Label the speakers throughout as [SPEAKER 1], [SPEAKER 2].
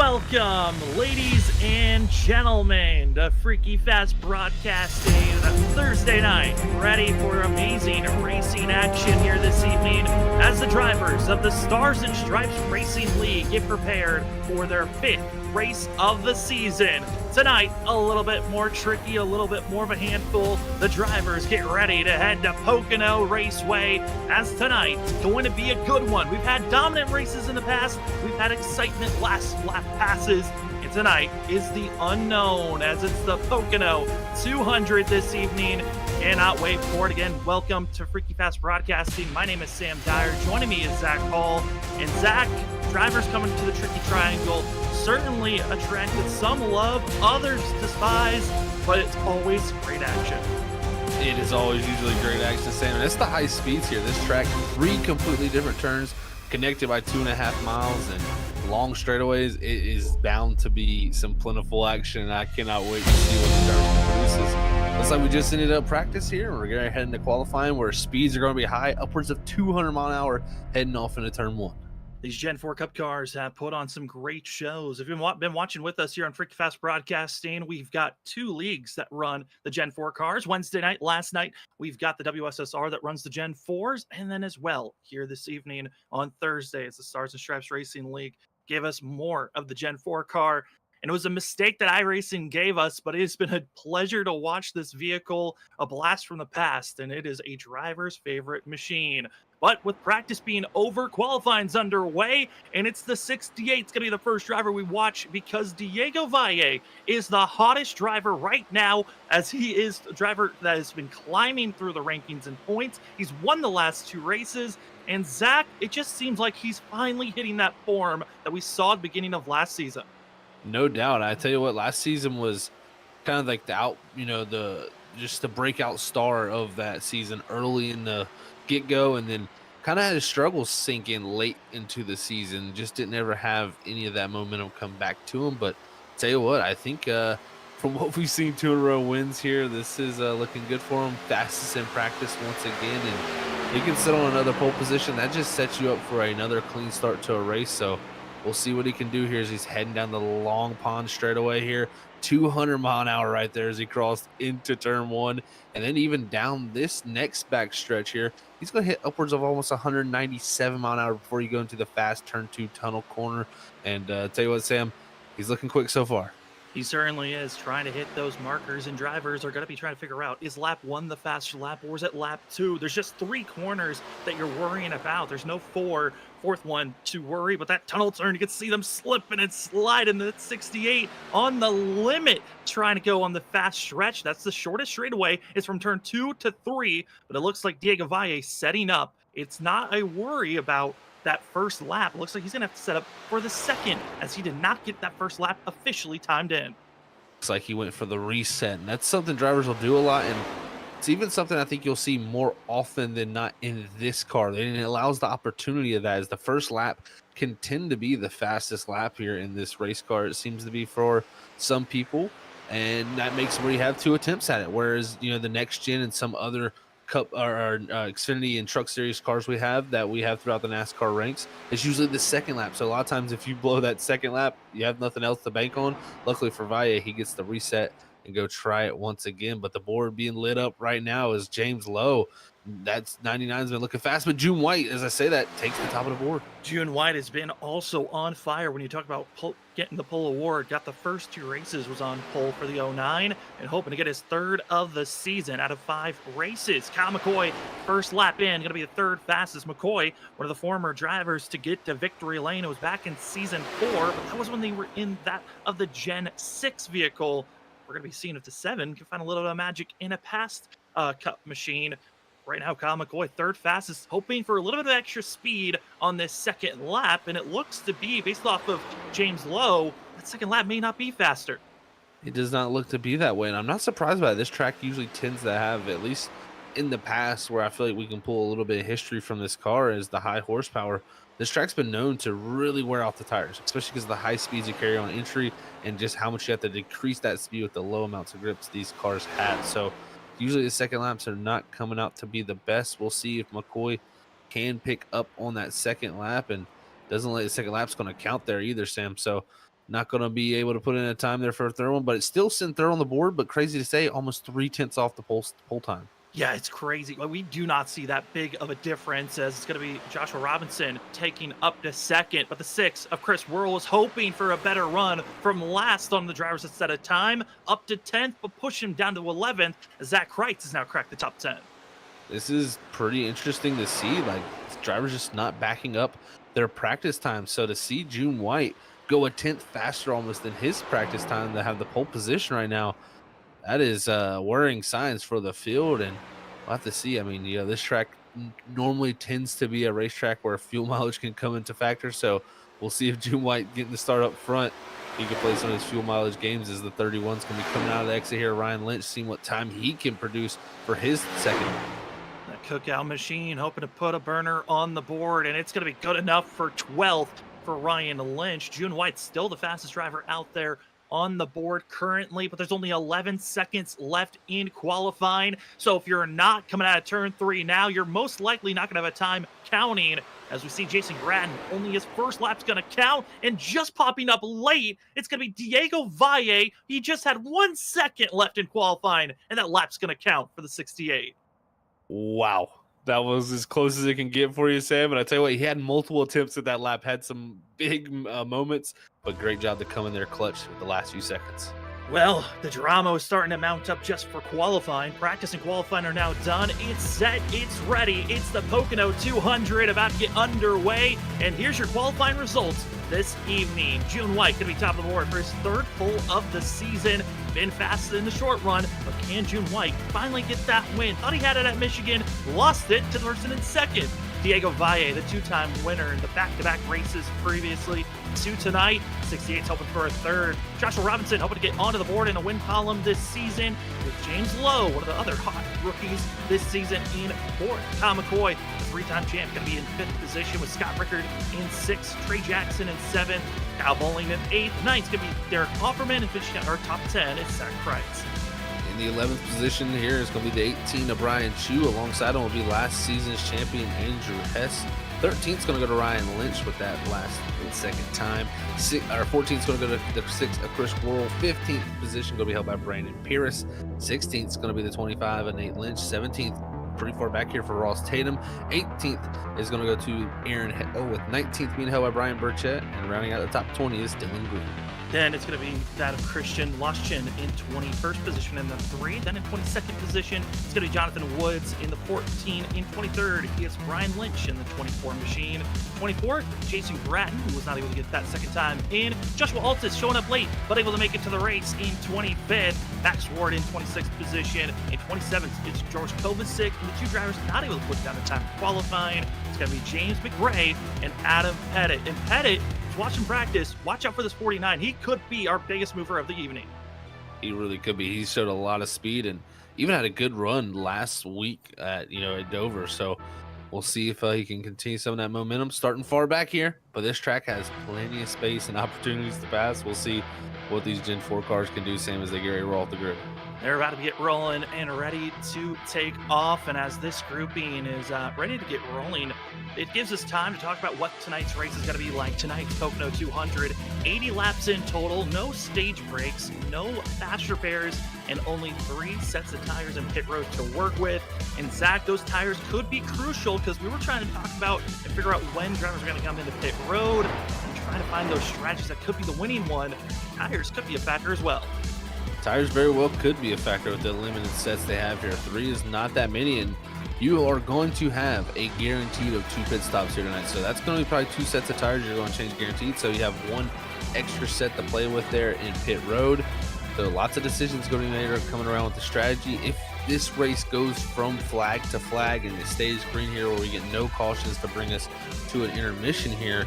[SPEAKER 1] Welcome, ladies and gentlemen, to Freaky Fast Broadcasting Thursday night. Ready for amazing racing action here this evening as the drivers of the Stars and Stripes Racing League get prepared for their 5th race of the season. Tonight, a little bit more tricky, a little bit more of a handful. The drivers get ready to head to Pocono Raceway, as tonight's going to be a good one. We've had dominant races in the past. We've had excitement last lap passes. And tonight is the unknown, as it's the Pocono 200 this evening. Cannot wait for it. Again, welcome to Freaky Fast Broadcasting. My name is Sam Dyer. Joining me is Zach Hall. And Zach, drivers coming to the Tricky Triangle. Certainly a track that some love, others despise, but it's always great action.
[SPEAKER 2] It is always usually great action, Sam. And it's the high speeds here. This track, 3 completely different turns, connected by 2.5 miles and long straightaways. It is bound to be some plentiful action, and I cannot wait to see what the drivers produces. Looks like we just ended up practice here, and we're going to head into qualifying where speeds are going to be high, upwards of 200 mile an hour, heading off into turn 1.
[SPEAKER 1] These Gen 4 Cup cars have put on some great shows. If you've been watching with us here on Freaky Fast Broadcasting, we've got 2 leagues that run the Gen 4 cars. Wednesday night, last night, we've got the WSSR that runs the Gen 4s. And then as well, here this evening on Thursday, it's the Stars and Stripes Racing League. Give us more of the Gen 4 car. And it was a mistake that iRacing gave us, but it has been a pleasure to watch this vehicle, a blast from the past, and it is a driver's favorite machine. But with practice being over, qualifying's underway, and it's the 68. It's going to be the first driver we watch because Diego Valle is the hottest driver right now, as he is the driver that has been climbing through the rankings and points. He's won the last 2 races, and Zach, it just seems like he's finally hitting that form that we saw at the beginning of last season.
[SPEAKER 2] No doubt. I tell you what, last season was kind of like the breakout star of that season early in the get-go, and then kind of had his struggles sink in late into the season. Just didn't ever have any of that momentum come back to him. But tell you what, I think from what we've seen, 2 in a row wins here, this is looking good for him. Fastest in practice once again, and he can sit on another pole position. That just sets you up for another clean start to a race. So we'll see what he can do here as he's heading down the long pond straightaway here. 200 mile an hour right there as he crossed into turn 1. And then even down this next back stretch here, he's going to hit upwards of almost 197 mile an hour before you go into the fast turn 2 tunnel corner. And tell you what, Sam, he's looking quick so far.
[SPEAKER 1] He certainly is trying to hit those markers, and drivers are going to be trying to figure out, is lap 1 the faster lap, or is it lap 2? There's just 3 corners that you're worrying about. There's no fourth one to worry, but that tunnel turn, you can see them slipping and sliding. The 68 on the limit, trying to go on the fast stretch. That's the shortest straightaway. It's from turn 2 to 3, but it looks like Diego Valle setting up. It's not a worry about that first lap. It looks like he's going to have to set up for the second, as he did not get that first lap officially timed in.
[SPEAKER 2] Looks like he went for the reset, and that's something drivers will do a lot, and it's even something I think you'll see more often than not in this car. And it allows the opportunity of that, as the first lap can tend to be the fastest lap here in this race car. It seems to be for some people, and that makes where you have 2 attempts at it, whereas the next gen and some other Cup or Xfinity and Truck Series cars we have throughout the NASCAR ranks, it's usually the second lap. So a lot of times if you blow that second lap, you have nothing else to bank on. Luckily for Valle, he gets the reset and go try it once again. But the board being lit up right now is James Lowe. That's 99's been looking fast, but June White, as I say that, takes the top of the board.
[SPEAKER 1] June White has been also on fire when you talk about getting the pole award. Got the first 2 races, was on pole for the 09, and hoping to get his 3rd of the season out of 5 races. Kyle McCoy, first lap in, going to be the 3rd fastest. McCoy, one of the former drivers to get to victory lane. It was back in season 4, but that was when they were in that of the Gen 6 vehicle. We're going to be seeing if the 7 can find a little bit of magic in a past Cup machine. Right now, Kyle McCoy, 3rd fastest, hoping for a little bit of extra speed on this second lap, and it looks to be, based off of James Lowe, that second lap may not be faster.
[SPEAKER 2] It does not look to be that way, and I'm not surprised by it. This track usually tends to have, at least in the past, where I feel like we can pull a little bit of history from this car, is the high horsepower. This track's been known to really wear out the tires, especially because of the high speeds you carry on entry and just how much you have to decrease that speed with the low amounts of grips these cars have. So usually the second laps are not coming out to be the best. We'll see if McCoy can pick up on that second lap, and doesn't let the second lap's going to count there either, Sam. So not going to be able to put in a time there for a third one, but it's still sitting third on the board. But crazy to say, almost 3/10 off the pole time.
[SPEAKER 1] Yeah, it's crazy. Like, we do not see that big of a difference, as it's going to be Joshua Robinson taking up to second. But the 6 of Chris Worrell was hoping for a better run from last on the drivers that set a time up to 10th, but push him down to 11th as Zach Kreitz has now cracked the top 10.
[SPEAKER 2] This is pretty interesting to see. Like, drivers just not backing up their practice time. So to see June White go a 10th faster almost than his practice time to have the pole position right now, that is worrying signs for the field, and we'll have to see. I mean, this track normally tends to be a racetrack where fuel mileage can come into factor, so we'll see if June White getting the start up front, he can play some of his fuel mileage games, as the 31's going to be coming out of the exit here. Ryan Lynch, seeing what time he can produce for his second.
[SPEAKER 1] That cookout machine hoping to put a burner on the board, and it's going to be good enough for 12th for Ryan Lynch. June White's still the fastest driver out there on the board currently, but there's only 11 seconds left in qualifying. So if you're not coming out of turn 3 now, you're most likely not going to have a time counting. As we see Jason Gratton, only his first lap's going to count, and just popping up late, it's going to be Diego Valle. He just had 1 second left in qualifying, and that lap's going to count for the 68.
[SPEAKER 2] Wow. That was as close as it can get for you, Sam. But I tell you what, he had multiple attempts at that lap, had some big moments, but great job to come in there clutch with the last few seconds.
[SPEAKER 1] Well, the drama is starting to mount up just for qualifying. Practice and qualifying are now done. It's set, it's ready. It's the Pocono 200 about to get underway. And here's your qualifying results this evening. June White going to be top of the board for his 3rd pole of the season. Been faster in the short run, but can June White finally get that win? Thought he had it at Michigan, lost it to the person in 2nd. Diego Valle, the 2-time winner in the back-to-back races previously to tonight. 68's hoping for a 3rd. Joshua Robinson hoping to get onto the board in a win column this season, with James Lowe, one of the other hot rookies this season, in 4th. Tom McCoy, the 3-time champ, going to be in 5th position, with Scott Rickard in 6th. Trey Jackson in 7th. Kyle Bowling in 8th. 9th's going to be Derek Offerman, and finishing out our top 10 is Zach Kreitz.
[SPEAKER 2] In the 11th position here is going to be the 18 of Brian Chu. Alongside him will be last season's champion Andrew Hess. 13th is going to go to Ryan Lynch with that last second time. 14th is going to go to the 6th of Chris Worrell. 15th position going to be held by Brandon Pierce. 16th is going to be the 25 of Nate Lynch. 17th, pretty far back here for Ross Tatum. 18th is going to go to Aaron Hill, with 19th being held by Brian Burchett. And rounding out the top 20 is Dylan Green.
[SPEAKER 1] Then it's going to be that of Christian Loschin in 21st position in the 3. Then in 22nd position, it's going to be Jonathan Woods in the 14. In 23rd, it's Ryan Lynch in the 24 machine. 24th, Jason Gratton, who was not able to get that second time in. Joshua Altis showing up late, but able to make it to the race in 25th. Max Ward in 26th position. In 27th, it's George Kovacic, and the 2 drivers not able to put down the time qualifying. It's going to be James McRae and Adam Pettit. And Pettit, watch him practice. Watch out for this 49. He could be our biggest mover of the evening.
[SPEAKER 2] He really could be. He showed a lot of speed and even had a good run last week at Dover. So we'll see if he can continue some of that momentum. Starting far back here, but this track has plenty of space and opportunities to pass. We'll see what these Gen 4 cars can do, same as they get ready to roll off the grid.
[SPEAKER 1] They're about to get rolling and ready to take off. And as this grouping is ready to get rolling, it gives us time to talk about what tonight's race is going to be like. Tonight's Pocono 200, 80 laps in total, no stage breaks, no fast repairs, and only 3 sets of tires in pit road to work with. And Zach, those tires could be crucial, because we were trying to talk about and figure out when drivers are going to come into pit road and trying to find those strategies that could be the winning one. Tires could be a factor as well.
[SPEAKER 2] Tires very well could be a factor with the limited sets they have here. 3 is not that many, and you are going to have a guaranteed of 2 pit stops here tonight. So that's going to be probably 2 sets of tires you're going to change guaranteed. So you have 1 extra set to play with there in pit road. So lots of decisions going to be made coming around with the strategy. If this race goes from flag to flag and it stays green here, where we get no cautions to bring us to an intermission here,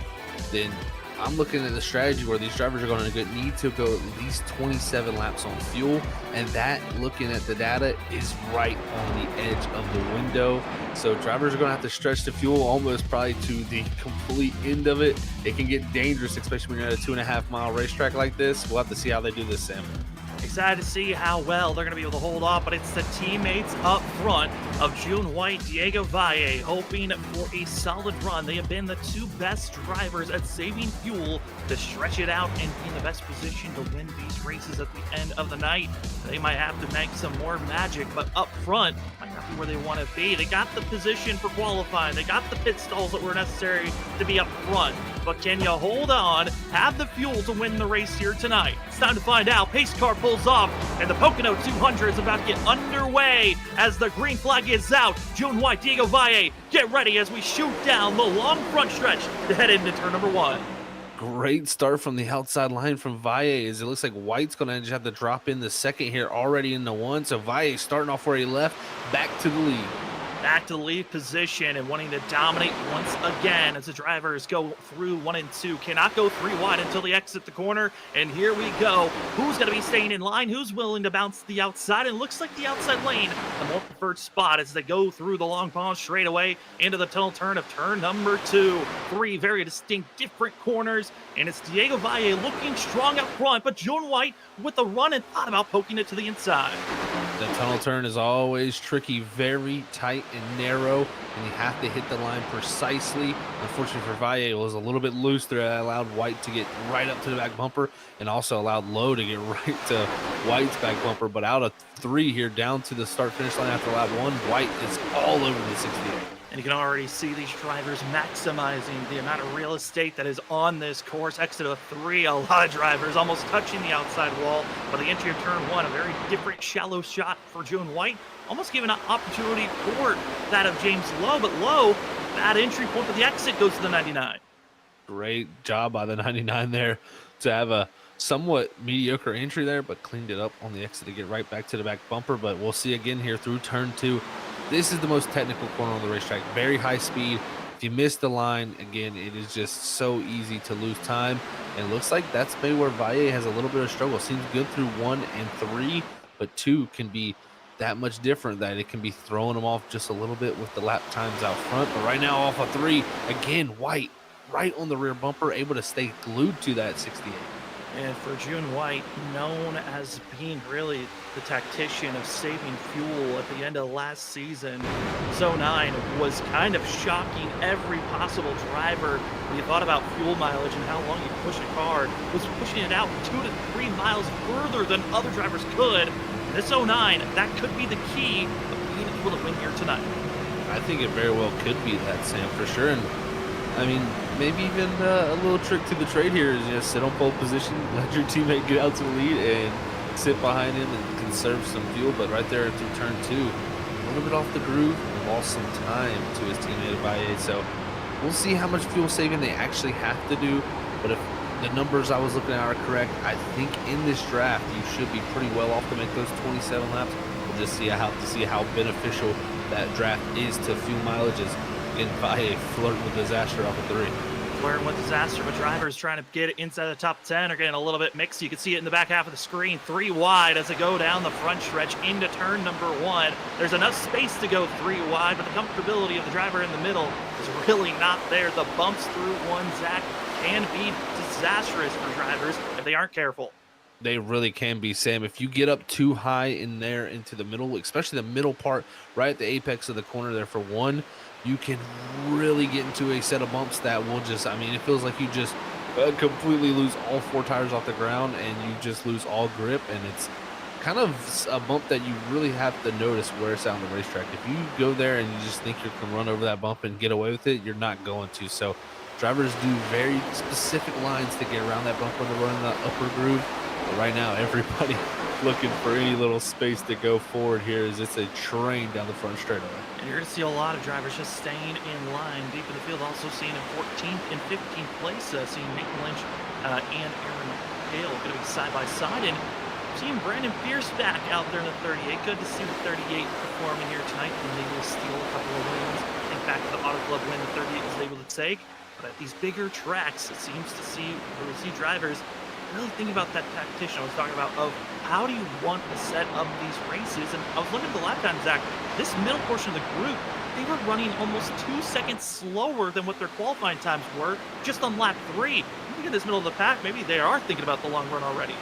[SPEAKER 2] then I'm looking at the strategy where these drivers are going to need to go at least 27 laps on fuel, and that, looking at the data, is right on the edge of the window. So drivers are going to have to stretch the fuel almost probably to the complete end of it. It can get dangerous, especially when you're at a 2.5-mile racetrack like this. We'll have to see how they do this, Sam.
[SPEAKER 1] Excited to see how well they're going to be able to hold off, but it's the teammates up front of June White, Diego Valle, hoping for a solid run. They have been the two best drivers at saving fuel to stretch it out and be in the best position to win these races at the end of the night. They might have to make some more magic, but up front might not be where they want to be. They got the position for qualifying. They got the pit stalls that were necessary to be up front. But can you hold on, have the fuel to win the race here tonight? It's time to find out. Pace car pulls off, and the Pocono 200 is about to get underway as the green flag is out. June White, Diego Valle, get ready as we shoot down the long front stretch to head into turn number 1.
[SPEAKER 2] Great start from the outside line from Valle, as it looks like White's going to just have to drop in the second here already in the 1. So Valle starting off where he left, back to the lead.
[SPEAKER 1] Back to the lead position and wanting to dominate once again as the drivers go through 1 and 2. Cannot go 3 wide until they exit the corner. And here we go. Who's going to be staying in line? Who's willing to bounce the outside? And it looks like the outside lane, the more preferred spot as they go through the long pond straightaway into the tunnel turn of turn number 2. 3 very distinct different corners. And it's Diego Valle looking strong up front, but June White with a run and thought about poking it to the inside.
[SPEAKER 2] The tunnel turn is always tricky, very tight and narrow, and you have to hit the line precisely. Unfortunately for Valle, it was a little bit loose there. That allowed White to get right up to the back bumper and also allowed Lowe to get right to White's back bumper. But out of 3 here, down to the start-finish line after lap 1, White is all over the 68.
[SPEAKER 1] And you can already see these drivers maximizing the amount of real estate that is on this course. Exit of 3, a lot of drivers almost touching the outside wall. But the entry of turn 1, a very different shallow shot for June White. Almost giving an opportunity for that of James Lowe. But Lowe, that entry point for the exit goes to the 99.
[SPEAKER 2] Great job by the 99 there to have a somewhat mediocre entry there, but cleaned it up on the exit to get right back to the back bumper. But we'll see again here through turn 2. This is the most technical corner on the racetrack. Very high speed. If you miss the line, again, it is just so easy to lose time. And it looks like that's maybe where Valle has a little bit of struggle. Seems good through 1 and 3, but 2 can be that much different, that it can be throwing them off just a little bit with the lap times out front. But right now off of 3, again, White right on the rear bumper, able to stay glued to that 68.
[SPEAKER 1] And for June White, known as being really the tactician of saving fuel at the end of last season, Zone 9 was kind of shocking every possible driver when you thought about fuel mileage and how long you push a car, was pushing it out 2 to 3 miles further than other drivers could. This 09, that could be the key of being able to win here tonight.
[SPEAKER 2] I think it very well could be that, Sam, for sure. And I mean, maybe even a little trick to the trade here is just sit on pole position, let your teammate get out to the lead, and sit behind him and conserve some fuel. But right there through turn 2, a little bit off the groove, and lost some time to his teammate Valle. So we'll see how much fuel saving they actually have to do. But if the numbers I was looking at are correct, I think in this draft you should be pretty well off to make those 27 laps. We'll just see how beneficial that draft is to fuel mileages. In Valle flirting with disaster off of 3.
[SPEAKER 1] Flirting with disaster, but drivers trying to get it inside the top 10 are getting a little bit mixed. You can see it in the back half of the screen. 3 wide as they go down the front stretch into turn number 1. There's enough space to go 3 wide, but the comfortability of the driver in the middle is really not there. The bumps through 1, Zach, can be disastrous for drivers if they aren't careful.
[SPEAKER 2] They really can be, Sam. If you get up too high in there into the middle, especially the middle part, right at the apex of the corner there for 1, you can really get into a set of bumps that will just, I mean, it feels like you just completely lose all 4 tires off the ground and you just lose all grip. And it's kind of a bump that you really have to notice where it's out on the racetrack. If you go there and you just think you can run over that bump and get away with it, you're not going to. So drivers do very specific lines to get around that bump when they're running that upper groove. But right now, everybody looking for any little space to go forward here as it's a train down the front straightaway.
[SPEAKER 1] And you're going to see a lot of drivers just staying in line deep in the field. Also seeing in 14th and 15th place, seeing Nathan Lynch and Aaron Hale going to be side by side. And seeing Brandon Pierce back out there in the 38. Good to see the 38 performing here tonight, and they will steal a couple of wins. I think back to the Auto Club win the 38 was able to take. But at these bigger tracks, it seems to see drivers really thinking about that tactician I was talking about of how do you want to set up these races. And I was looking at the lap time, Zach. This middle portion of the group, they were running almost 2 seconds slower than what their qualifying times were just on lap 3. Look at this middle of the pack. Maybe they are thinking about the long run already.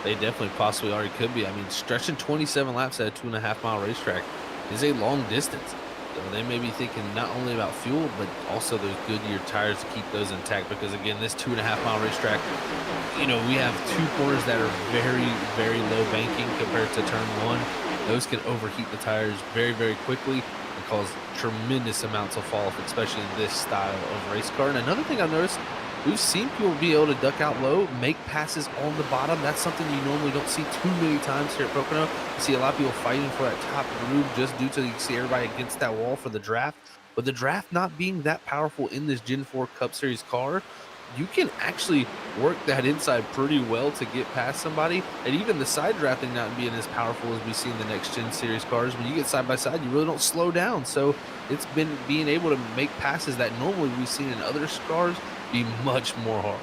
[SPEAKER 2] They definitely possibly already could be. I mean, stretching 27 laps at a 2.5 mile racetrack, is a long distance. So they may be thinking not only about fuel, but also those Goodyear tires to keep those intact. Because again, this 2.5 mile racetrack, we have two corners that are very, very low banking compared to turn one. Those can overheat the tires very, very quickly and cause tremendous amounts of fall off, especially in this style of race car. And another thing I've noticed, we've seen people be able to duck out low, make passes on the bottom. That's something you normally don't see too many times here at Pocono. You see a lot of people fighting for that top groove just due to you see everybody against that wall for the draft. But the draft not being that powerful in this Gen 4 Cup Series car, you can actually work that inside pretty well to get past somebody. And even the side drafting not being as powerful as we see in the next Gen Series cars, when you get side by side, you really don't slow down. So it's been being able to make passes that normally we've seen in other cars be much more hard.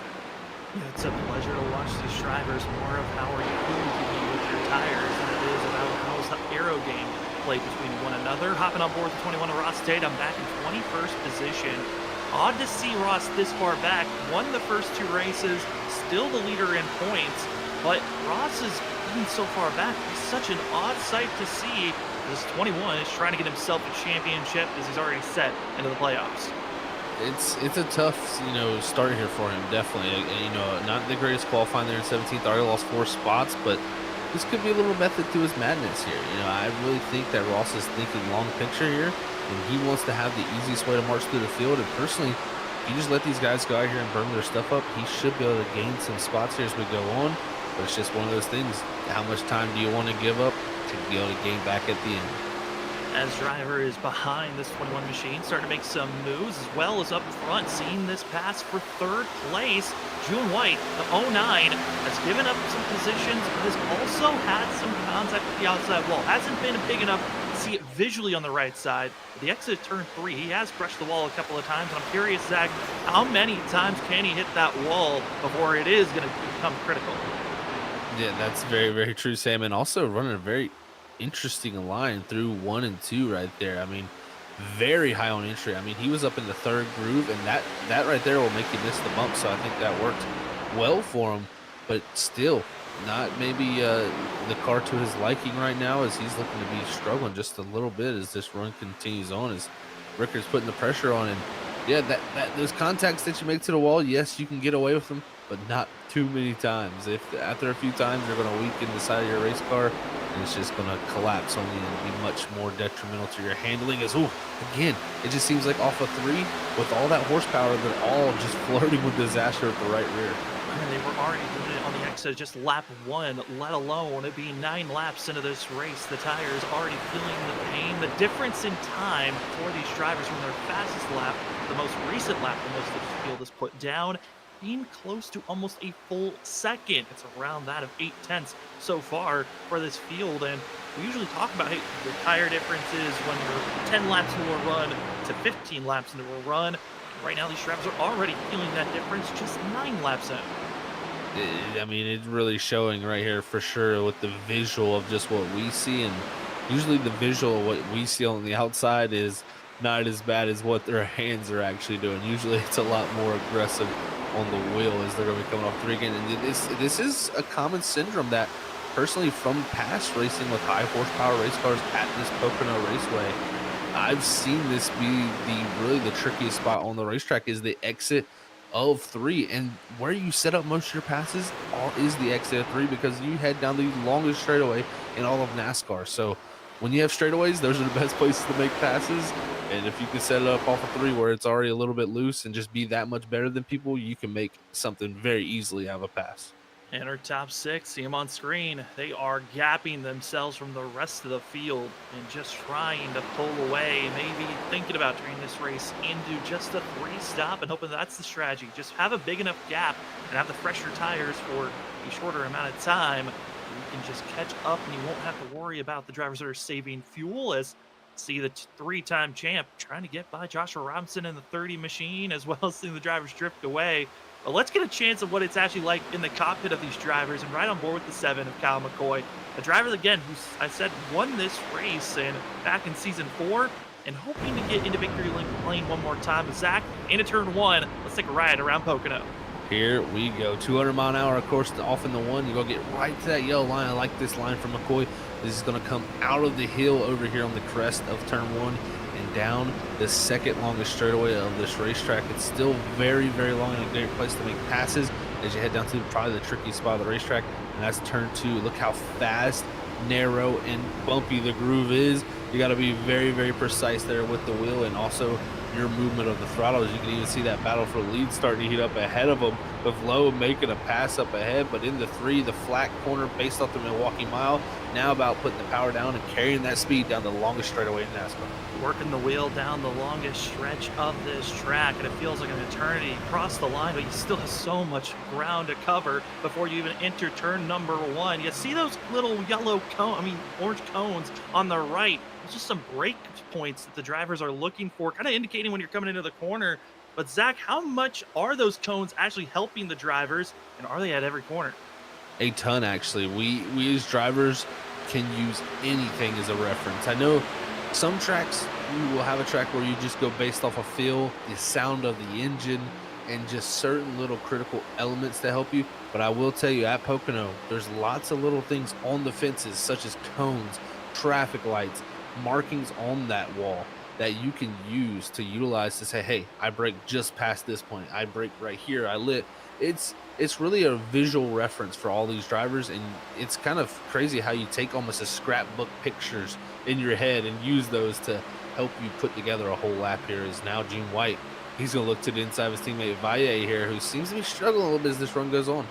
[SPEAKER 1] Yeah, it's a pleasure to watch these drivers. More of how are you going to be with your tires than it is about how's the aero game play between one another. Hopping on board the 21 of Ross Tate, I'm back in 21st position. Odd to see Ross this far back. Won the first two races, still the leader in points, but Ross is being so far back. It's such an odd sight to see. This 21 is trying to get himself a championship as he's already set into the playoffs.
[SPEAKER 2] It's a tough, start here for him, definitely. Not the greatest qualifying there in 17th. Already lost 4 spots, but this could be a little method to his madness here. I really think that Ross is thinking long picture here, and he wants to have the easiest way to march through the field. And personally, if you just let these guys go out here and burn their stuff up, he should be able to gain some spots here as we go on. But it's just one of those things. How much time do you want to give up to be able to gain back at the end?
[SPEAKER 1] As driver is behind this 21 machine, starting to make some moves, as well as up front, seeing this pass for third place. June White, the 09, has given up some positions, but has also had some contact with the outside wall. Hasn't been big enough to see it visually on the right side. The exit of turn 3, he has brushed the wall a couple of times, and I'm curious, Zach, how many times can he hit that wall before it is going to become critical?
[SPEAKER 2] Yeah, that's very, very true, Sam. And also running a very interesting line through 1 and 2 right there. I mean, very high on entry. I mean, he was up in the third groove, and that right there will make you miss the bump. So I think that worked well for him, but still not maybe the car to his liking right now, as he's looking to be struggling just a little bit as this run continues on, as Ricker's putting the pressure on. And yeah, that those contacts that you make to the wall, yes, you can get away with them, but not too many times. If after a few times you're going to weaken the side of your race car, and it's just going to collapse on you and be much more detrimental to your handling. As again, it just seems like off of 3 with all that horsepower, they're all just flirting with disaster at the right rear.
[SPEAKER 1] And they were already doing it on the exit just lap 1, let alone it being 9 laps into this race. The tires already feeling the pain. The difference in time for these drivers from their fastest lap, the most recent lap the most of the field is put down, being close to almost a full second. It's around that of 8/10 so far for this field. And we usually talk about the tire differences when you're 10 laps into a run to 15 laps into a run. Right now, these drivers are already feeling that difference just 9 laps in.
[SPEAKER 2] I mean, it's really showing right here for sure with the visual of just what we see. And usually the visual of what we see on the outside is not as bad as what their hands are actually doing. Usually it's a lot more aggressive on the wheel as they're going to be coming off 3 again. And this is a common syndrome that personally from past racing with high horsepower race cars at this Pocono Raceway, I've seen this be really the trickiest spot on the racetrack is the exit of 3, and where you set up most of your passes is the exit of 3, because you head down the longest straightaway in all of NASCAR. So when you have straightaways, those are the best places to make passes. And if you can set it up off of 3 where it's already a little bit loose and just be that much better than people, you can make something very easily out of a pass.
[SPEAKER 1] And our top 6, see them on screen. They are gapping themselves from the rest of the field and just trying to pull away, maybe thinking about turning this race into just a 3-stop and hoping that's the strategy. Just have a big enough gap and have the fresher tires for a shorter amount of time. You can just catch up and you won't have to worry about the drivers that are saving fuel, as see the 3-time champ trying to get by Joshua Robinson in the 30 machine, as well as seeing the drivers drift away. But let's get a chance of what it's actually like in the cockpit of these drivers, and right on board with the 7 of Kyle McCoy. A driver, again, who I said won this race and back in season 4, and hoping to get into victory lane one more time. Zach, into turn 1, let's take a ride around Pocono.
[SPEAKER 2] Here we go. 200-mile-an-hour, of course, off in the one. You're going to get right to that yellow line. I like this line from McCoy. This is going to come out of the hill over here on the crest of turn one and down the second longest straightaway of this racetrack. It's still very, very long and a great place to make passes as you head down to probably the tricky spot of the racetrack, and that's turn two. Look how fast, narrow, and bumpy the groove is. You got to be very, very precise there with the wheel and also your movement of the throttle. As you can even see that battle for the lead starting to heat up ahead of them, with Lowe making a pass up ahead. But in the three, the flat corner based off the Milwaukee Mile, now about putting the power down and carrying that speed down the longest straightaway in NASCAR.
[SPEAKER 1] Working the wheel down the longest stretch of this track, and it feels like an eternity across the line, but you still have so much ground to cover before you even enter turn number one. You see those little yellow orange cones on the right. It's just some break points that the drivers are looking for, kind of indicating when you're coming into the corner. But Zach, how much are those cones actually helping the drivers, and are they at every corner?
[SPEAKER 2] A ton, actually. We as drivers can use anything as a reference. I know some tracks, you will have a track where you just go based off of feel, the sound of the engine, and just certain little critical elements to help you. But I will tell you, at Pocono, there's lots of little things on the fences, such as cones, traffic lights, markings on that wall that you can use to utilize to say, hey, I brake just past this point, I brake right here, I lit. It's really a visual reference for all these drivers, and it's kind of crazy how you take almost a scrapbook pictures in your head and use those to help you put together a whole lap. Here is now Gene White. He's going to look to the inside of his teammate Valle here, who seems to be struggling a little bit as this run goes on.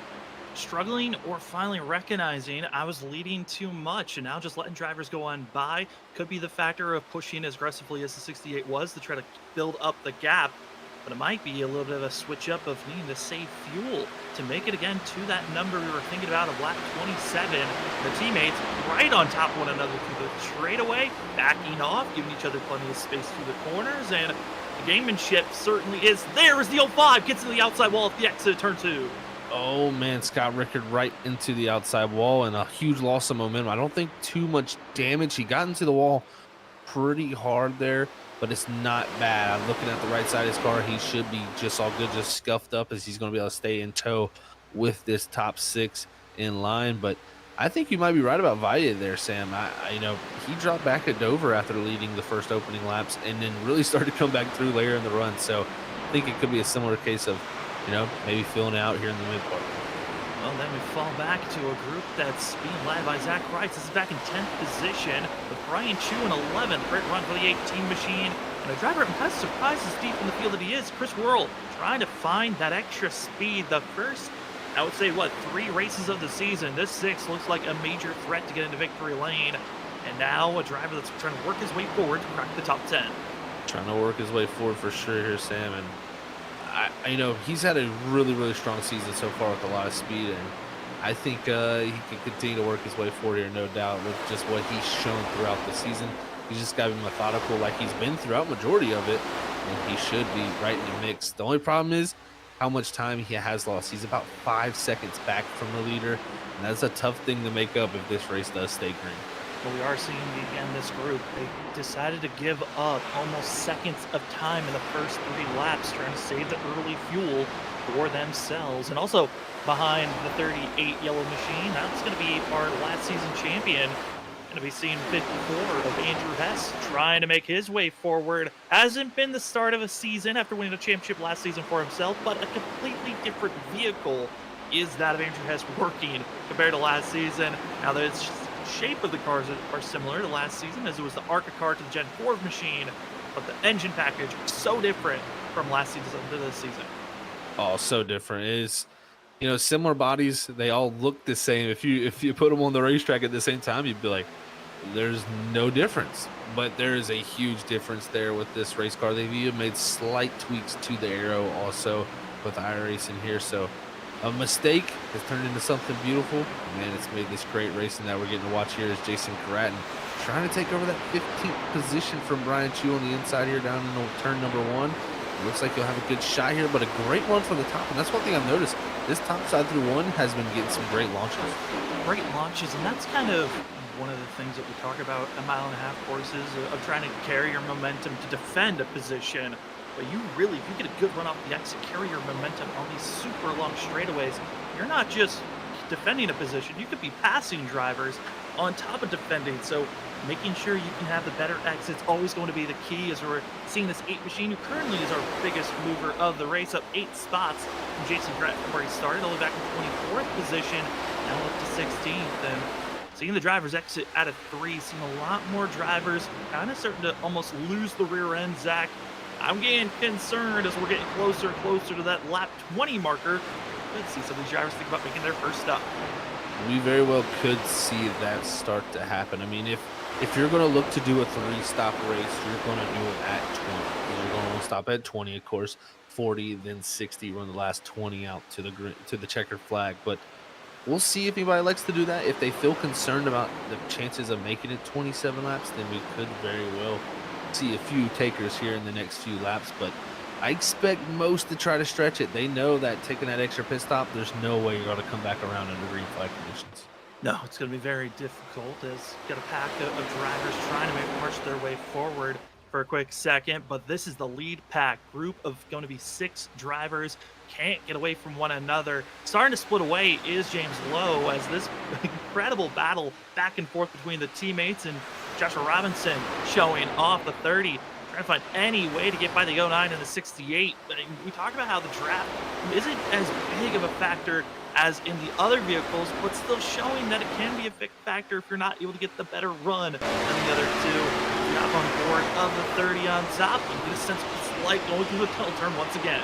[SPEAKER 1] Struggling, or finally recognizing I was leading too much and now just letting drivers go on by. Could be the factor of pushing as aggressively as the 68 was to try to build up the gap, but it might be a little bit of a switch up of needing to save fuel to make it again to that number we were thinking about of lap 27. The teammates right on top of one another through the straightaway, backing off, giving each other plenty of space through the corners, and the gamemanship certainly is there as the 05 gets to the outside wall at the exit of turn two.
[SPEAKER 2] Oh man, Scott Rickard right into the outside wall, and a huge loss of momentum. I don't think too much damage. He got into the wall pretty hard there, but it's not bad. I'm looking at the right side of his car. He should be just all good, just scuffed up, as he's going to be able to stay in tow with this top six in line. But I think you might be right about Valle there, Sam. He dropped back at Dover after leading the first opening laps and then really started to come back through later in the run. So I think it could be a similar case of, maybe filling out here in the mid part.
[SPEAKER 1] Well, then we fall back to a group that's being led by Zach Kreitz. This is back in 10th position with Brian Chu in 11th. Great run for the 18 machine. And a driver I'm kind of surprised as deep in the field that he is, Chris Worrell, trying to find that extra speed. The first, I would say, 3 races of the season. This 6 looks like a major threat to get into victory lane. And now a driver that's trying to work his way forward to crack the top 10.
[SPEAKER 2] Trying to work his way forward for sure here, Sam. And he's had a really, really strong season so far with a lot of speed, and I think he can continue to work his way forward here, no doubt, with just what he's shown throughout the season. He's just got to be methodical like he's been throughout majority of it, and he should be right in the mix. The only problem is how much time he has lost. He's about 5 seconds back from the leader, and that's a tough thing to make up if this race does stay green.
[SPEAKER 1] But we are seeing again this group. They decided to give up almost seconds of time in the first 3 laps, trying to save the early fuel for themselves. And also behind the 38 yellow machine, that's going to be our last season champion. Going to be seeing 54 of Andrew Hess trying to make his way forward. Hasn't been the start of a season after winning a championship last season for himself, but a completely different vehicle is that of Andrew Hess working compared to last season. Now that it's shape of the cars are similar to last season, as it was the ARCA car to the Gen 4 machine, but the engine package is so different from last season to this season.
[SPEAKER 2] Oh, so different. It is, similar bodies. They all look the same. If you put them on the racetrack at the same time, you'd be like, there's no difference. But there is a huge difference there with this race car. They've even made slight tweaks to the aero also with iRacing here. So a mistake has turned into something beautiful. Man, it's made this great racing that we're getting to watch here is Jason Carratton trying to take over that 15th position from Brian Chu on the inside here down in turn number 1. It looks like you'll have a good shot here, but a great run from the top. And that's one thing I've noticed. This top side through 1 has been getting some great launches.
[SPEAKER 1] Great launches, and that's kind of one of the things that we talk about a mile-and-a-half courses of trying to carry your momentum to defend a position. but you really, if you get a good run off the exit, carry your momentum on these super long straightaways, you're not just defending a position, you could be passing drivers on top of defending. So making sure you can have the better exits always going to be the key, as we're seeing this 8 machine, who currently is our biggest mover of the race, up 8 spots from Jason Brett from where he started, all the way back in 24th position, now up to 16th. And seeing the drivers exit out of 3, seeing a lot more drivers kind of starting to almost lose the rear end, Zach. I'm getting concerned as we're getting closer and closer to that lap 20 marker. Let's see some of these drivers think about making their first stop.
[SPEAKER 2] We very well could see that start to happen. I mean, if you're going to look to do a 3-stop race, you're going to do it at 20. You're going to stop at 20, of course, 40, then 60, run the last 20 out to the checkered flag. But we'll see if anybody likes to do that. If they feel concerned about the chances of making it 27 laps, then we could very well see a few takers here in the next few laps. But I expect most to try to stretch it. They know that taking that extra pit stop, there's no way you're going to come back around under green flag conditions.
[SPEAKER 1] No, it's going to be very difficult, as got a pack of drivers trying to march their way forward for a quick second. But this is the lead pack group of going to be 6 drivers. Can't get away from one another. Starting to split away is James Lowe, as this incredible battle back and forth between the teammates, and Joshua Robinson showing off the 30. Trying to find any way to get by the 09 and the 68. But we talked about how the draft isn't as big of a factor as in the other vehicles, but still showing that it can be a factor if you're not able to get the better run than the other two. Drop on board of the 30 on top, and get a sense of what it's like going through the tunnel turn once again.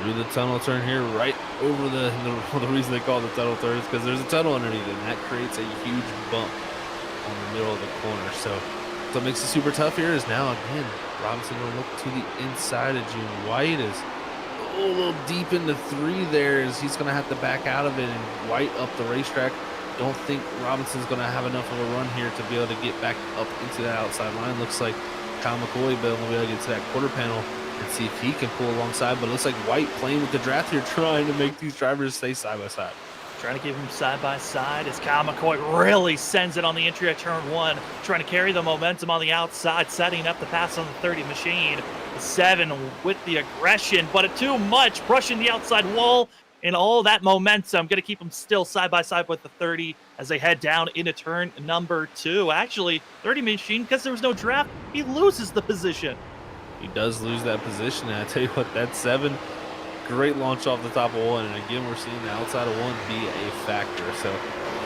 [SPEAKER 2] Through the tunnel turn here, right over the reason they call it the tunnel turn is because there's a tunnel underneath it, and that creates a huge bump on the middle of the corner. So what makes it super tough here is now, again, Robinson will look to the inside of June White. Is a little deep into 3 there, as he's going to have to back out of it, and White up the racetrack. Don't think Robinson's going to have enough of a run here to be able to get back up into that outside line. Looks like Kyle McCoy will be able to get to that quarter panel and see if he can pull alongside. But it looks like White playing with the draft here, trying to make these drivers stay side by side.
[SPEAKER 1] Trying to keep them side by side as Kyle McCoy really sends it on the entry at turn 1, trying to carry the momentum on the outside, setting up the pass on the 30 machine. The 7 with the aggression, but too much, brushing the outside wall, and all that momentum going to keep them still side by side with the 30 as they head down into turn number 2. Actually, 30 machine, because there was no draft, he loses the position.
[SPEAKER 2] He does lose that position, and I tell you what, that 7, great launch off the top of 1, and again, we're seeing the outside of 1 be a factor. So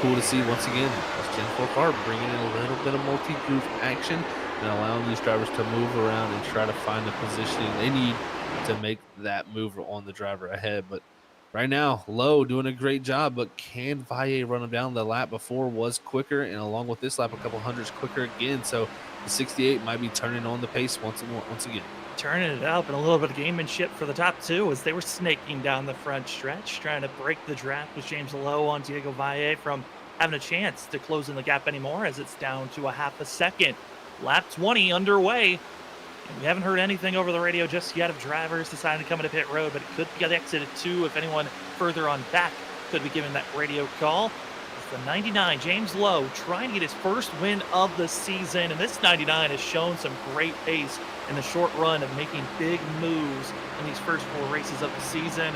[SPEAKER 2] cool to see once again this Gen 4 car bringing in a little bit of multi-groove action and allowing these drivers to move around and try to find the positioning they need to make that move on the driver ahead. But right now, Lowe doing a great job, but can Valle run him down? The lap before was quicker, and along with this lap, a couple hundreds quicker again. So the 68 might be turning on the pace once again.
[SPEAKER 1] Turning it up, and a little bit of gamemanship for the top 2 as they were snaking down the front stretch, trying to break the draft with James Lowe on Diego Valle from having a chance to close in the gap anymore, as it's down to a half a second. Lap 20 underway, and we haven't heard anything over the radio just yet of drivers deciding to come into pit road, but it could be the exit at 2 if anyone further on back could be given that radio call. The 99, James Lowe, trying to get his first win of the season, and this 99 has shown some great pace in the short run of making big moves in these first 4 races of the season.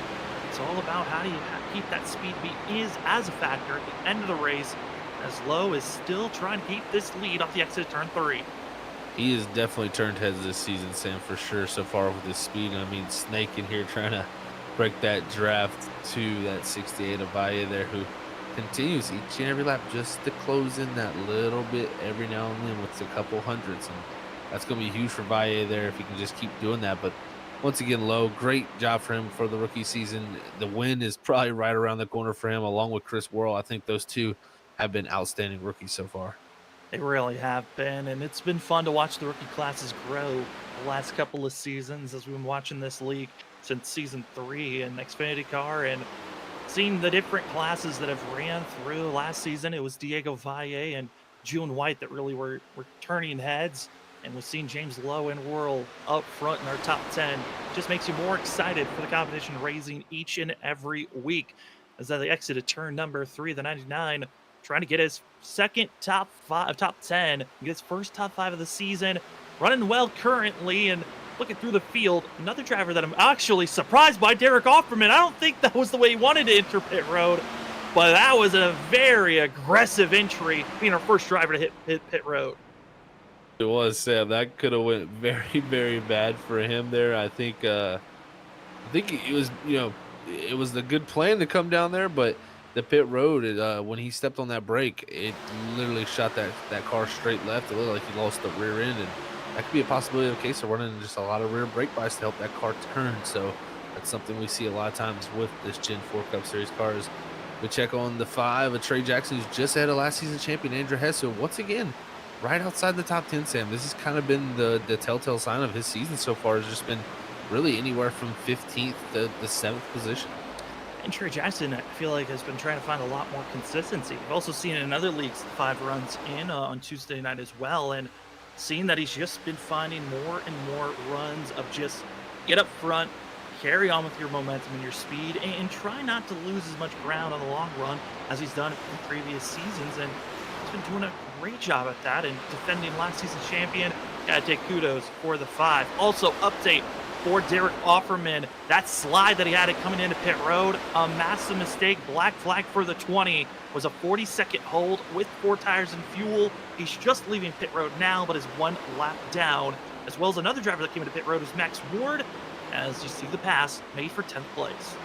[SPEAKER 1] It's all about how do you keep that speed beat is as a factor at the end of the race, as Lowe is still trying to keep this lead off the exit of turn 3.
[SPEAKER 2] He has definitely turned heads this season, Sam, for sure, so far with his speed. I mean, snaking here, trying to break that draft to that 68 of Valle there, who continues each and every lap just to close in that little bit every now and then with a couple hundreds, and that's going to be huge for Valle there if he can just keep doing that. But once again, Lowe, great job for him for the rookie season. The win is probably right around the corner for him, along with Chris Worrell. I think those two have been outstanding rookies so far.
[SPEAKER 1] They really have been, and it's been fun to watch the rookie classes grow the last couple of seasons as we've been watching this league since season 3 in Xfinity Car, and seeing the different classes that have ran through last season. It was Diego Valle and June White that really were turning heads, and we've seen James Lowe and Worrell up front in our top 10. Just makes you more excited for the competition raising each and every week. As they exited turn number 3, the 99, trying to get his second top 10, get his first top 5 of the season, running well currently, and looking through the field, another driver that I'm actually surprised by, Derek Offerman. I don't think that was the way he wanted to enter pit road, but that was a very aggressive entry, being our first driver to hit pit road.
[SPEAKER 2] It was, Sam. That could have went very, very bad for him there. I think it was, it was the good plan to come down there, but the pit road, when he stepped on that brake, it literally shot that car straight left. It looked like he lost the rear end, and that could be a possibility of a case of running just a lot of rear brake bias to help that car turn. So that's something we see a lot of times with this Gen 4 Cup Series cars. We check on the 5 of Trey Jackson, who's just ahead of last season champion Andrew Hess. So once again, right outside the top 10, Sam. This has kind of been the telltale sign of his season so far. Has just been really anywhere from 15th to the 7th position.
[SPEAKER 1] And Trey Jackson, I feel like, has been trying to find a lot more consistency. We've also seen in other leagues 5 runs in on Tuesday night as well, and seeing that he's just been finding more and more runs of just get up front, carry on with your momentum and your speed, and try not to lose as much ground on the long run as he's done in previous seasons. And he's been doing a great job at that and defending last season's champion. Gotta take kudos for the 5. Also, update for Derek Offerman. That slide that he had coming into pit road, a massive mistake. Black flag for the 20. Was a 40-second hold with 4 tires and fuel. He's just leaving pit road now, but is 1 lap down. As well as another driver that came into pit road is Max Ward. As you see the pass, made for 10th place.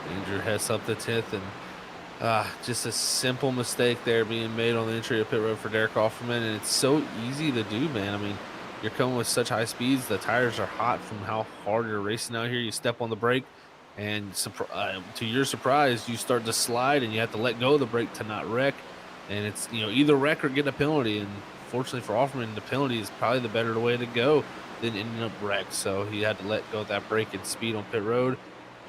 [SPEAKER 2] Andrew Hess up to 10th, and just a simple mistake there being made on the entry of pit road for Derek Offerman, and it's so easy to do, man. I mean, you're coming with such high speeds. The tires are hot from how hard you're racing out here. You step on the brake, and to your surprise, you start to slide, and you have to let go of the brake to not wreck. And it's either wreck or get a penalty. And fortunately for Offerman, the penalty is probably the better way to go than ending up wrecked. So he had to let go of that brake and speed on pit road.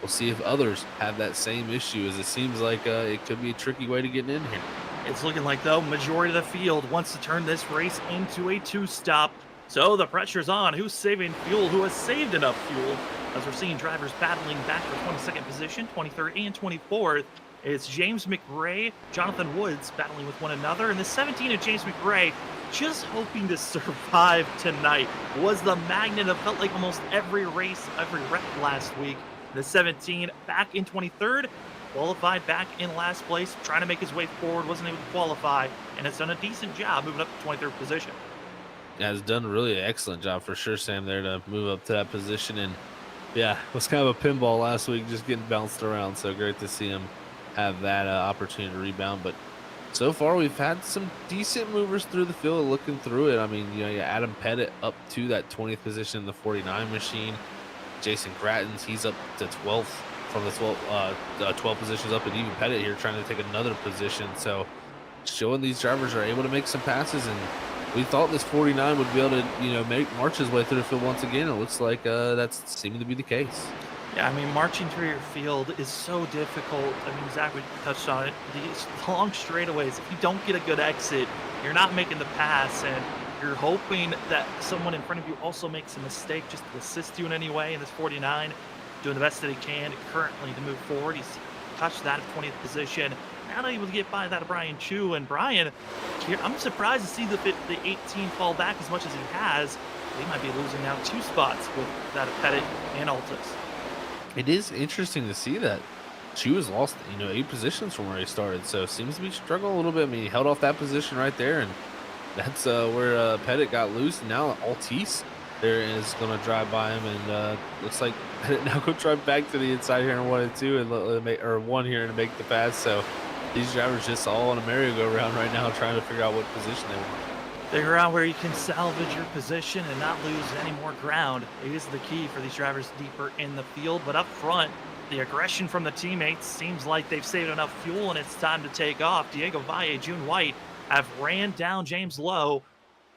[SPEAKER 2] We'll see if others have that same issue, as it seems like it could be a tricky way to get in here.
[SPEAKER 1] It's looking like, though, majority of the field wants to turn this race into a 2-stop. So the pressure's on. Who's saving fuel? Who has saved enough fuel? As we're seeing drivers battling back for 22nd position, 23rd and 24th. It's James McRae, Jonathan Woods battling with one another. And the 17 of James McRae just hoping to survive tonight. Was the magnet of felt like almost every race, every rep last week. The 17 back in 23rd, qualified back in last place, trying to make his way forward, wasn't able to qualify, and has done a decent job moving up to 23rd position.
[SPEAKER 2] Has done really an excellent job for sure, Sam, there to move up to that position. And yeah, it was kind of a pinball last week, just getting bounced around. So great to see him have that opportunity to rebound. But so far, we've had some decent movers through the field looking through it. I mean, Adam Pettit up to that 20th position in the 49 machine. Jason Grattens, he's up to 12th from the 12 positions up, and even Pettit here trying to take another position. So showing these drivers are able to make some passes, and we thought this 49 would be able to, march his way through the field once again. It looks like that's seeming to be the case.
[SPEAKER 1] Yeah, I mean, marching through your field is so difficult. I mean, Zach touched on it. These long straightaways, if you don't get a good exit, you're not making the pass, and you're hoping that someone in front of you also makes a mistake just to assist you in any way. And this 49 doing the best that he can currently to move forward. He's touched that 20th position. Not able to get by that of Brian Chu. And Brian, I'm surprised to see the 18 fall back as much as he has. They might be losing now 2 spots with that of Pettit and Altus.
[SPEAKER 2] It is interesting to see that Chu has lost, 8 positions from where he started. So seems to be struggling a little bit. I mean, he held off that position right there, and that's where Pettit got loose. And now Altis there is going to drive by him, and looks like Pettit now go drive back to the inside here in 1 and 2, or 1 here and make the pass. So these drivers just all on a merry-go-round right now, trying to figure out what position they want.
[SPEAKER 1] Figure out where you can salvage your position and not lose any more ground. It is the key for these drivers deeper in the field. But up front, the aggression from the teammates seems like they've saved enough fuel and it's time to take off. Diego Valle, June White have ran down James Lowe,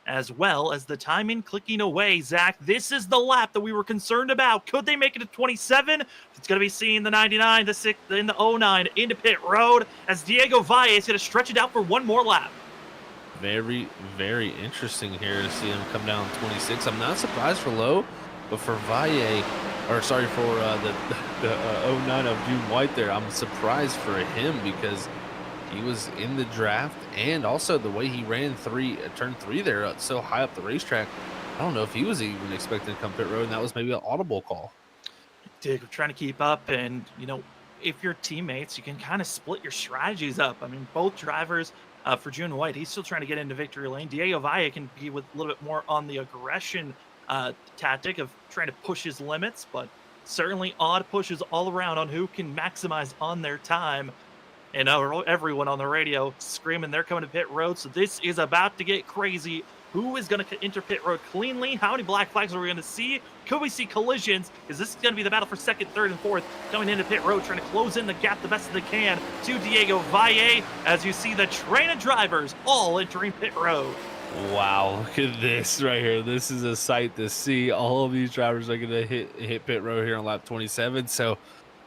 [SPEAKER 1] as well as the timing clicking away. Zach, this is the lap that we were concerned about. Could they make it to 27? It's going to be seeing the 99, the 6, in the 09 into pit road, as Diego Valle is going to stretch it out for one more lap.
[SPEAKER 2] Very, very interesting here to see him come down 26. I'm not surprised for Lowe, but for Valle, or sorry, for the 09 of June White there, I'm surprised for him because he was in the draft, and also the way he ran turn 3 there so high up the racetrack. I don't know if he was even expecting to come pit road, and that was maybe an audible call.
[SPEAKER 1] Trying to keep up, and if you're teammates, you can kind of split your strategies up. I mean, both drivers, for June White, he's still trying to get into victory lane. Diego Valle can be with a little bit more on the aggression tactic of trying to push his limits, but certainly odd pushes all around on who can maximize on their time. And everyone on the radio screaming they're coming to pit road. So this is about to get crazy. Who is going to enter pit road cleanly? How many black flags are we going to see? Could we see collisions? Is this going to be the battle for second, third, and fourth? Coming into pit road, trying to close in the gap the best they can to Diego Valle, as you see the train of drivers all entering pit road.
[SPEAKER 2] Wow, look at this right here. This is a sight to see. All of these drivers are going to hit pit road here on lap 27. So,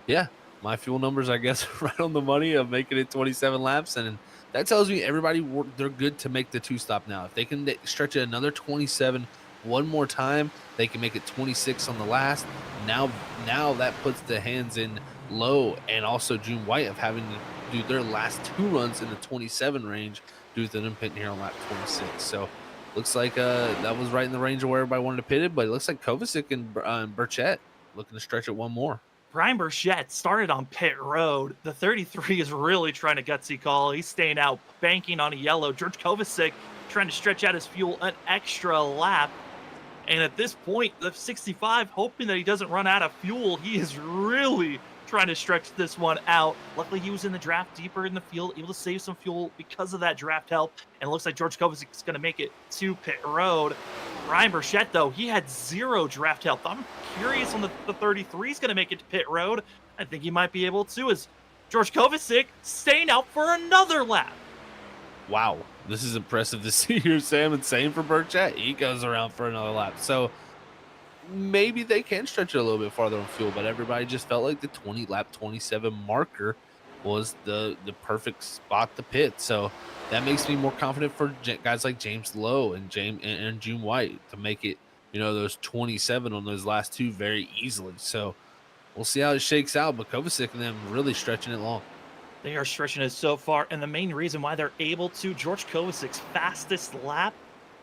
[SPEAKER 2] yeah, my fuel numbers, I guess, right on the money of making it 27 laps. And that tells me everybody, they're good to make the two-stop now. If they can stretch it another 27 one more time, they can make it 26 on the last. Now that puts the hands in low and also June White of having to do their last two runs in the 27 range due to them pitting here on lap 26. So looks like that was right in the range of where everybody wanted to pit it, but it looks like Kovacic and Burchett looking to stretch it one more.
[SPEAKER 1] Brian Burchett started on pit road. The 33 is really trying to gutsy call. He's staying out, banking on a yellow. George Kovacic trying to stretch out his fuel an extra lap. And at this point, the 65, hoping that he doesn't run out of fuel, he is really trying to stretch this one out. Luckily, he was in the draft deeper in the field, able to save some fuel because of that draft help. And it looks like George Kovacic is going to make it to pit road. Brian Burchett, though, he had 0 draft help. I'm curious on the 33 is going to make it to pit road. I think he might be able to, as George Kovacic staying out for another lap.
[SPEAKER 2] Wow, this is impressive to see here, Sam, and same for Burchett. He goes around for another lap. So maybe they can stretch it a little bit farther on fuel, but everybody just felt like the lap 27 marker was the perfect spot to pit. So that makes me more confident for guys like James Lowe and June White to make it, those 27 on those last two very easily. So we'll see how it shakes out, but Kovacic and them really stretching it long.
[SPEAKER 1] They are stretching it so far, and the main reason why they're able to, George Kovacic's fastest lap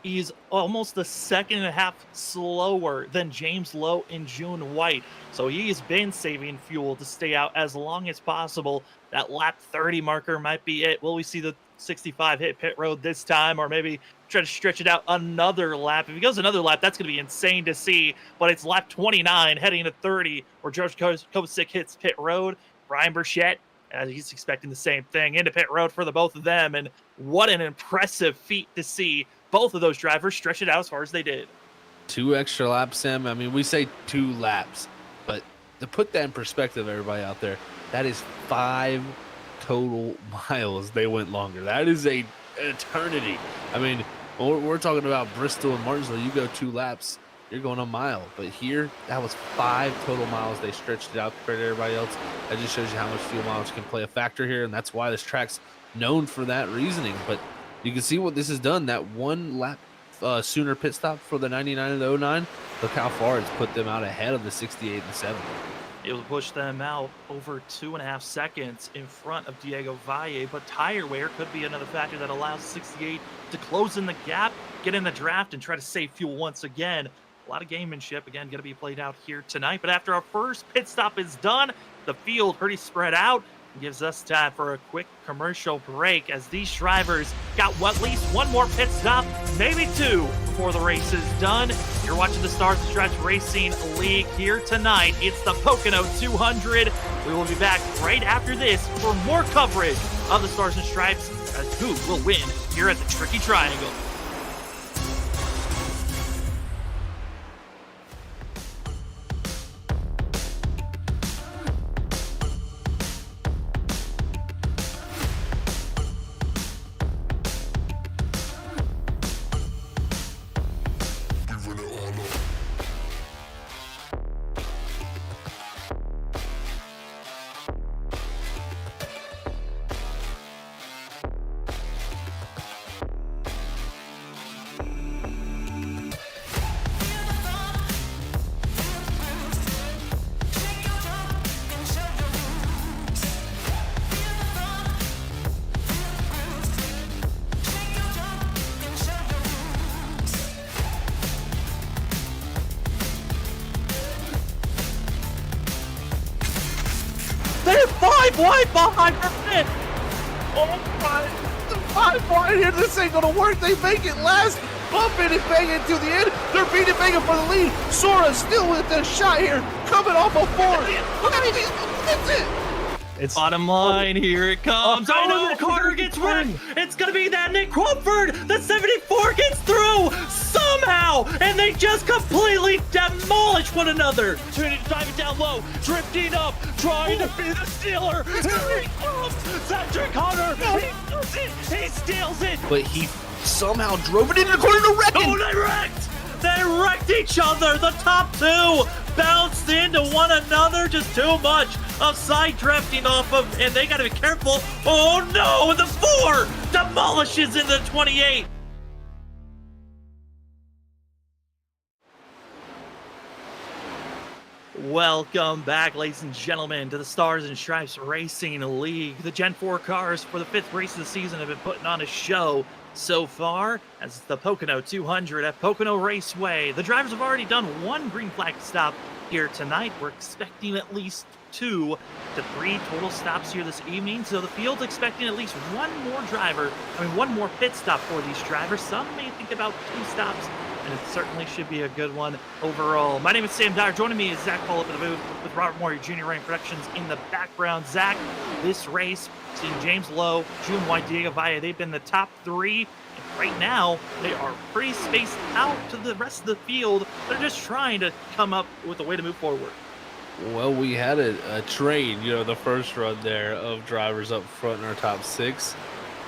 [SPEAKER 1] is almost a second and a half slower than James Lowe and June White. So he has been saving fuel to stay out as long as possible. That lap 30 marker might be it. Will we see the 65 hit pit road this time, or maybe try to stretch it out another lap? If he goes another lap, that's going to be insane to see. But it's lap 29 heading to 30 where George Kovacic hits pit road. Brian Burchett, he's expecting the same thing, into pit road for the both of them. And what an impressive feat to see both of those drivers stretch it out as far as they did.
[SPEAKER 2] 2 extra laps, Sam. I mean, we say 2 laps, but to put that in perspective, everybody out there, that is 5 total miles they went longer. That is an eternity. I mean, we're talking about Bristol and Martinsville. You go 2 laps, you're going a mile. But here, that was 5 total miles. They stretched it out compared to everybody else. That just shows you how much fuel mileage can play a factor here, and that's why this track's known for that reasoning. But you can see what this has done. That 1 lap sooner pit stop for the 99 and the 09. Look how far it's put them out ahead of the 68 and 70.
[SPEAKER 1] It will push them out over 2.5 seconds in front of Diego Valle, but tire wear could be another factor that allows 68 to close in the gap, get in the draft, and try to save fuel once again. A lot of gamemanship, again, going to be played out here tonight. But after our first pit stop is done, the field pretty spread out. Gives us time for a quick commercial break as these drivers got at least 1 more pit stop, maybe 2, before the race is done. You're watching the Stars and Stripes Racing League here tonight. It's the Pocono 200. We will be back right after this for more coverage of the Stars and Stripes as who will win here at the Tricky Triangle. 5 wide behind for 5th.
[SPEAKER 2] Oh my, the 5 wide here, this ain't gonna work. They make it last, bumping and banging to the end. They're beating banging for the lead. Sora still with the shot here, coming off a 4. That's it.
[SPEAKER 1] It's bottom line, here it comes. Oh no, Carter gets wrecked. It's gonna be that Nick Crawford. The 74 gets through somehow, and they just completely demolish one another. Turning, driving down low, drifting up, trying to be the stealer. Here he comes, Cedric Hunter. He does it. He steals it.
[SPEAKER 2] But he somehow drove it into the corner to wreck it.
[SPEAKER 1] Oh, they wrecked. They wrecked each other. The top two bounced into one another. Just too much of side drifting off of, and they got to be careful. Oh no, the 4 demolishes in the 28. Welcome back, ladies and gentlemen, to the Stars and Stripes Racing League. The Gen 4 cars for the 5th race of the season have been putting on a show so far, as the Pocono 200 at Pocono Raceway. The drivers have already done 1 green flag stop here tonight. We're expecting at least 2 to 3 total stops here this evening, so the field's expecting at least 1 more pit stop for these drivers. Some may think about 2 stops, and it certainly should be a good one overall. My name is Sam Dyer. Joining me is Zach Paul up in the booth with Robert Moyer Jr. Rain Productions in the background. Zach, this race, seeing James Lowe, June White, Diego Valle, they've been the top 3. And right now, they are pretty spaced out to the rest of the field. They're just trying to come up with a way to move forward.
[SPEAKER 2] Well, we had a train, the first run there of drivers up front in our top 6.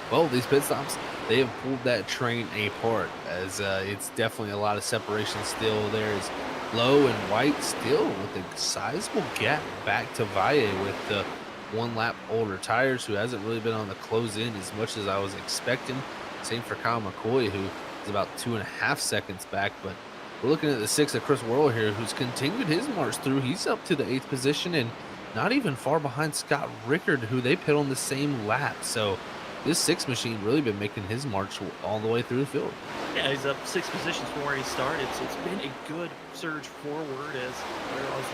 [SPEAKER 2] Well, these pit stops, they have pulled that train apart, as it's definitely a lot of separation still. There's Lowe and White still with a sizable gap back to Valle with the 1 lap older tires, who hasn't really been on the close in as much as I was expecting. Same for Kyle McCoy, who is about 2.5 seconds back. But we're looking at the 6 of Chris Worrell here, who's continued his march through. He's up to the 8th position and not even far behind Scott Rickard, who they pit on the same lap. So this 6 machine really been making his march all the way through the field.
[SPEAKER 1] Yeah, he's up 6 positions from where he started, so it's been a good surge forward as I was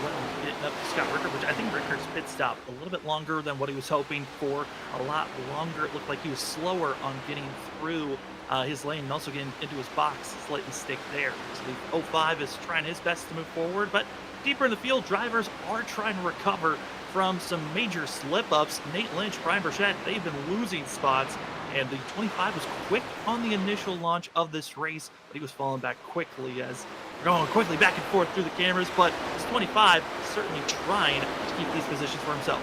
[SPEAKER 1] getting up to Scott Rickard, which I think Rickard's pit stop a little bit longer than what he was hoping for. A lot longer. It looked like he was slower on getting through his lane and also getting into his box. Slight mistake there. So the 05 is trying his best to move forward, but deeper in the field, drivers are trying to recover from some major slip-ups. Nate Lynch, Brian Burchett, they've been losing spots, and the 25 was quick on the initial launch of this race, but he was falling back quickly as we're going quickly back and forth through the cameras, but this 25 is certainly trying to keep these positions for himself.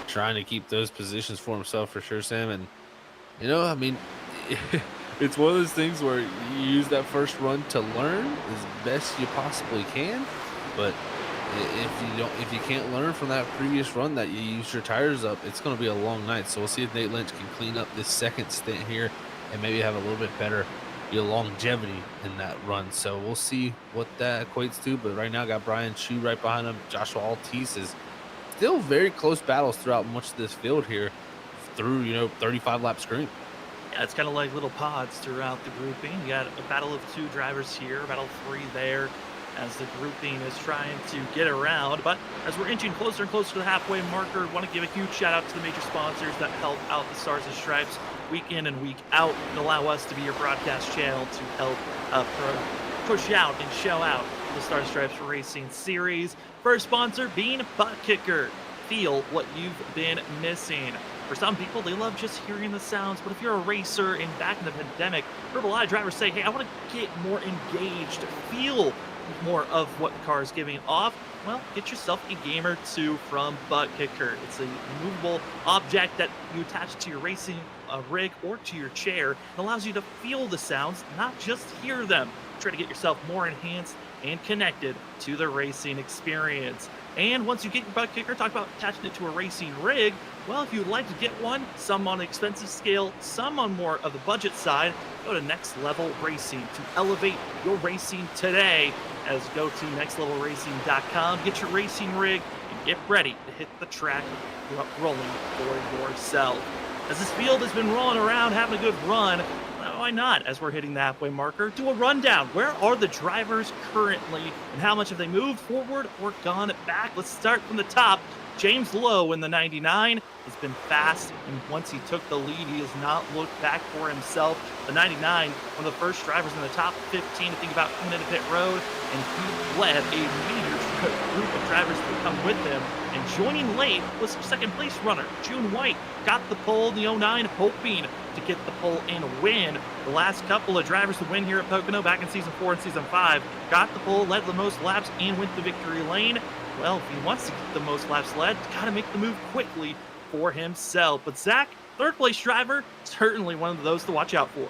[SPEAKER 2] Trying to keep those positions for himself for sure, Sam. And, it's one of those things where you use that first run to learn as best you possibly can, but if you can't learn from that previous run that you used your tires up, it's going to be a long night. So we'll see if Nate Lynch can clean up this second stint here and maybe have a little bit better longevity in that run. So we'll see what that equates to. But right now, got Brian Chu right behind him. Joshua Altice is still very close battles throughout much of this field here through 35 lap screen.
[SPEAKER 1] Yeah, it's kind of like little pods throughout the grouping. You got a battle of 2 drivers here, battle of 3 there, as the grouping is trying to get around. But as we're inching closer and closer to the halfway marker, want to give a huge shout out to the major sponsors that help out the Stars and Stripes week in and week out and allow us to be your broadcast channel to help push out and show out the Stars and Stripes Racing Series. First sponsor being ButtKicker. Feel what you've been missing. For some people, they love just hearing the sounds, but if you're a racer and back in the pandemic, I've heard a lot of drivers say, hey, I want to get more engaged, feel more of what the car is giving off. Well, get yourself a Gamer 2 from ButtKicker. It's a movable object that you attach to your racing rig or to your chair. It allows you to feel the sounds, not just hear them. Try to get yourself more enhanced and connected to the racing experience. And once you get your ButtKicker, talk about attaching it to a racing rig. Well, if you'd like to get one, some on the expensive scale, some on more of the budget side, go to Next Level Racing to elevate your racing today. As go to nextlevelracing.com, get your racing rig, and get ready to hit the track rolling for yourself. As this field has been rolling around, having a good run, why not, as we're hitting the halfway marker, do a rundown. Where are the drivers currently, and how much have they moved forward or gone back? Let's start from the top. James Lowe in the 99 has been fast, and once he took the lead, he has not looked back for himself. The 99, one of the first drivers in the top 15 to think about coming into pit road, and he led a major group of drivers to come with him. And joining late was second place runner June White. Got the pole in the 09, hoping to get the pole and win. The last couple of drivers to win here at Pocono back in season 4 and season 5 got the pole, led the most laps, and went the victory lane. Well, if he wants to get the most laps led, got to make the move quickly for himself. But Zach, third place driver, certainly one of those to watch out for.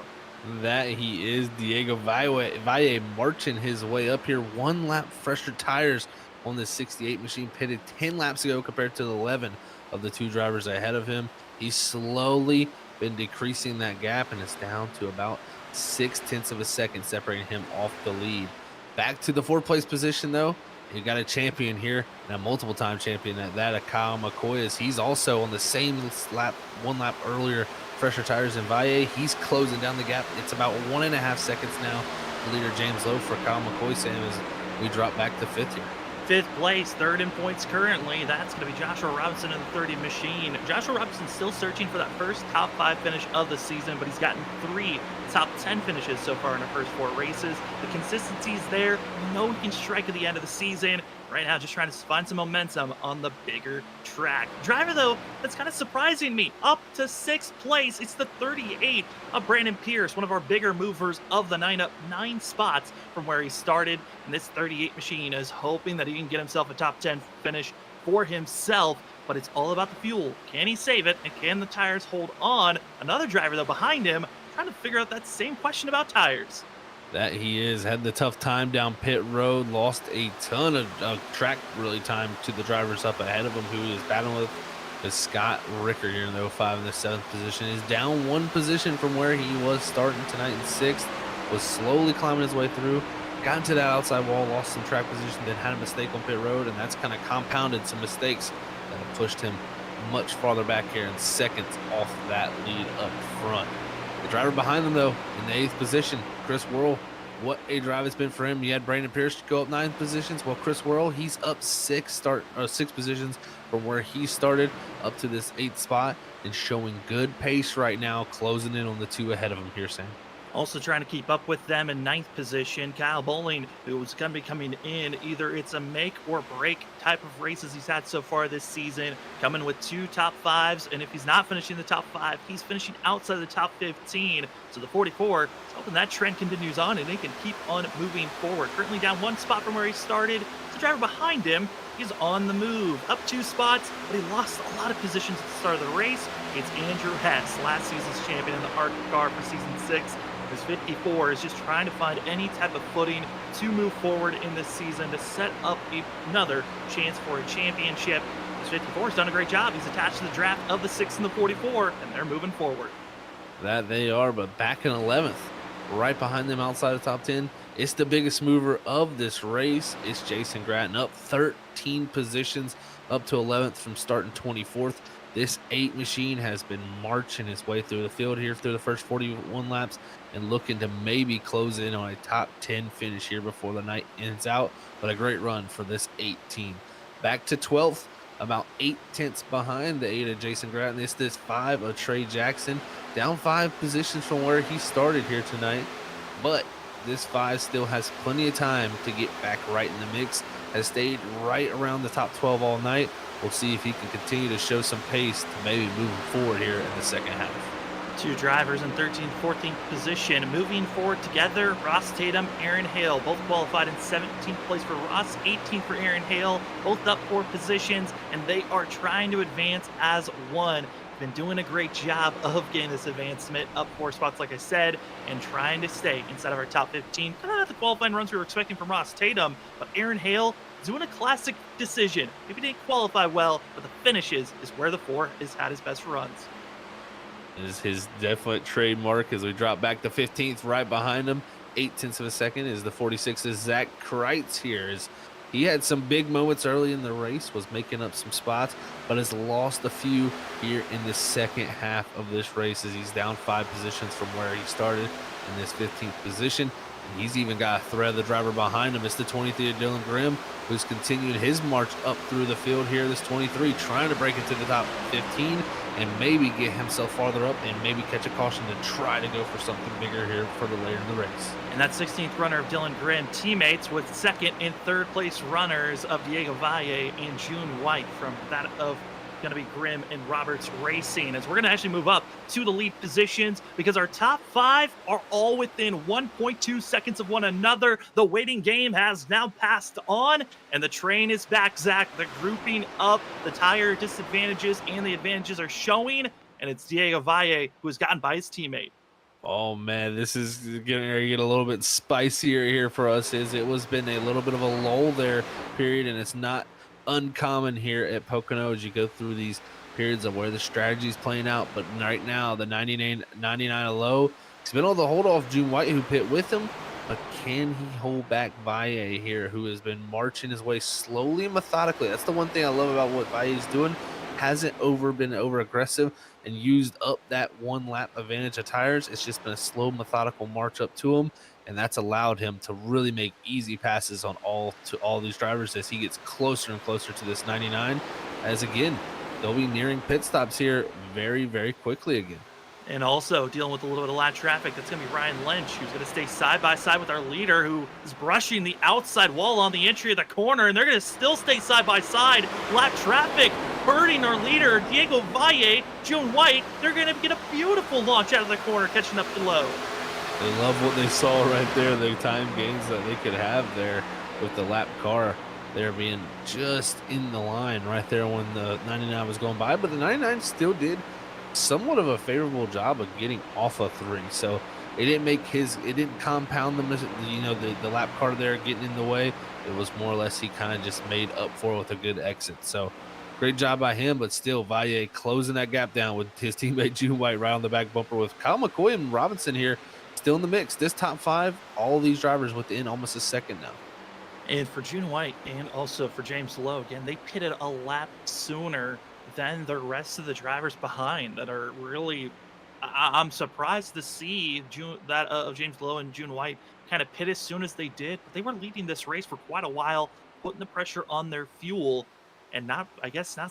[SPEAKER 2] That he is. Diego Valle marching his way up here. 1 lap fresher tires on this 68 machine, pitted 10 laps ago compared to the 11 of the 2 drivers ahead of him. He's slowly been decreasing that gap, and it's down to about 0.6 of a second separating him off the lead. Back to the 4th place position, though. You got a champion here, and a multiple-time champion at that of Kyle McCoy. Is he's also on the same lap, 1 lap earlier, fresher tires than Valle. He's closing down the gap. It's about 1.5 seconds now. The leader James Lowe for Kyle McCoy, Sam, as we drop back to 5th here.
[SPEAKER 1] 5th place, 3rd in points currently. That's going to be Joshua Robinson in the 30 machine. Joshua Robinson still searching for that first top 5 finish of the season, but he's gotten 3 top 10 finishes so far in the first 4 races. The consistency is there. You know he can strike at the end of the season. Right now, just trying to find some momentum on the bigger track. Driver, though, that's kind of surprising me. Up to 6th place. It's the 38 of Brandon Pierce, one of our bigger movers of the 9 up, 9 spots from where he started. And this 38 machine is hoping that he can get himself a top 10 finish for himself. But it's all about the fuel. Can he save it? And can the tires hold on? Another driver, though, behind him, trying to figure out that same question about tires.
[SPEAKER 2] That he is. Had the tough time down pit road. Lost a ton of track really time to the drivers up ahead of him who he was battling with. Is Scott Ricker here in the 05 in the 7th position. Is down 1 position from where he was starting tonight in 6th. Was slowly climbing his way through. Got into that outside wall. Lost some track position. Then had a mistake on pit road. And that's kind of compounded some mistakes that have pushed him much farther back here in seconds off that lead up front. The driver behind them, though, in the 8th position, Chris Worrell. What a drive it's been for him. You had Brandon Pierce go up 9 positions. Well, Chris Worrell, he's up 6 positions from where he started up to this 8th spot and showing good pace right now, closing in on the 2 ahead of him here, Sam.
[SPEAKER 1] Also trying to keep up with them in 9th position, Kyle Bowling, who's going to be coming in. Either it's a make or break type of races he's had so far this season, coming with 2 top 5s. And if he's not finishing the top 5, he's finishing outside the top 15. So the 44 is hoping that trend continues on and they can keep on moving forward. Currently down 1 spot from where he started. The driver behind him is on the move, up 2 spots, but he lost a lot of positions at the start of the race. It's Andrew Hess, last season's champion in the ARC car for season 6. His 54 is just trying to find any type of footing to move forward in this season to set up another chance for a championship. His 54 has done a great job. He's attached to the draft of the 6 and the 44, and they're moving forward.
[SPEAKER 2] That they are, but back in 11th, right behind them outside of top 10, it's the biggest mover of this race. It's Jason Gratton, up 13 positions, up to 11th from starting 24th. This 8 machine has been marching its way through the field here through the first 41 laps and looking to maybe close in on a top 10 finish here before the night ends out. But a great run for this 18. Back to 12th, about 0.8 behind the 8 of Jason Gratton. It's this 5 of Trey Jackson, down 5 positions from where he started here tonight. But this 5 still has plenty of time to get back right in the mix. Has stayed right around the top 12 all night. We'll see if he can continue to show some pace to maybe moving forward here in the second half.
[SPEAKER 1] 2 drivers in 13th, 14th position. Moving forward together, Ross Tatum, Aaron Hale, both qualified in 17th place for Ross, 18th for Aaron Hale, both up 4 positions, and they are trying to advance as one. Been doing a great job of getting this advancement up 4 spots, like I said, and trying to stay inside of our top 15. Kind of not the qualifying runs we were expecting from Ross Tatum, but Aaron Hale doing a classic decision. Maybe didn't qualify well, but the finishes is where the 4 is at his best runs.
[SPEAKER 2] Is his definite trademark as we drop back to 15th right behind him. 0.8 of a second is the 46's Zach Kreitz here. He had some big moments early in the race, was making up some spots, but has lost a few here in the second half of this race as he's down 5 positions from where he started in this 15th position. He's even got a thread of the driver behind him. It's the 23 of Dylan Grimm, who's continued his march up through the field here. This 23 trying to break into the top 15 and maybe get himself farther up and maybe catch a caution to try to go for something bigger here for the later in the race.
[SPEAKER 1] And that 16th runner of Dylan Grimm, teammates with second and third place runners of Diego Valle and June White from that of going to be Grimm and Roberts Racing, as we're going to actually move up to the lead positions because our top 5 are all within 1.2 seconds of one another. The waiting game has now passed on and the train is back, Zach. The grouping up, the tire disadvantages and the advantages are showing, and it's Diego Valle who has gotten by his teammate.
[SPEAKER 2] Oh man, this is getting ready to get a little bit spicier here for us. It was been a little bit of a lull there period, and it's not uncommon here at Pocono as you go through these periods of where the strategy is playing out. But right now, the 99 low, he's been able to hold off June White, who pit with him, but can he hold back Valle here, who has been marching his way slowly and methodically? That's the one thing I love about what Valle is doing. Hasn't been over aggressive and used up that one lap advantage of tires. It's just been a slow, methodical march up to him, and that's allowed him to really make easy passes on all these drivers as he gets closer and closer to this 99. As again, they'll be nearing pit stops here very, very quickly again.
[SPEAKER 1] And also dealing with a little bit of lap traffic, that's going to be Ryan Lynch, who's going to stay side by side with our leader, who is brushing the outside wall on the entry of the corner, and they're going to still stay side by side. Lap traffic hurting our leader, Diego Valle, June White. They're going to get a beautiful launch out of the corner, catching up below.
[SPEAKER 2] They love what they saw right there, the time gains that they could have there with the lap car. They're being just in the line right there when the 99 was going by, but the 99 still did somewhat of a favorable job of getting off of 3. So it didn't compound the lap car there getting in the way. It was more or less he kind of just made up for it with a good exit. So great job by him, but still Valle closing that gap down with his teammate June White right on the back bumper with Kyle McCoy and Robinson here still in the mix. This top 5, all these drivers within almost a second now.
[SPEAKER 1] And for June White and also for James Lowe, again, they pitted a lap sooner than the rest of the drivers behind that are really, I'm surprised to see James Lowe and June White kind of pit as soon as they did. But they were leading this race for quite a while, putting the pressure on their fuel and not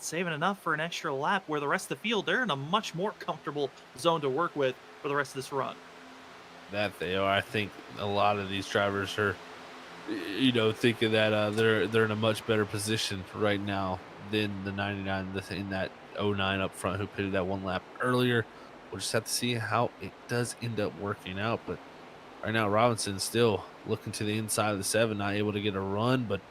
[SPEAKER 1] saving enough for an extra lap, where the rest of the field, they're in a much more comfortable zone to work with for the rest of this run.
[SPEAKER 2] That they are. I think a lot of these drivers are, thinking that they're in a much better position right now than the 99 in that 09 up front who pitted that one lap earlier. We'll just have to see how it does end up working out. But right now, Robinson still looking to the inside of the 7, not able to get a run. But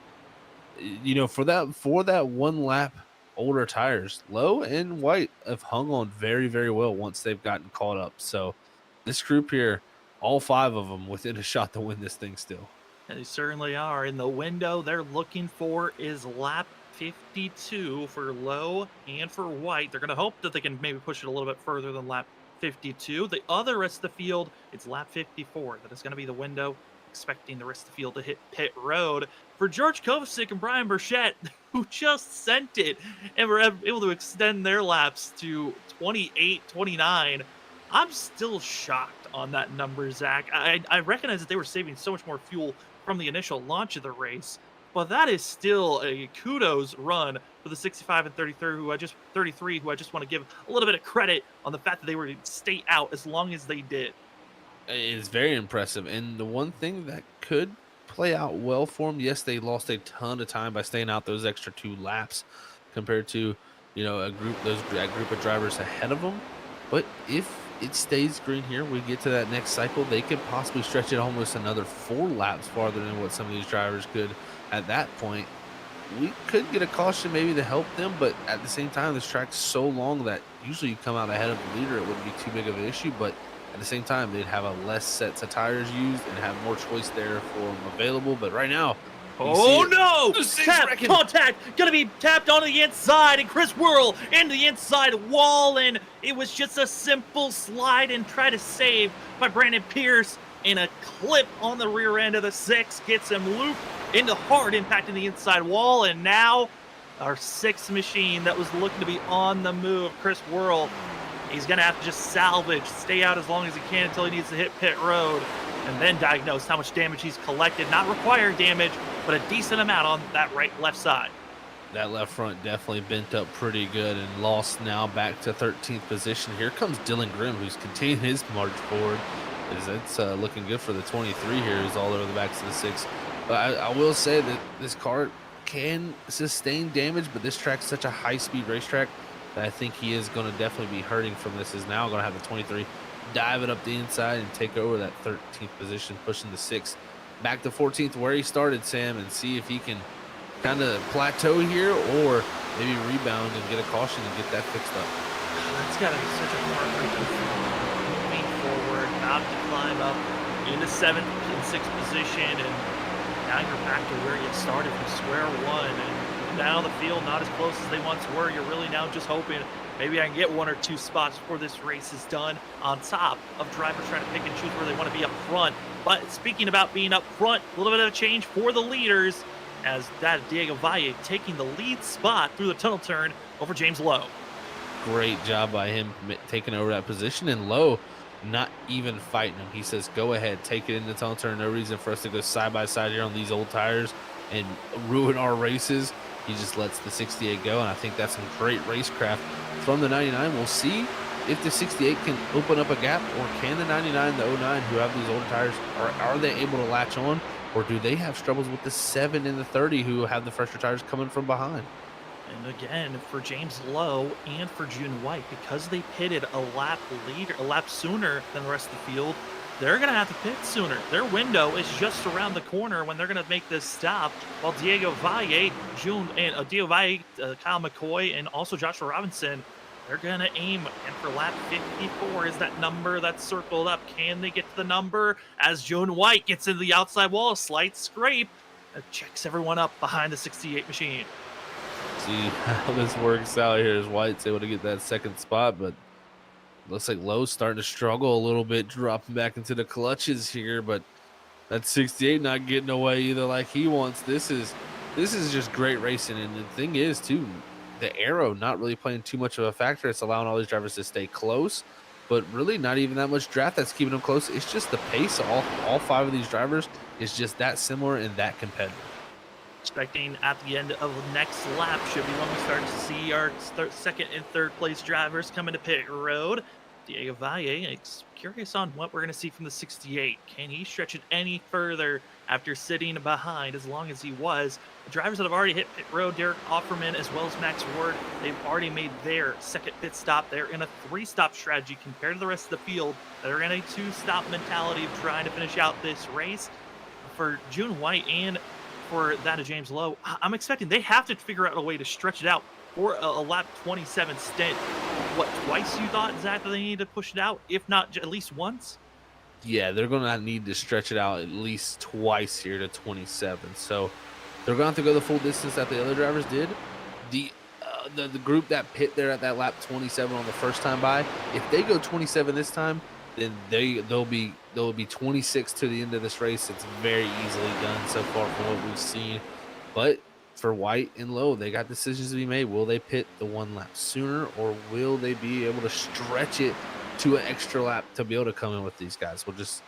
[SPEAKER 2] for that one lap, older tires, Lowe and White have hung on very, very well once they've gotten caught up. So this group here, all 5 of them within a shot to win this thing still.
[SPEAKER 1] They certainly are. In the window they're looking for is lap 52 for Lowe and for White. They're going to hope that they can maybe push it a little bit further than lap 52. The other rest of the field, it's lap 54. That is going to be the window, expecting the rest of the field to hit pit road. For George Kovacic and Brian Burchett, who just sent it and were able to extend their laps to 28, 29, I'm still shocked on that number, Zach. I recognize that they were saving so much more fuel from the initial launch of the race, but that is still a kudos run for the 65 and 33 who I just want to give a little bit of credit on the fact that they were to stay out as long as they did.
[SPEAKER 2] It's very impressive. And the one thing that could play out well for them, yes, they lost a ton of time by staying out those extra 2 laps compared to, a group of drivers ahead of them. But if it stays green here, we get to that next cycle, they could possibly stretch it almost another 4 laps farther than what some of these drivers could at that point. We could get a caution maybe to help them, but at the same time, this track's so long that usually you come out ahead of the leader, it wouldn't be too big of an issue, but at the same time, they'd have a less sets of tires used and have more choice there for them available. But right now,
[SPEAKER 1] oh no! Contact! Gonna be tapped onto the inside, and Chris Whirl into the inside wall, and it was just a simple slide and try to save by Brandon Pierce, and a clip on the rear end of the 6 gets him looped into hard impact in the inside wall, and now our 6th machine that was looking to be on the move, Chris Whirl, he's gonna have to just salvage, stay out as long as he can until he needs to hit pit road. and then diagnose how much damage he's collected. Not required damage, but a decent amount on that left side.
[SPEAKER 2] That left front definitely bent up pretty good and lost now back to 13th position. Here comes Dylan Grimm, who's continuing his march forward. It's looking good for the 23 here, who's all over the backs of the 6. But I will say that this car can sustain damage, but this track's such a high-speed racetrack that I think he is going to definitely be hurting from this. Is now going to have the 23 dive it up the inside and take over that 13th position, pushing the 6 back to 14th where he started, Sam, and see if he can kind of plateau here or maybe rebound and get a caution and get that fixed up.
[SPEAKER 1] That's got to be such a heartbreaking moving forward, about to climb up into 7th and 6th position, and now you're back to where you started from square one, and now the field not as close as they once were. You're really now just hoping maybe I can get 1 or 2 spots before this race is done, on top of drivers trying to pick and choose where they want to be up front. But speaking about being up front, a little bit of a change for the leaders, as that Diego Valle taking the lead spot through the tunnel turn over James Lowe.
[SPEAKER 2] Great job by him taking over that position, and Lowe not even fighting him. He says, go ahead, take it in the tunnel turn. No reason for us to go side by side here on these old tires and ruin our races. He just lets the 68 go, and I think that's some great racecraft from the 99. We'll see if the 68 can open up a gap, or can the 99, the 09, who have these older tires, are they able to latch on? Or do they have struggles with the 7 and the 30 who have the fresher tires coming from behind?
[SPEAKER 1] And again, for James Lowe and for June White, because they pitted a lap sooner than the rest of the field, they're going to have to pit sooner. Their window is just around the corner when they're going to make this stop, while Diego Valle, Kyle McCoy, and also Joshua Robinson, they're going to aim. And for lap 54 is that number that's circled up. Can they get to the number? As June White gets into the outside wall, a slight scrape, checks everyone up behind the 68 machine.
[SPEAKER 2] See how this works out here, as White's able to get that second spot, but looks like Lowe's starting to struggle a little bit, dropping back into the clutches here, but that 68 not getting away either like he wants. This is just great racing, and the thing is, too, the aero not really playing too much of a factor. It's allowing all these drivers to stay close, but really not even that much draft that's keeping them close. It's just the pace of all 5 of these drivers is just that similar and that competitive.
[SPEAKER 1] Expecting at the end of the next lap should be when we start to see our second and third place drivers coming to pit road. Diego Valle, curious on what we're going to see from the 68. Can he stretch it any further after sitting behind as long as he was? The drivers that have already hit pit road, Derek Offerman as well as Max Ward, they've already made their second pit stop. They're in a 3-stop strategy compared to the rest of the field that are in a 2-stop mentality of trying to finish out this race. For June White and for that of James Lowe, I'm expecting they have to figure out a way to stretch it out for a lap 27 stint. What, twice you thought, Zach, that they need to push it out, if not at least once?
[SPEAKER 2] Yeah, they're going to need to stretch it out at least twice here to 27. So they're going to have to go the full distance that the other drivers did. The group that pit there at that lap 27 on the first time by, if they go 27 this time, then they'll be 26 to the end of this race. It's very easily done so far from what we've seen. But for White and Lowe, they got decisions to be made. Will they pit the 1 lap sooner, or will they be able to stretch it to an extra lap to be able to come in with these guys? We'll just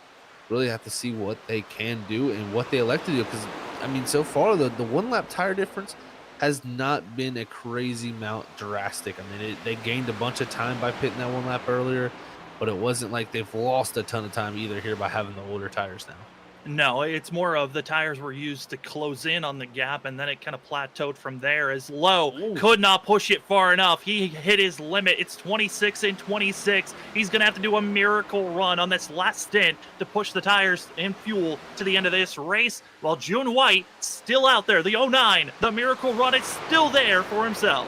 [SPEAKER 2] really have to see what they can do and what they elect to do. Because, I mean, so far, the 1 lap tire difference has not been a crazy amount drastic. I mean, they gained a bunch of time by pitting that 1 lap earlier, but it wasn't like they've lost a ton of time either here by having the older tires now.
[SPEAKER 1] No, it's more of the tires were used to close in on the gap, and then it kind of plateaued from there as Lowe could not push it far enough. He hit his limit. It's 26 and 26. He's going to have to do a miracle run on this last stint to push the tires and fuel to the end of this race, while June White still out there. The 09, the miracle run is still there for himself.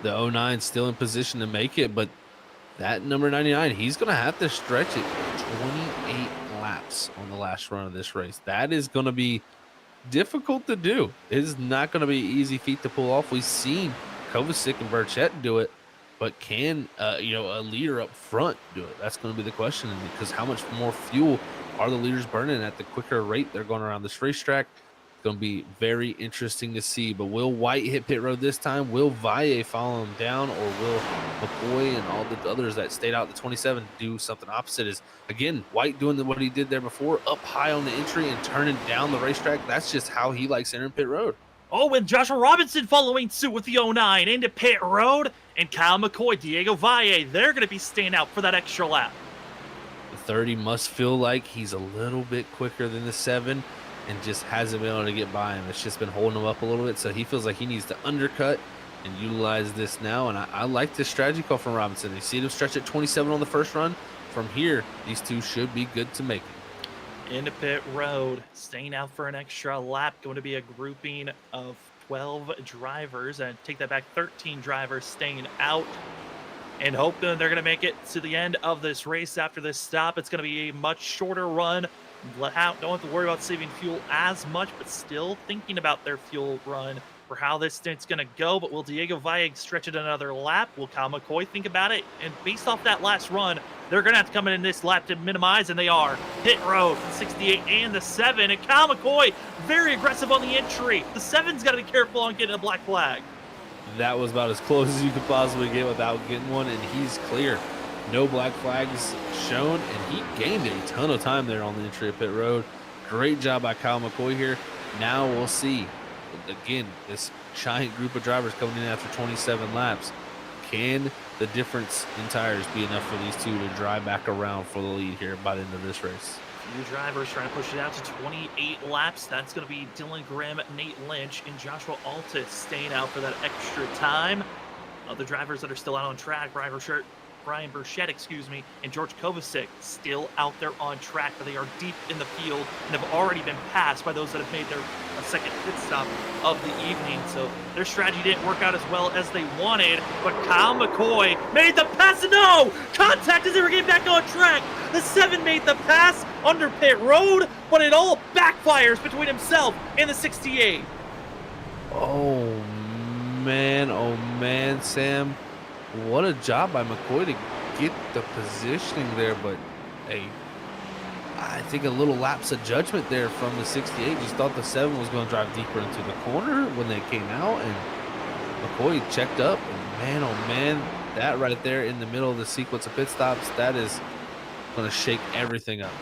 [SPEAKER 2] The 09 still in position to make it, but that number 99, he's going to have to stretch it 28 laps on the last run of this race. That is going to be difficult to do. It is not going to be an easy feat to pull off. We've seen Kovacic and Burchett do it, but can a leader up front do it? That's going to be the question, because how much more fuel are the leaders burning at the quicker rate they're going around this racetrack? Going to be very interesting to see. But will White hit pit road this time? Will Valle follow him down, or will McCoy and all the others that stayed out the 27 do something opposite? Is again White doing what he did there before, up high on the entry and turning down the racetrack. That's just how he likes entering pit road.
[SPEAKER 1] Oh, and Joshua Robinson following suit with the 09 into pit road, and Kyle McCoy, Diego Valle, they're going to be staying out for that extra lap.
[SPEAKER 2] The 30 must feel like he's a little bit quicker than the 7. And just hasn't been able to get by him. It's just been holding him up a little bit. So he feels like he needs to undercut and utilize this now. And I like this strategy call from Robinson. You see him stretch at 27 on the first run. From here, these two should be good to make it.
[SPEAKER 1] Into pit road, staying out for an extra lap. Going to be a grouping of 12 drivers. And take that back, 13 drivers staying out. And hope that they're going to make it to the end of this race after this stop. It's going to be a much shorter run. Don't have to worry about saving fuel as much, but still thinking about their fuel run for how this stint's going to go. But will Diego Valle stretch it another lap? Will Kyle McCoy think about it? And based off that last run, they're going to have to come in this lap to minimize, and they are. Pit road, 68 and the 7. And Kyle McCoy, very aggressive on the entry. The 7's got to be careful on getting a black flag.
[SPEAKER 2] That was about as close as you could possibly get without getting one, and he's clear. No black flags shown, and he gained a ton of time there on the entry of pit road. Great job by Kyle McCoy here. Now we'll see. Again, this giant group of drivers coming in after 27 laps. Can the difference in tires be enough for these two to drive back around for the lead here by the end of this race?
[SPEAKER 1] Few drivers trying to push it out to 28 laps. That's going to be Dylan Grimm, Nate Lynch, and Joshua Altus staying out for that extra time. Other drivers that are still out on track, Brian Burchett, and George Kovacic still out there on track, but they are deep in the field and have already been passed by those that have made their second pit stop of the evening. So their strategy didn't work out as well as they wanted, but Kyle McCoy made the pass. No! Contact as they were getting back on track. The 7 made the pass under pit road, but it all backfires between himself and the 68.
[SPEAKER 2] Oh, man, Sam. What a job by McCoy to get the positioning there, but hey, I think a little lapse of judgment there from the 68. Just thought the 7 was going to drive deeper into the corner when they came out, and McCoy checked up, and man, that right there in the middle of the sequence of pit stops, that is going to shake everything up.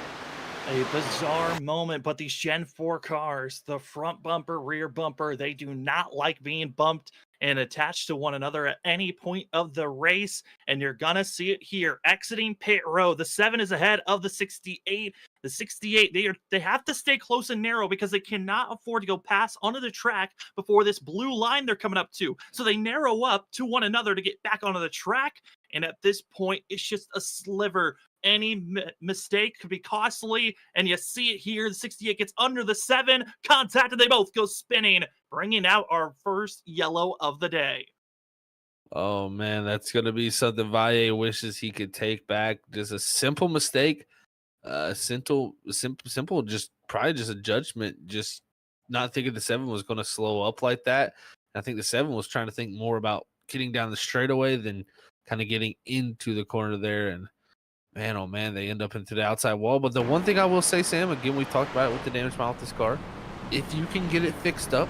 [SPEAKER 1] A bizarre moment, but these Gen 4 cars, the front bumper, rear bumper, they do not like being bumped and attached to one another at any point of the race. And you're going to see it here. Exiting pit road, the 7 is ahead of the 68. The 68, they have to stay close and narrow because they cannot afford to go past onto the track before this blue line they're coming up to. So they narrow up to one another to get back onto the track. And at this point, it's just a sliver. Any mistake could be costly, and you see it here. The 68 gets under the 7, contact, and they both go spinning, bringing out our first yellow of the day.
[SPEAKER 2] Oh, man, that's going to be something Valle wishes he could take back. Just a simple mistake, simple, just probably just a judgment, just not thinking the 7 was going to slow up like that. I think the 7 was trying to think more about getting down the straightaway than kind of getting into the corner there, and man, oh man, they end up into the outside wall. But the one thing I will say, Sam, again, we talked about it with the damage mount with this car. If you can get it fixed up,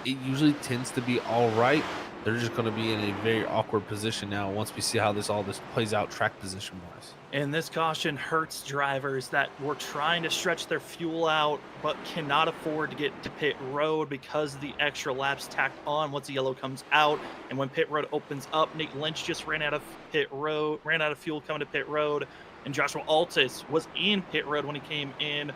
[SPEAKER 2] it usually tends to be all right. They're just going to be in a very awkward position now once we see how all this plays out track position-wise.
[SPEAKER 1] And this caution hurts drivers that were trying to stretch their fuel out but cannot afford to get to pit road because of the extra laps tacked on once the yellow comes out. And when pit road opens up, Nate Lynch just ran out of fuel coming to pit road. And Joshua Altus was in pit road when he came in,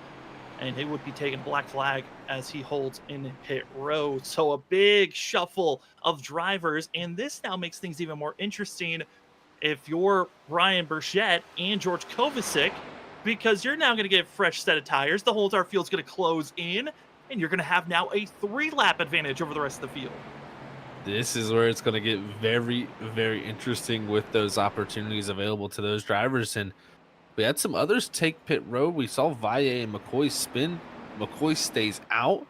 [SPEAKER 1] and he would be taking black flag as he holds in pit road. So a big shuffle of drivers, and this now makes things even more interesting if you're Brian Burchett and George Kovacic, because you're now going to get a fresh set of tires. The whole entire field's going to close in, and you're going to have now a 3-lap advantage over the rest of the field.
[SPEAKER 2] This is where it's going to get very, very interesting with those opportunities available to those drivers. And we had some others take pit road. We saw Valle and McCoy spin. McCoy stays out.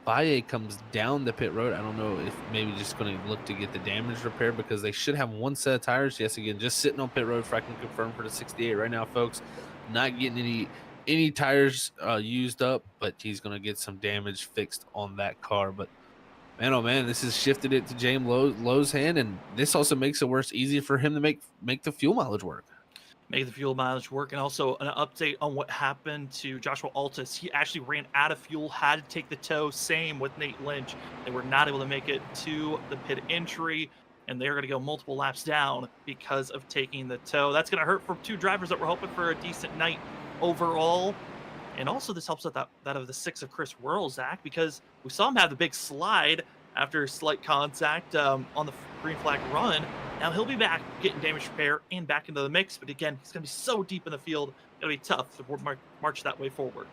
[SPEAKER 2] Valle comes down the pit road. I don't know if maybe just going to look to get the damage repaired because they should have one set of tires. Yes, again, just sitting on pit road if I can confirm for the 68 right now, folks. Not getting any any tires used up, but he's going to get some damage fixed on that car. But man, oh man, this has shifted it to James Lowe's hand, and this also makes it worse, easier for him to make the fuel mileage work.
[SPEAKER 1] Make the fuel mileage work. And also an update on what happened to Joshua Altus. He actually ran out of fuel, had to take the tow. Same with Nate Lynch. They were not able to make it to the pit entry, and they're going to go multiple laps down because of taking the tow. That's going to hurt for two drivers that were hoping for a decent night overall. And also this helps out that of the 6 of Chris Worrell, Zach, because we saw him have the big slide after slight contact on the green flag run. Now he'll be back getting damage repair and back into the mix. But again, he's going to be so deep in the field, it's going to be tough to march that way forward.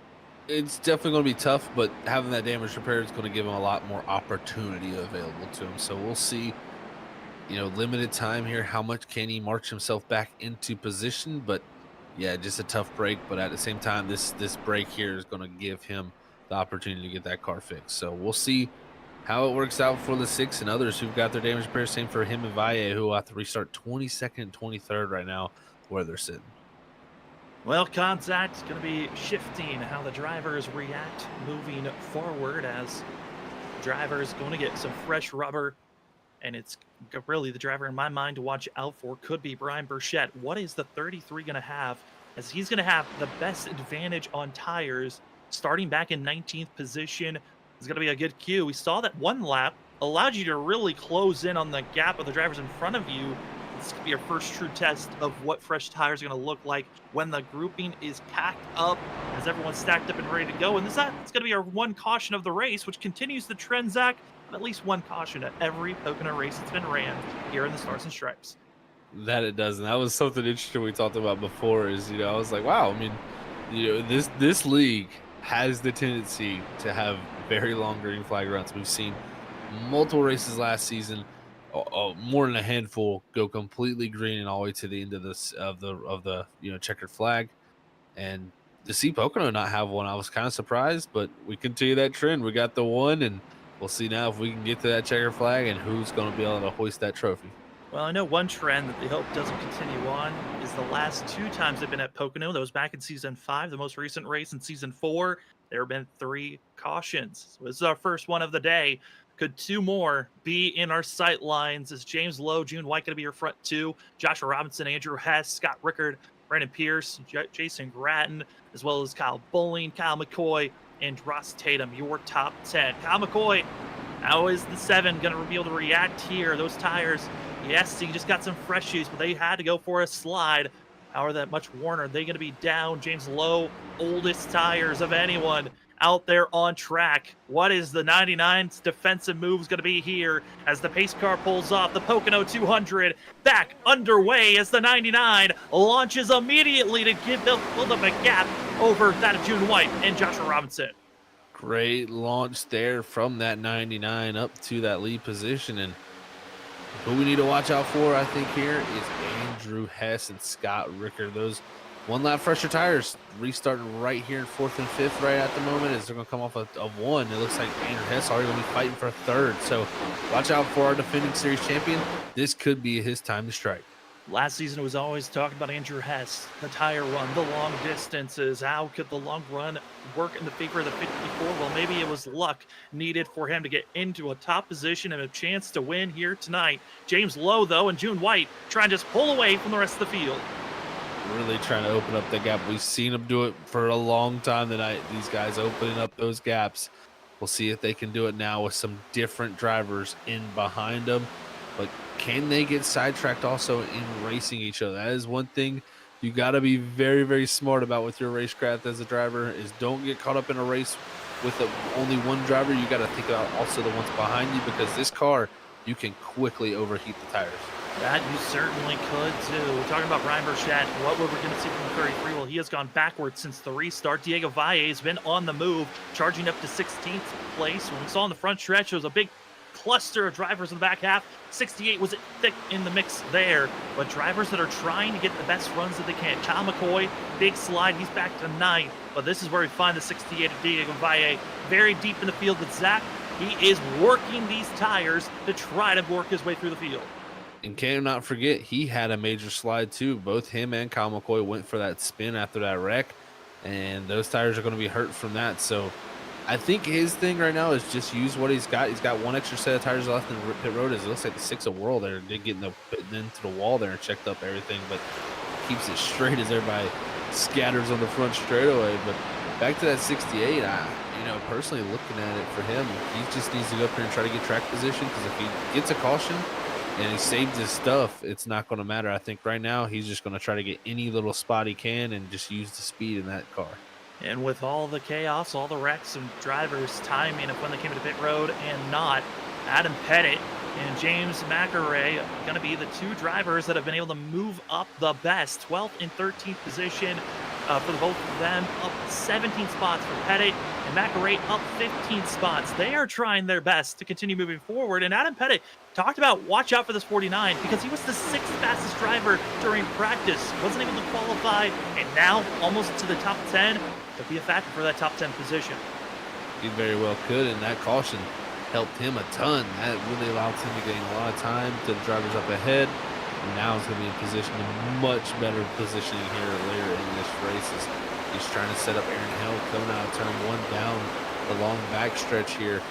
[SPEAKER 2] It's definitely going to be tough, but having that damage repair is going to give him a lot more opportunity available to him. So we'll see, limited time here. How much can he march himself back into position? But yeah, just a tough break. But at the same time, this break here is going to give him the opportunity to get that car fixed. So we'll see how it works out for the 6 and others who've got their damage repair. Same for him and Valle, who will have to restart 22nd and 23rd right now where they're sitting.
[SPEAKER 1] Well, contact is going to be shifting how the drivers react moving forward, as the driver is going to get some fresh rubber. And it's really the driver in my mind to watch out for could be Brian Burchett. What is the 33 going to have? As he's going to have the best advantage on tires, starting back in 19th position. It's going to be a good cue. We saw that one lap allowed you to really close in on the gap of the drivers in front of you. This could be your first true test of what fresh tires are going to look like when the grouping is packed up, as everyone's stacked up and ready to go. And it's going to be our one caution of the race, which continues the trend, Zach, of at least one caution at every Pocono race that's been ran here in the Stars and Stripes.
[SPEAKER 2] That it does. And that was something interesting we talked about before is, I was like, wow, I mean, this league has the tendency to have very long green flag runs. We've seen multiple races last season, more than a handful go completely green and all the way to the end of the checkered flag. And to see Pocono not have one, I was kind of surprised, but we continue that trend. We got the one, and we'll see now if we can get to that checkered flag and who's going to be able to hoist that trophy.
[SPEAKER 1] Well, I know one trend that they hope doesn't continue on is the last 2 times they've been at Pocono. That was back in Season 5, the most recent race in Season 4. There have been 3 cautions. So this is our first one of the day. Could 2 more be in our sight lines? Is James Lowe, June White going to be your front 2? Joshua Robinson, Andrew Hess, Scott Rickard, Brandon Pierce, Jason Gratton, as well as Kyle Bowling, Kyle McCoy, and Ross Tatum, your top 10. Kyle McCoy, how is the 7 going to be able to react here? Those tires, yes, he just got some fresh shoes, but they had to go for a slide. How are that much worn? Are they going to be down? James Lowe, oldest tires of anyone out there on track. What is the 99's defensive moves going to be here as the pace car pulls off? The Pocono 200 back underway as the 99 launches immediately to build up a gap over that of June White and Joshua Robinson.
[SPEAKER 2] Great launch there from that 99 up to that lead position. And who we need to watch out for, I think, here is Andrew Hess and Scott Rickard. Those one lap fresher tires restarting right here in 4th and 5th right at the moment as they're going to come off of 1. It looks like Andrew Hess already going to be fighting for 3rd. So watch out for our defending series champion. This could be his time to strike.
[SPEAKER 1] Last season, it was always talking about Andrew Hess, the tire run, the long distances. How could the long run work in the favor of the 54? Well, maybe it was luck needed for him to get into a top position and a chance to win here tonight. James Lowe, though, and June White trying to just pull away from the rest of the field.
[SPEAKER 2] Really trying to open up the gap. We've seen them do it for a long time tonight. These guys opening up those gaps. We'll see if they can do it now with some different drivers in behind them. But can they get sidetracked also in racing each other? That is one thing you got to be very, very smart about with your racecraft as a driver, is don't get caught up in a race with only one driver. You got to think about also the ones behind you, because this car, you can quickly overheat the tires.
[SPEAKER 1] That you certainly could, too. We're talking about Brian Burchett. What were we going to see from the 33? Well, he has gone backwards since the restart. Diego Valle has been on the move, charging up to 16th place. When we saw in the front stretch, it was a big cluster of drivers in the back half. 68 was thick in the mix there, but drivers that are trying to get the best runs that they can. Kyle McCoy, big slide, he's back to 9th, but this is where we find the 68 of Diego Valle, very deep in the field with Zach. He is working these tires to try to work his way through the field.
[SPEAKER 2] And cannot forget, he had a major slide too. Both him and Kyle McCoy went for that spin after that wreck. and those tires are going to be hurt from that. So I think his thing right now is just use what he's got. He's got one extra set of tires left in the pit road. As it looks like the 6 of World there did get into the wall there and checked up everything, but keeps it straight as everybody scatters on the front straightaway. But back to that 68, personally looking at it for him, he just needs to go up here and try to get track position, because if he gets a caution and he saves his stuff, it's not going to matter. I think right now he's just going to try to get any little spot he can and just use the speed in that car.
[SPEAKER 1] And with all the chaos, all the wrecks and drivers timing of when they came into pit road and not, Adam Pettit and James McAree going to be the two drivers that have been able to move up the best. 12th and 13th position for the both of them, up 17 spots for Pettit, and McAree up 15 spots. They are trying their best to continue moving forward. And Adam Pettit talked about watch out for this 49, because he was the 6th fastest driver during practice, wasn't able to qualify, and now almost to the top 10. Could be a factor for that top 10 position.
[SPEAKER 2] He very well could, and that caution helped him a ton. That really allowed him to gain a lot of time to the drivers up ahead. And now he's going to be in position, a much better positioning here later in this race. He's trying to set up Aaron Hill coming out of turn 1 down the long backstretch here.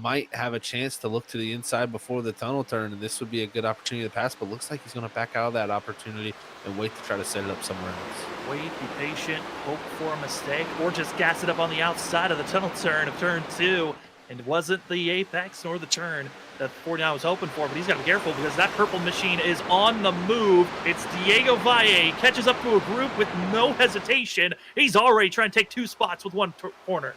[SPEAKER 2] Might have a chance to look to the inside before the tunnel turn, and this would be a good opportunity to pass, but looks like he's going to back out of that opportunity and wait to try to set it up somewhere else.
[SPEAKER 1] Wait, be patient, hope for a mistake, or just gas it up on the outside of the tunnel turn of turn 2. And it wasn't the apex nor the turn that 49 was hoping for, but he's got to be careful, because that purple machine is on the move. It's Diego Valle, catches up to a group with no hesitation. He's already trying to take 2 spots with one corner.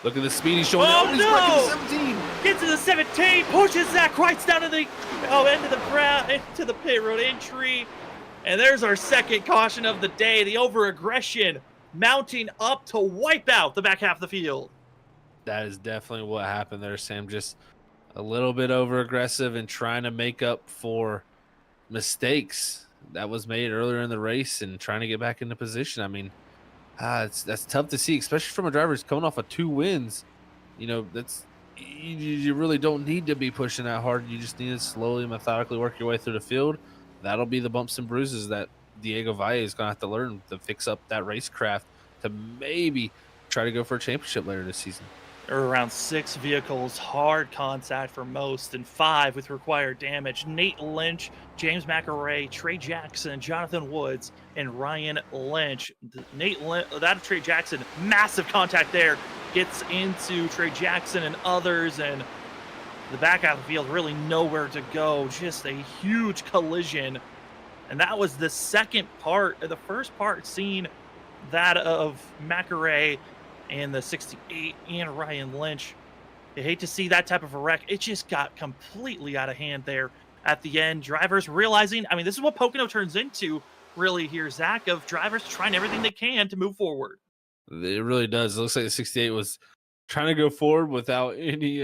[SPEAKER 2] Look at the speed he's showing.
[SPEAKER 1] Oh,
[SPEAKER 2] he's
[SPEAKER 1] no!
[SPEAKER 2] the 17.
[SPEAKER 1] Gets to the 17, pushes Zach Kreitz down to the end of the crowd, into the pit road entry. And there's our second caution of the day, the over-aggression mounting up to wipe out the back half of the field.
[SPEAKER 2] That is definitely what happened there, Sam. Just a little bit over-aggressive and trying to make up for mistakes that was made earlier in the race and trying to get back into position. I mean, that's tough to see, especially from a driver who's coming off of 2 wins. You really don't need to be pushing that hard. You just need to slowly, methodically work your way through the field. That'll be the bumps and bruises that Diego Valle is going to have to learn to fix up that racecraft to maybe try to go for a championship later this season.
[SPEAKER 1] There were around 6 vehicles, hard contact for most, and 5 with required damage. Nate Lynch, James McAree, Trey Jackson, Jonathan Woods, and Ryan Lynch. That Trey Jackson, massive contact there, gets into Trey Jackson and others, and the back half of the field really nowhere to go. Just a huge collision. And that was the second part. The first part seen that of McAree and the 68 and Ryan Lynch. You hate to see that type of a wreck. It just got completely out of hand there at the end. Drivers realizing, I mean, this is what Pocono turns into really here, Zach, of drivers trying everything they can to move forward.
[SPEAKER 2] It really does. It looks like the 68 was trying to go forward without any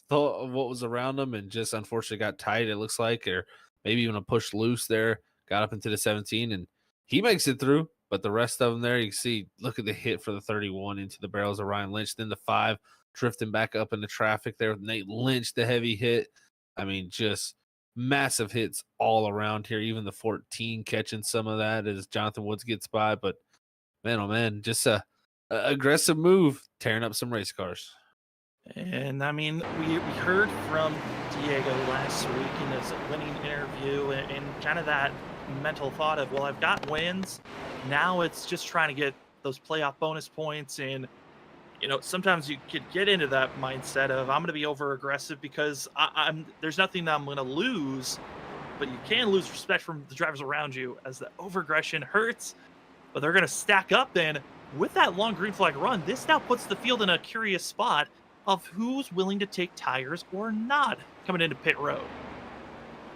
[SPEAKER 2] thought of what was around them, and just unfortunately got tight, it looks like, or maybe even a push loose there, got up into the 17, and he makes it through. But the rest of them there, you can see, look at the hit for the 31 into the barrels of Ryan Lynch. Then the 5 drifting back up into traffic there with Nate Lynch, the heavy hit. I mean, just massive hits all around here. Even the 14 catching some of that as Jonathan Woods gets by. But, man, oh, man, just a aggressive move, tearing up some race cars.
[SPEAKER 1] And, I mean, we heard from Diego last week in his winning interview and kind of that mental thought of, well, I've got wins. Now it's just trying to get those playoff bonus points. And, sometimes you could get into that mindset of, I'm going to be over aggressive because there's nothing that I'm going to lose, but you can lose respect from the drivers around you, as the over aggression hurts, but they're going to stack up. And with that long green flag run, this now puts the field in a curious spot of who's willing to take tires or not coming into pit road.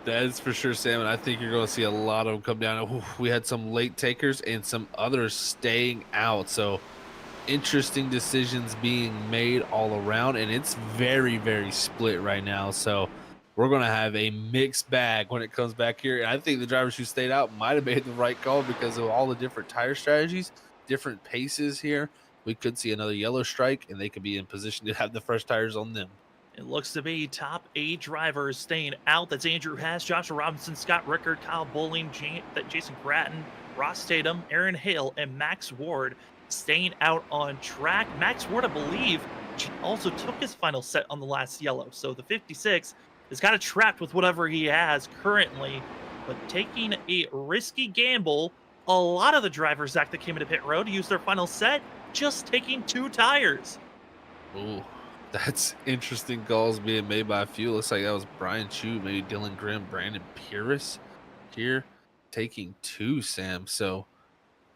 [SPEAKER 2] That is for sure, Sam, and I think you're going to see a lot of them come down. We had some late takers and some others staying out, so interesting decisions being made all around, and it's very, very split right now. So we're going to have a mixed bag when it comes back here, and I think the drivers who stayed out might have made the right call because of all the different tire strategies, different paces here. We could see another yellow strike, and they could be in position to have the fresh tires on them.
[SPEAKER 1] It looks to be top 8 drivers staying out. That's Andrew Hess, Joshua Robinson, Scott Rickard, Kyle Bowling, Jason Gratton, Ross Tatum, Aaron Hale, and Max Ward staying out on track. Max Ward, I believe, also took his final set on the last yellow. So the 56 is kind of trapped with whatever he has currently, but taking a risky gamble. A lot of the drivers, Zach, that came into pit road used their final set just taking 2 tires.
[SPEAKER 2] Ooh, that's interesting calls being made by a few. Looks like that was Brian Chu, maybe Dylan Grimm, Brandon Pierce here taking 2, Sam. So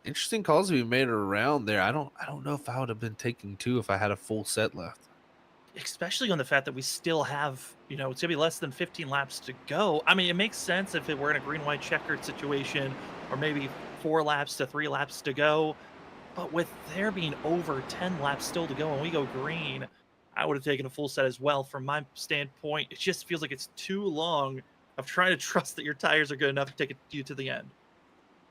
[SPEAKER 2] interesting calls being made around there. I don't know if I would have been taking 2 if I had a full set left.
[SPEAKER 1] Especially on the fact that we still have, it's going to be less than 15 laps to go. I mean, it makes sense if it were in a green-white checkered situation or maybe 4 laps to 3 laps to go. But with there being over 10 laps still to go and we go green, I would have taken a full set as well. From my standpoint, it just feels like it's too long of trying to trust that your tires are good enough to take you to the end.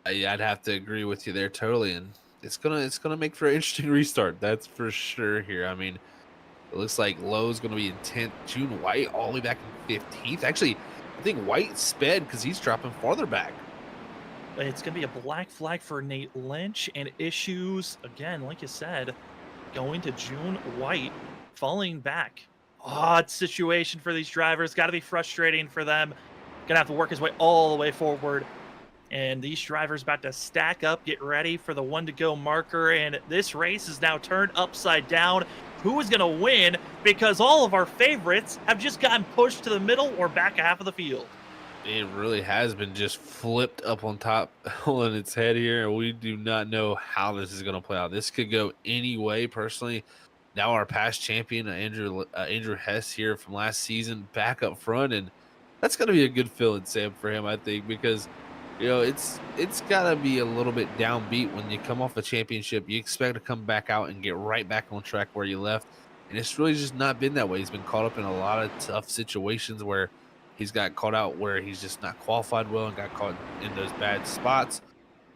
[SPEAKER 2] I'd have to agree with you there totally, and it's gonna make for an interesting restart. That's for sure here. I mean, it looks like Lowe's going to be in 10th. June White all the way back in 15th. Actually, I think White sped because he's dropping farther back.
[SPEAKER 1] It's going to be a black flag for Nate Lynch, and issues, again, like you said, going to June White, falling back. Odd situation for these drivers. Got to be frustrating for them. Going to have to work his way all the way forward. And these drivers about to stack up, get ready for the 1 to go marker. And this race is now turned upside down. Who is going to win? Because all of our favorites have just gotten pushed to the middle or back half of the field.
[SPEAKER 2] It really has been just flipped up on top on its head here. And we do not know how this is going to play out. This could go any way, personally. Now our past champion, Andrew Hess here from last season, back up front. And that's going to be a good feeling, Sam, for him, I think, because it's got to be a little bit downbeat when you come off a championship. You expect to come back out and get right back on track where you left. And it's really just not been that way. He's been caught up in a lot of tough situations where he's got caught out where he's just not qualified well and got caught in those bad spots.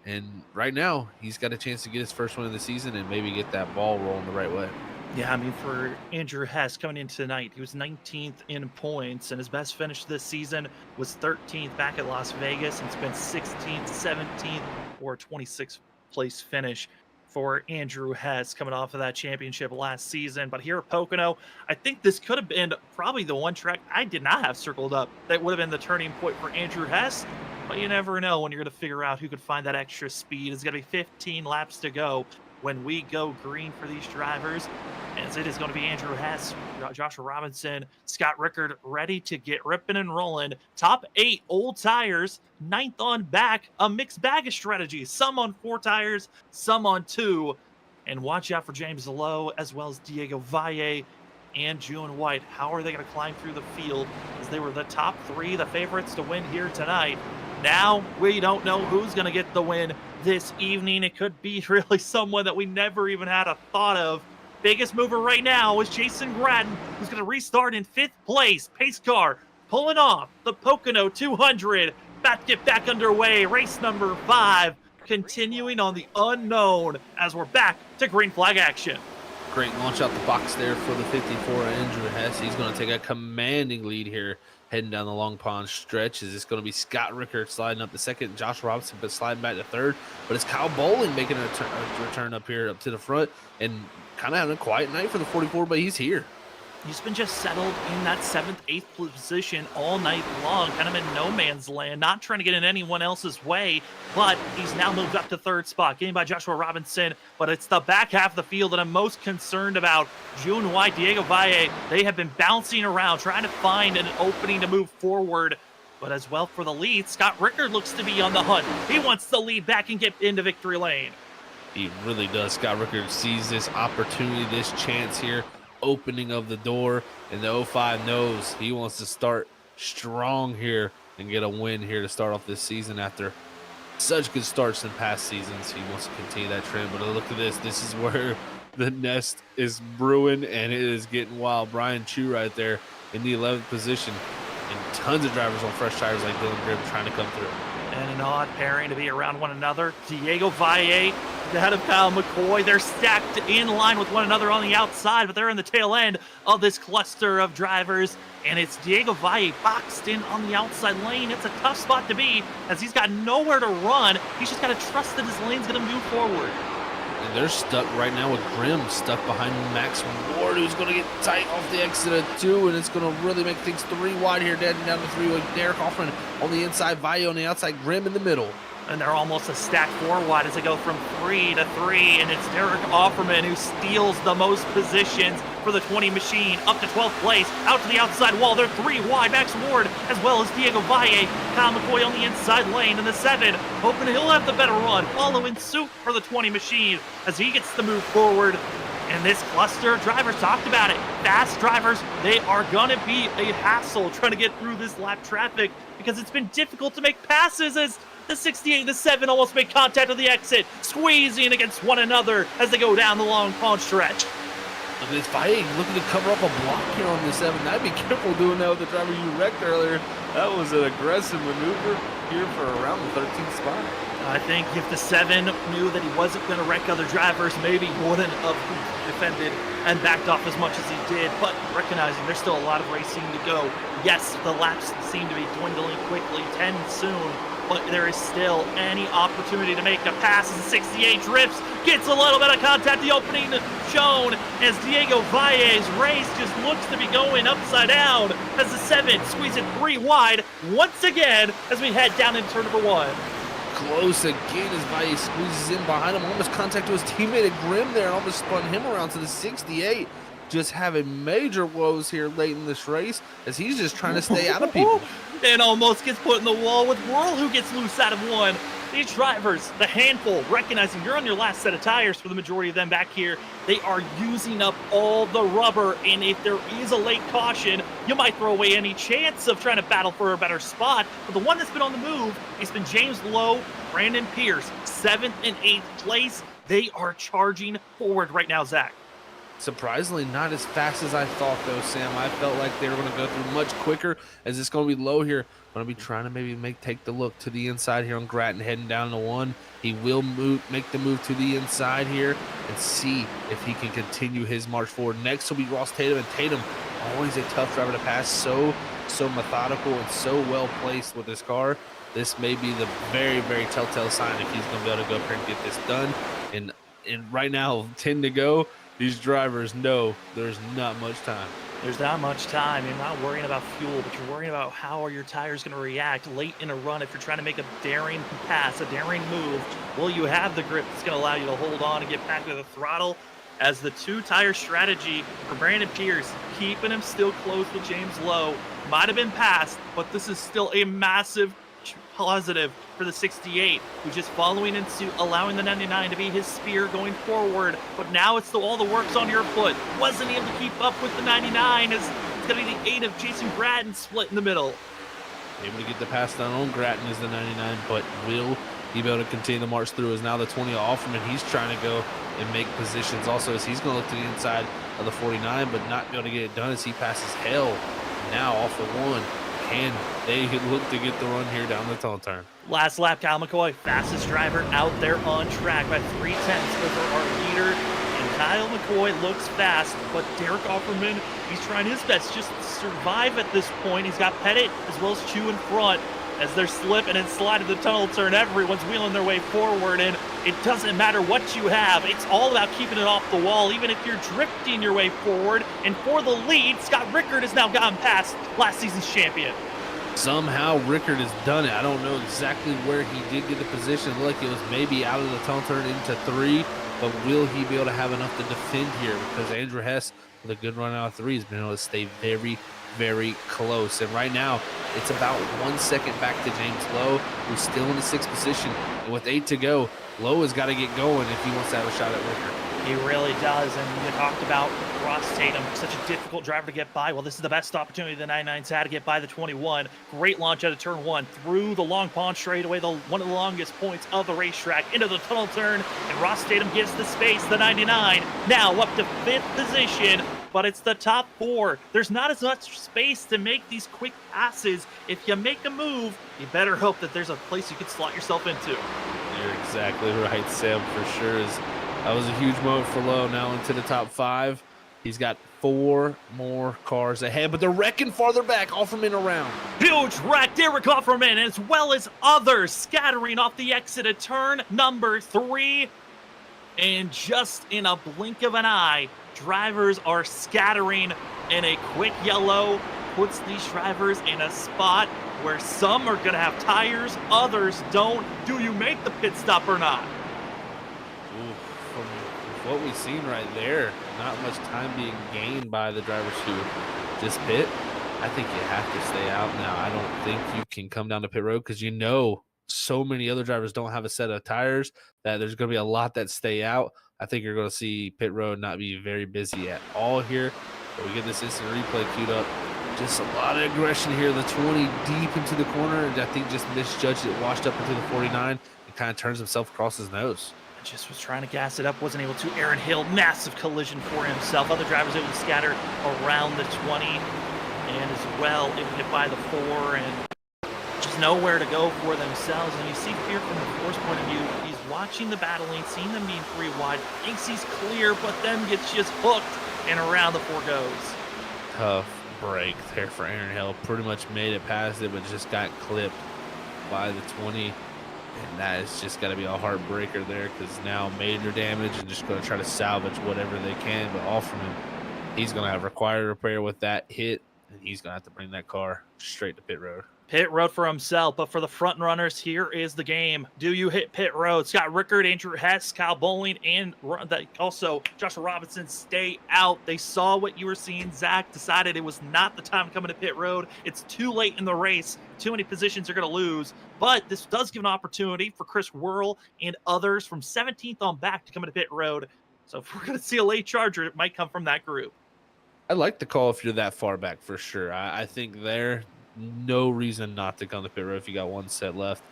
[SPEAKER 2] And right now, he's got a chance to get his first win of the season and maybe get that ball rolling the right way.
[SPEAKER 1] Yeah, I mean, for Andrew Hess coming in tonight, he was 19th in points, and his best finish this season was 13th back at Las Vegas, and it's been 16th, 17th, or 26th place finish for Andrew Hess coming off of that championship last season. But here at Pocono, I think this could have been probably the one track I did not have circled up that would have been the turning point for Andrew Hess. But you never know when you're going to figure out who could find that extra speed. It's going to be 15 laps to go when we go green for these drivers. As it is going to be Andrew Hess, Joshua Robinson, Scott Rickard ready to get ripping and rolling. Top 8 old tires, 9th on back, a mixed bag of strategies. Some on 4 tires, some on 2. And watch out for James Lowe as well as Diego Valle and June White. How are they going to climb through the field? As they were the top 3, the favorites to win here tonight. Now we don't know who's going to get the win this evening. It could be really someone that we never even had a thought of. Biggest mover right now is Jason Gratton, who's going to restart in 5th place. Pace car pulling off the Pocono 200. About to get back underway. Race number 5, continuing on the unknown as we're back to green flag action.
[SPEAKER 2] Great launch out the box there for the 54 Andrew Hess. He's going to take a commanding lead here heading down the Long Pond stretch. Is this going to be Scott Rickard sliding up the second, Josh Robinson but sliding back to third, but it's Kyle Bowling making a return up here up to the front and kind of having a quiet night for the 44, but he's here.
[SPEAKER 1] He's been just settled in that 7th, 8th position all night long, kind of in no man's land, not trying to get in anyone else's way, but he's now moved up to 3rd spot, gained by Joshua Robinson, but it's the back half of the field that I'm most concerned about. June White, Diego Valle, they have been bouncing around, trying to find an opening to move forward, but as well for the lead, Scott Rickard looks to be on the hunt. He wants to lead back and get into victory lane.
[SPEAKER 2] He really does. Scott Rickard sees this opportunity, this chance here, opening of the door, and the 05 knows he wants to start strong here and get a win here to start off this season after such good starts in past seasons. He wants to continue that trend, but look at this. This is where the nest is brewing, and it is getting wild. Brian Chu right there in the 11th position, and tons of drivers on fresh tires like Dylan Grimm trying to come through.
[SPEAKER 1] And an odd pairing to be around one another. Diego Valle, ahead of Kyle McCoy. They're stacked in line with one another on the outside, but they're in the tail end of this cluster of drivers. And it's Diego Valle boxed in on the outside lane. It's a tough spot to be as he's got nowhere to run. He's just got to trust that his lane's going to move forward.
[SPEAKER 2] And they're stuck right now with Grimm stuck behind Max Ward, who's going to get tight off the exit of 2, and it's going to really make things 3 wide here, heading down to 3 with Derek Hoffman on the inside, Valle on the outside, Grimm in the middle.
[SPEAKER 1] And they're almost a stack 4 wide as they go from 3 to 3, and it's Derek Offerman who steals the most positions for the 20 machine, up to 12th place, out to the outside wall. They're 3 wide, Max Ward, as well as Diego Valle. Kyle McCoy on the inside lane in the 7, hoping he'll have the better run, following suit for the 20 machine as he gets to move forward. And this cluster of drivers talked about it. Fast drivers, they are gonna be a hassle trying to get through this lap traffic because it's been difficult to make passes as the 68 and the 7 almost make contact at the exit, squeezing against one another as they go down the long pond stretch.
[SPEAKER 2] Look at this Valle looking to cover up a block here on the 7. I'd be careful doing that with the driver you wrecked earlier. That was an aggressive maneuver here for around the 13th spot.
[SPEAKER 1] I think if the 7 knew that he wasn't going to wreck other drivers, maybe he wouldn't have defended and backed off as much as he did. But recognizing there's still a lot of racing to go. Yes, the laps seem to be dwindling quickly, 10 soon. But there is still any opportunity to make a pass as the 68 drifts, gets a little bit of contact, the opening shown as Diego Valle's race just looks to be going upside down as the 7 squeezes 3 wide once again as we head down into turn number 1.
[SPEAKER 2] Close again as Valle squeezes in behind him, almost contact to his teammate at Grimm there, and almost spun him around to the 68. Just having major woes here late in this race as he's just trying to stay out of people.
[SPEAKER 1] And almost gets put in the wall with Whirl, who gets loose out of 1. These drivers, the handful, recognizing you're on your last set of tires for the majority of them back here, they are using up all the rubber, and if there is a late caution, you might throw away any chance of trying to battle for a better spot. But the one that's been on the move has been James Lowe, Brandon Pierce, 7th and 8th place. They are charging forward right now, Zach.
[SPEAKER 2] Surprisingly, not as fast as I thought, though, Sam. I felt like they were going to go through much quicker as it's going to be Low here. Going to be trying to maybe take the look to the inside here on Grattan, heading down to 1. He will make the move to the inside here and see if he can continue his march forward. Next will be Ross Tatum, and Tatum, always a tough driver to pass. So methodical and so well placed with his car. This may be the very, very telltale sign if he's going to be able to go up here and get this done. And right now, 10 to go. These drivers know there's not much time.
[SPEAKER 1] There's not much time. You're not worrying about fuel, but you're worrying about how are your tires going to react late in a run if you're trying to make a daring pass, a daring move. Will you have the grip that's going to allow you to hold on and get back to the throttle? As the 2-tire strategy for Brandon Pierce, keeping him still close with James Lowe, might have been passed, but this is still a massive positive for the 68, who's just following in suit, allowing the 99 to be his spear going forward. But now it's all the work's on your foot. Wasn't able to keep up with the 99 as it's going to be the 8 of Jason Grattan split in the middle.
[SPEAKER 2] Able to get the pass down on Grattan as the 99, but will he be able to continue the march through as now the 20 Offerman. He's trying to go and make positions also as he's going to look to the inside of the 49, but not be able to get it done as he passes Hell now off of 1. And they look to get the run here down the tunnel turn.
[SPEAKER 1] Last lap, Kyle McCoy, fastest driver out there on track by 3/10 over our leader. And Kyle McCoy looks fast, but Derek Offerman, he's trying his best just to survive at this point. He's got Pettit as well as Chu in front. As they're slipping and sliding the tunnel turn, everyone's wheeling their way forward, and it doesn't matter what you have. It's all about keeping it off the wall, even if you're drifting your way forward. And for the lead, Scott Rickard has now gotten past last season's champion.
[SPEAKER 2] Somehow Rickard has done it. I don't know exactly where he did get the position. Look, it was maybe out of the tunnel turn into 3, but will he be able to have enough to defend here? Because Andrew Hess, with a good run out of 3, has been able to stay very, very close. And right now, it's about 1 second back to James Lowe, who's still in the 6th position. And with 8 to go, Lowe has got to get going if he wants to have a shot at Rickard.
[SPEAKER 1] He really does, and you talked about Ross Tatum, such a difficult driver to get by. Well, this is the best opportunity the 99's had to get by the 21. Great launch out of turn 1, through the long pond straightaway, one of the longest points of the racetrack, into the tunnel turn, and Ross Tatum gives the space, the 99, now up to 5th position, but it's the top 4. There's not as much space to make these quick passes. If you make a move, you better hope that there's a place you can slot yourself into.
[SPEAKER 2] You're exactly right, Sam, for sure. That was a huge moment for Lowe, now into the top 5. He's got 4 more cars ahead, but they're wrecking farther back, Offerman around.
[SPEAKER 1] Huge wreck, Derek Offerman, as well as others scattering off the exit at turn number 3. And just in a blink of an eye, drivers are scattering, and a quick yellow puts these drivers in a spot where some are going to have tires, others don't. Do you make the pit stop or not?
[SPEAKER 2] Ooh, from what we've seen right there, not much time being gained by the drivers who just pit. I think you have to stay out now. I don't think you can come down to pit road because so many other drivers don't have a set of tires that there's going to be a lot that stay out. I think you're going to see pit road not be very busy at all here. But we get this instant replay queued up. Just a lot of aggression here. The 20 deep into the corner, and I think just misjudged it, washed up into the 49, and kind of turns himself across his nose.
[SPEAKER 1] Just was trying to gas it up, wasn't able to. Aaron Hill, massive collision for himself. Other drivers able to scatter around the 20, and as well able to get by the 4, and just nowhere to go for themselves. And you see here from the force point of view, he's watching the battle lane, seeing them being 3 wide, thinks he's clear, but then gets just hooked, and around the 4 goes.
[SPEAKER 2] Tough break there for Aaron Hill. Pretty much made it past it, but just got clipped by the 20. And that is just got to be a heartbreaker there because now major damage and just going to try to salvage whatever they can. But all from him, he's going to have required repair with that hit, and he's going to have to bring that car straight to pit road.
[SPEAKER 1] Pit road for himself, but for the front runners, here is the game. Do you hit pit road? Scott Rickard, Andrew Hess, Kyle Bowling, and also Joshua Robinson stay out. They saw what you were seeing. Zach decided it was not the time coming to pit road. It's too late in the race. Too many positions are going to lose. But this does give an opportunity for Chris Whirl and others from 17th on back to come into pit road. So if we're going to see a late charger, it might come from that group.
[SPEAKER 2] I like the call if you're that far back for sure. I think there no reason not to come to pit road if you got one set left.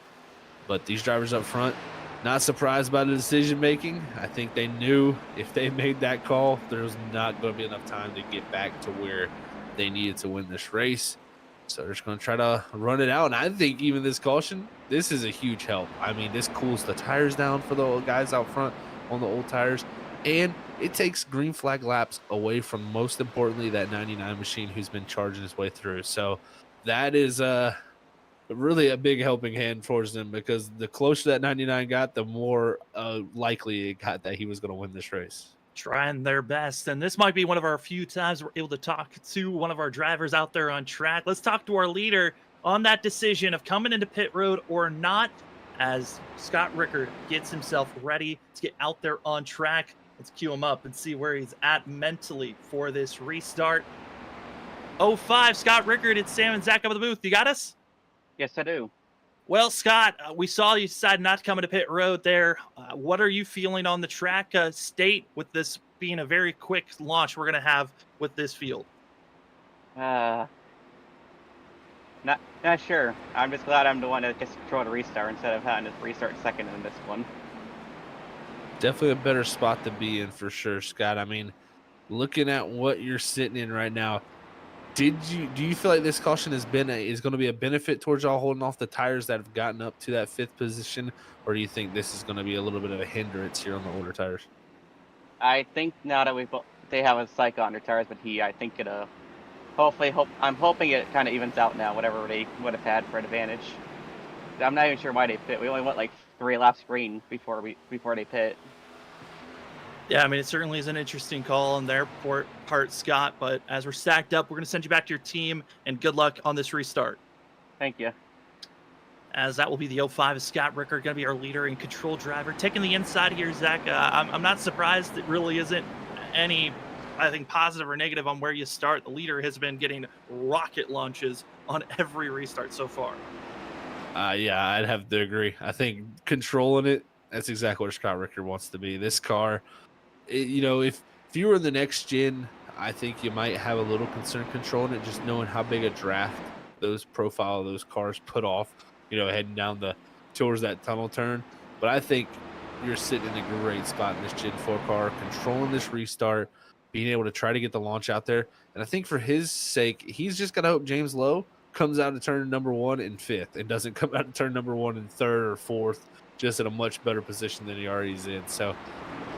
[SPEAKER 2] But these drivers up front, not surprised by the decision making. I think they knew if they made that call, there was not going to be enough time to get back to where they needed to win this race. So they're just going to try to run it out. And I think even this caution, this is a huge help. I mean, this cools the tires down for the guys out front on the old tires. And it takes green flag laps away from, most importantly, that 99 machine who's been charging his way through. So that is really a big helping hand towards them because the closer that 99 got, the more likely it got that he was going to win this race.
[SPEAKER 1] Trying their best, and this might be one of our few times we're able to talk to one of our drivers out there on track. Let's talk to our leader on that decision of coming into pit road or not, as Scott Rickard gets himself ready to get out there on track. Let's cue him up and see where he's at mentally for this restart. 05, Scott Rickard, it's Sam and Zach up at the booth. You got us?
[SPEAKER 3] Yes, I do.
[SPEAKER 1] Well, Scott, we saw you decide not to come into pit road there. What are you feeling on the track state with this being a very quick launch we're going to have with this field?
[SPEAKER 3] Not sure. I'm just glad I'm the one that gets to control the restart instead of having to restart second in this one.
[SPEAKER 2] Definitely a better spot to be in for sure, Scott. I mean, looking at what you're sitting in right now, do you feel like this caution is going to be a benefit towards y'all holding off the tires that have gotten up to that 5th position, or do you think this is going to be a little bit of a hindrance here on the older tires?
[SPEAKER 3] I think now that they have a cycle on their tires, but I think it'll I'm hoping it kind of evens out now, whatever they would have had for an advantage. I'm not even sure why they pit. We only went like 3 laps green before they pit.
[SPEAKER 1] Yeah, I mean, it certainly is an interesting call on their part, Scott, but as we're stacked up, we're going to send you back to your team, and good luck on this restart.
[SPEAKER 3] Thank you.
[SPEAKER 1] As that will be the 05 of Scott Rickard, going to be our leader and control driver. Taking the inside here, Zach, I'm not surprised. It really isn't any, I think, positive or negative on where you start. The leader has been getting rocket launches on every restart so far.
[SPEAKER 2] Yeah, I'd have to agree. I think controlling it, that's exactly where Scott Rickard wants to be. This car, if you were in the next gen, I think you might have a little concern controlling it, just knowing how big a draft those cars put off, heading down towards that tunnel turn. But I think you're sitting in a great spot in this Gen 4 car, controlling this restart, being able to try to get the launch out there. And I think for his sake, he's just got to hope James Lowe comes out of turn number 1 and 5th and doesn't come out of turn number 1 and 3rd or 4th, just in a much better position than he already is in. So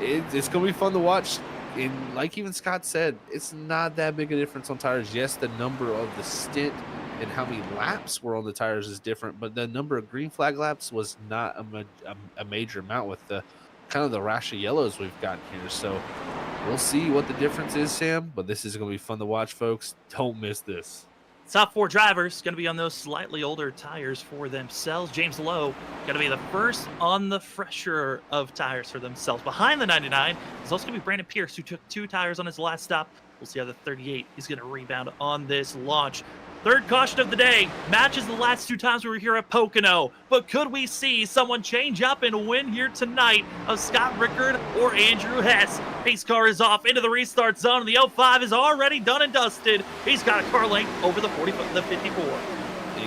[SPEAKER 2] it's going to be fun to watch. And like even Scott said, it's not that big a difference on tires. Yes, the number of the stint and how many laps were on the tires is different, but the number of green flag laps was not a major amount with the kind of the rash of yellows we've gotten here. So we'll see what the difference is, Sam. But this is going to be fun to watch, folks. Don't miss this.
[SPEAKER 1] Top 4 drivers going to be on those slightly older tires for themselves. James Lowe going to be the first on the fresher of tires for themselves. Behind the 99 is also going to be Brandon Pierce, who took 2 tires on his last stop. We'll see how the 38 is going to rebound on this launch. Third caution of the day matches the last 2 times we were here at Pocono. But could we see someone change up and win here tonight of Scott Rickard or Andrew Hess? Pace car is off into the restart zone, and the 05 is already done and dusted. He's got a car length over the 54.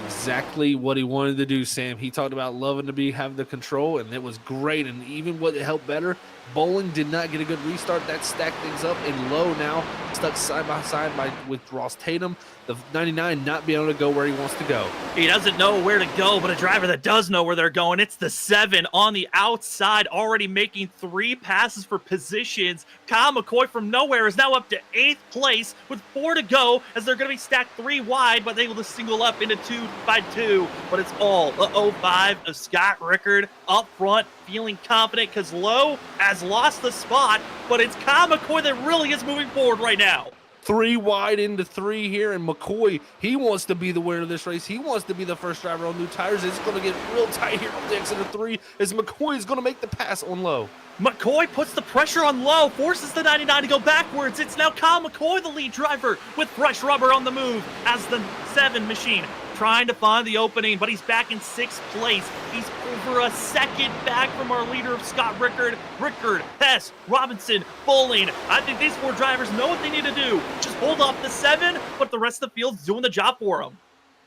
[SPEAKER 2] Exactly what he wanted to do, Sam. He talked about loving to having the control, and it was great. And even what helped better, Bowling did not get a good restart. That stacked things up, and Lowe now stuck side by side with Ross Tatum. The 99 not being able to go where he wants to go.
[SPEAKER 1] He doesn't know where to go, but a driver that does know where they're going, it's the 7 on the outside, already making 3 passes for positions. Kyle McCoy from nowhere is now up to 8th place with 4 to go, as they're going to be stacked 3 wide, but able to single up into 2 by 2. But it's all the 05 of Scott Rickard up front, feeling confident because Lowe has lost the spot, but it's Kyle McCoy that really is moving forward right now.
[SPEAKER 2] 3 wide into 3 here, and McCoy, he wants to be the winner of this race. He wants to be the first driver on new tires. It's going to get real tight here on the exit of 3 as McCoy is going to make the pass on Lowe.
[SPEAKER 1] McCoy puts the pressure on Lowe, forces the 99 to go backwards. It's now Kyle McCoy, the lead driver, with fresh rubber on the move as the 7 machine trying to find the opening, but he's back in 6th place. He's over a second back from our leader of Scott Rickard. Rickard, Hess, Robinson, Bowling. I think these 4 drivers know what they need to do. Just hold off the 7, but the rest of the field's doing the job for them.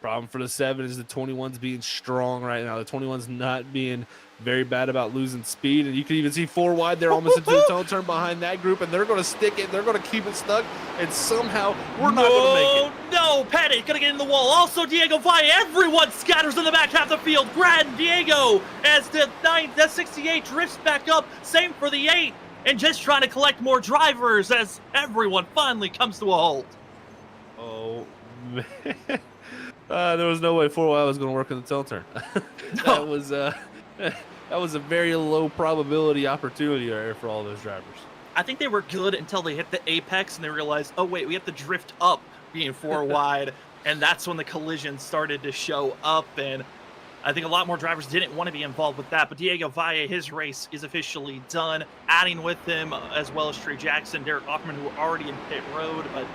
[SPEAKER 2] Problem for the 7 is the 21's being strong right now. The 21's not being very bad about losing speed, and you can even see 4 wide there almost into the tunnel turn behind that group, and they're going to stick it. They're going to keep it stuck, and somehow we're not going to make it.
[SPEAKER 1] No, Pettit going to get in the wall. Also, Diego Valle. Everyone scatters in the back half of the field. Grand Diego as the 68 drifts back up. Same for the 8, and just trying to collect more drivers as everyone finally comes to a halt.
[SPEAKER 2] Oh, man. There was no way 4 wide was going to work in the tunnel turn. That was a very low probability opportunity there for all those drivers.
[SPEAKER 1] I think they were good until they hit the apex and they realized, oh wait, we have to drift up being 4 wide, and that's when the collision started to show up. And I think a lot more drivers didn't want to be involved with that. But Diego Valle, his race is officially done. Adding with him, as well as Trey Jackson, Derek Hoffman, who were already in pit road. But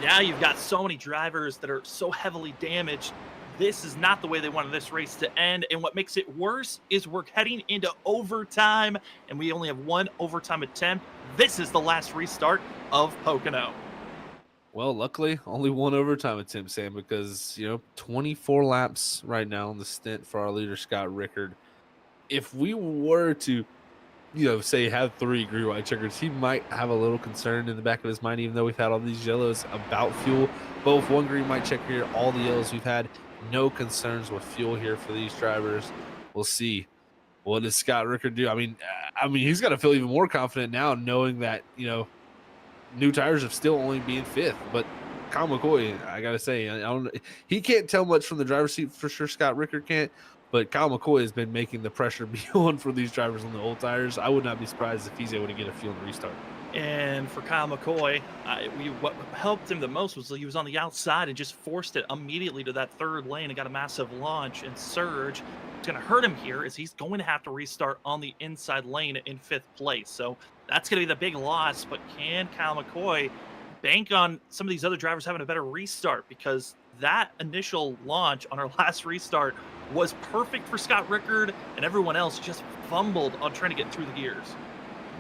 [SPEAKER 1] now you've got so many drivers that are so heavily damaged. This is not the way they wanted this race to end. And what makes it worse is we're heading into overtime, and we only have 1 overtime attempt. This is the last restart of Pocono.
[SPEAKER 2] Well, luckily, only 1 overtime attempt, Sam, because, 24 laps right now on the stint for our leader, Scott Rickard. If we were to, say have 3 green white checkers, he might have a little concern in the back of his mind, even though we've had all these yellows about fuel. Both 1 green white checker here, all the yellows we've had. No concerns with fuel here for these drivers. We'll see. What does Scott Rickard do? I mean, he's got to feel even more confident now, knowing that new tires are still only being 5th. But Kyle McCoy, I gotta say, he can't tell much from the driver's seat for sure. Scott Rickard can't, but Kyle McCoy has been making the pressure be on for these drivers on the old tires. I would not be surprised if he's able to get a fuel and restart.
[SPEAKER 1] And for Kyle McCoy, what helped him the most was he was on the outside and just forced it immediately to that 3rd lane and got a massive launch and surge. It's going to hurt him here as he's going to have to restart on the inside lane in 5th place. So that's going to be the big loss. But can Kyle McCoy bank on some of these other drivers having a better restart? Because that initial launch on our last restart was perfect for Scott Rickard, and everyone else just fumbled on trying to get through the gears.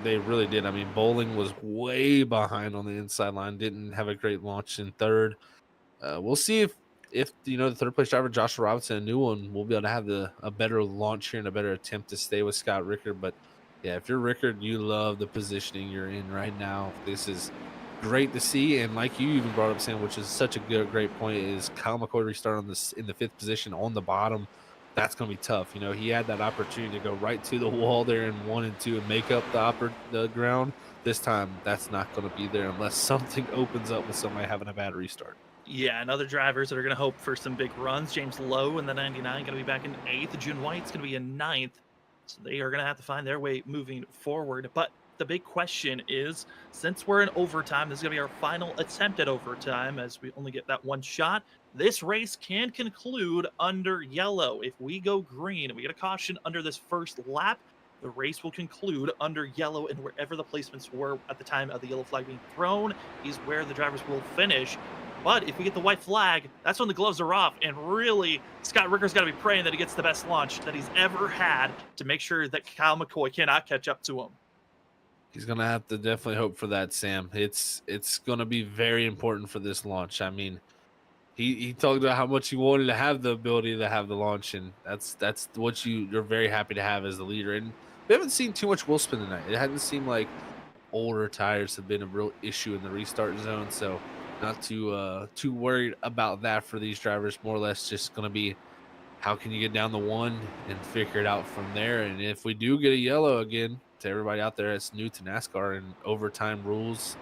[SPEAKER 2] They really did. I mean, Bowling was way behind on the inside line, didn't have a great launch in 3rd. We'll see if the 3rd place driver, Joshua Robinson, a new one, will be able to have a better launch here and a better attempt to stay with Scott Rickard. But, yeah, if you're Rickard, you love the positioning you're in right now. This is great to see. And like you even brought up, Sam, which is such a great point, is Kyle McCoy restart in the 5th position on the bottom. That's going to be tough. He had that opportunity to go right to the wall there in 1 and 2 and make up the ground. This time, that's not going to be there unless something opens up with somebody having a bad restart.
[SPEAKER 1] Yeah, and other drivers that are going to hope for some big runs. James Lowe in the 99 going to be back in 8th. June White's going to be in 9th. So they are going to have to find their way moving forward. But the big question is, since we're in overtime, this is going to be our final attempt at overtime as we only get that one shot. This race can conclude under yellow. If we go green and we get a caution under this first lap, the race will conclude under yellow, and wherever the placements were at the time of the yellow flag being thrown is where the drivers will finish. But if we get the white flag, that's when the gloves are off, and really, Scott Ricker's got to be praying that he gets the best launch that he's ever had to make sure that Kyle McCoy cannot catch up to him.
[SPEAKER 2] He's going to have to definitely hope for that, Sam. It's going to be very important for this launch. I mean, he talked about how much he wanted to have the ability to have the launch, and that's what you're very happy to have as the leader. And we haven't seen too much wheel spin tonight. It hasn't seemed like older tires have been a real issue in the restart zone, so not too worried about that for these drivers. More or less just going to be how can you get down the one and figure it out from there. And if we do get a yellow again, to everybody out there that's new to NASCAR and overtime rules,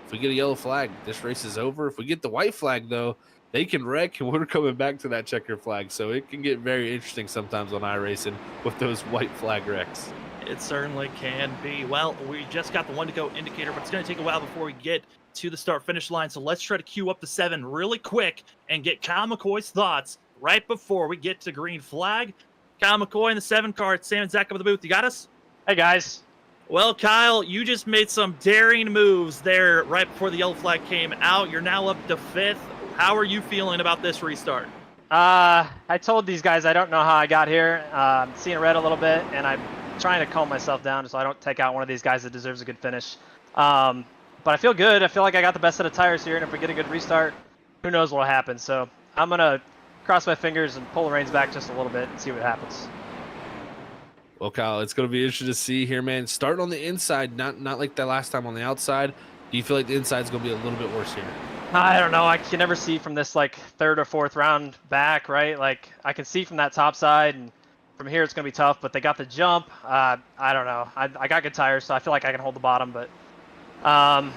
[SPEAKER 2] if we get a yellow flag, this race is over. If we get the white flag, though, they can wreck, and we're coming back to that checker flag. So it can get very interesting sometimes on iRacing with those white flag wrecks.
[SPEAKER 1] It certainly can be. Well, we just got the 1-to-go indicator, but it's going to take a while before we get to the start-finish line. So let's try to queue up the 7 really quick and get Kyle McCoy's thoughts right before we get to green flag. Kyle McCoy in the 7 car. It's Sam and Zach up at the booth. You got us?
[SPEAKER 4] Hey, guys.
[SPEAKER 1] Well, Kyle, you just made some daring moves there right before the yellow flag came out. You're now up to 5th. How are you feeling about this restart?
[SPEAKER 4] I told these guys I don't know how I got here. I'm seeing red a little bit, and I'm trying to calm myself down so I don't take out one of these guys that deserves a good finish. But I feel good. I feel like I got the best set of tires here, and if we get a good restart, who knows what will happen. So I'm going to cross my fingers and pull the reins back just a little bit and see what happens.
[SPEAKER 2] Well, Kyle, it's going to be interesting to see here, man. Starting on the inside, not like that last time on the outside. Do you feel like the inside's going to be a little bit worse here?
[SPEAKER 4] I don't know. I can never see from this like 3rd or 4th round back, right? Like I can see from that top side, and from here it's going to be tough. But they got the jump. I don't know. I got good tires, so I feel like I can hold the bottom. But probably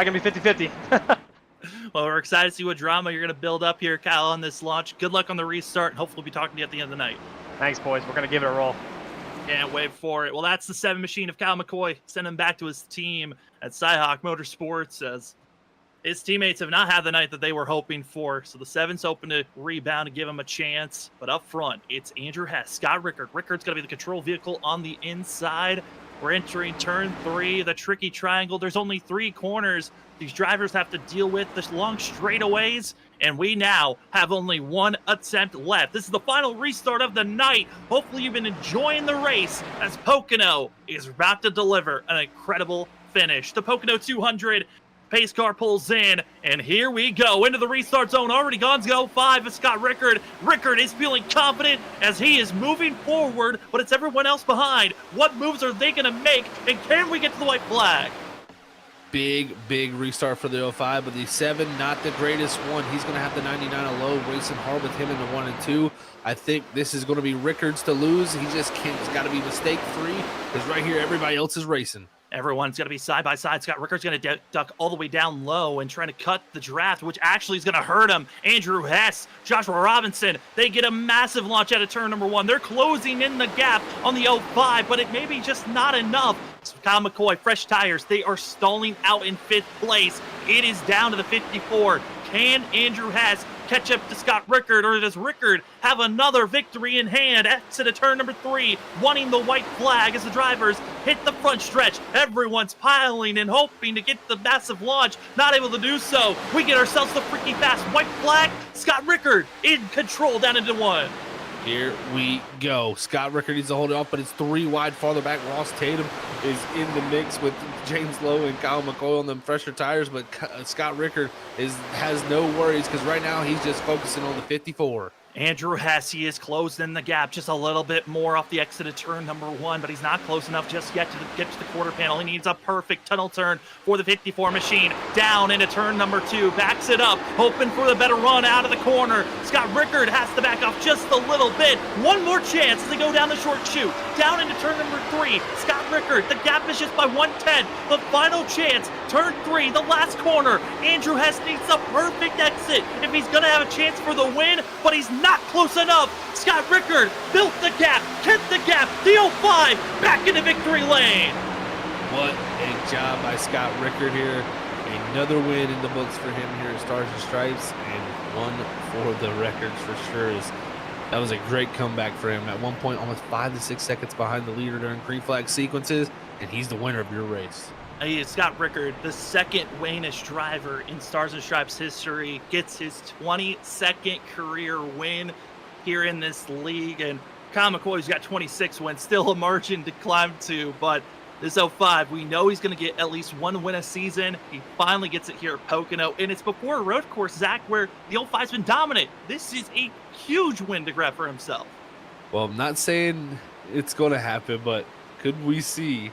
[SPEAKER 4] going to be 50-50.
[SPEAKER 1] Well, we're excited to see what drama you're going to build up here, Kyle, on this launch. Good luck on the restart, and hopefully we'll be talking to you at the end of the night.
[SPEAKER 4] Thanks, boys. We're going to give it a roll.
[SPEAKER 1] Can't wait for it. Well, that's the 7 machine of Kyle McCoy. Send him back to his team at Cyhawk Motorsports, as his teammates have not had the night that they were hoping for. So the 7's hoping to rebound and give him a chance. But up front, it's Andrew Hess, Scott Rickard. Rickard's going to be the control vehicle on the inside. We're entering turn 3, the tricky triangle. There's only 3 corners these drivers have to deal with, the long straightaways, and we now have only 1 attempt left. This is the final restart of the night. Hopefully you've been enjoying the race as Pocono is about to deliver an incredible finish. The Pocono 200 pace car pulls in, and here we go into the restart zone. Already gone to go 5 of Scott Rickard. Rickard is feeling confident as he is moving forward, but it's everyone else behind. What moves are they going to make, and can we get to the white flag?
[SPEAKER 2] Big restart for the 05, but the 7, not the greatest one. He's going to have the 99 low, racing hard with him in the 1 and 2. I think this is going to be Rickard's to lose. He just can't. It's got to be mistake-free, because right here everybody else is racing.
[SPEAKER 1] Everyone's going to be side by side. Scott Rickard's going to duck all the way down low and trying to cut the draft, which actually is going to hurt him. Andrew Hess, Joshua Robinson, they get a massive launch out of turn number 1. They're closing in the gap on the 05, but it may be just not enough. So Kyle McCoy, fresh tires, they are stalling out in 5th place. It is down to the 54. Can Andrew Hess catch up to Scott Rickard, or does Rickard have another victory in hand? Exit of turn number 3, wanting the white flag as the drivers hit the front stretch. Everyone's piling and hoping to get the massive launch. Not able to do so. We get ourselves the freaky fast white flag. Scott Rickard in control down into 1.
[SPEAKER 2] Here we go. Scott Rickard needs to hold it off, but it's 3 wide farther back. Ross Tatum is in the mix with James Lowe and Kyle McCoy on them fresher tires, but Scott Rickard has no worries because right now he's just focusing on the 54.
[SPEAKER 1] Andrew Hess, he is closing the gap just a little bit more off the exit of turn number 1, but he's not close enough just yet to get to the quarter panel. He needs a perfect tunnel turn for the 54 machine. Down into turn number 2, backs it up, hoping for the better run out of the corner. Scott Rickard has to back off just a little bit. One more chance as they go down the short chute. Down into turn number 3, Scott Rickard, the gap is just by 1/10. The final chance, turn 3, the last corner. Andrew Hess needs a perfect exit if he's going to have a chance for the win, but he's not not close enough. Scott Rickard built the gap, kept the gap. The 05 back into victory lane.
[SPEAKER 2] What a job by Scott Rickard here. Another win in the books for him here at Stars and Stripes, and one for the records for sure. That was a great comeback for him. At one point, almost 5 to 6 seconds behind the leader during green flag sequences, and he's the winner of your race.
[SPEAKER 1] Hey, Scott Rickard, the second Waynish driver in Stars and Stripes history, gets his 22nd career win here in this league. And Kyle McCoy's got 26 wins, still a margin to climb to, but this 05, we know he's going to get at least one win a season. He finally gets it here at Pocono, and it's before a road course, Zach, where the 05's been dominant. This is a huge win to grab for himself.
[SPEAKER 2] Well, I'm not saying it's going to happen, but could we see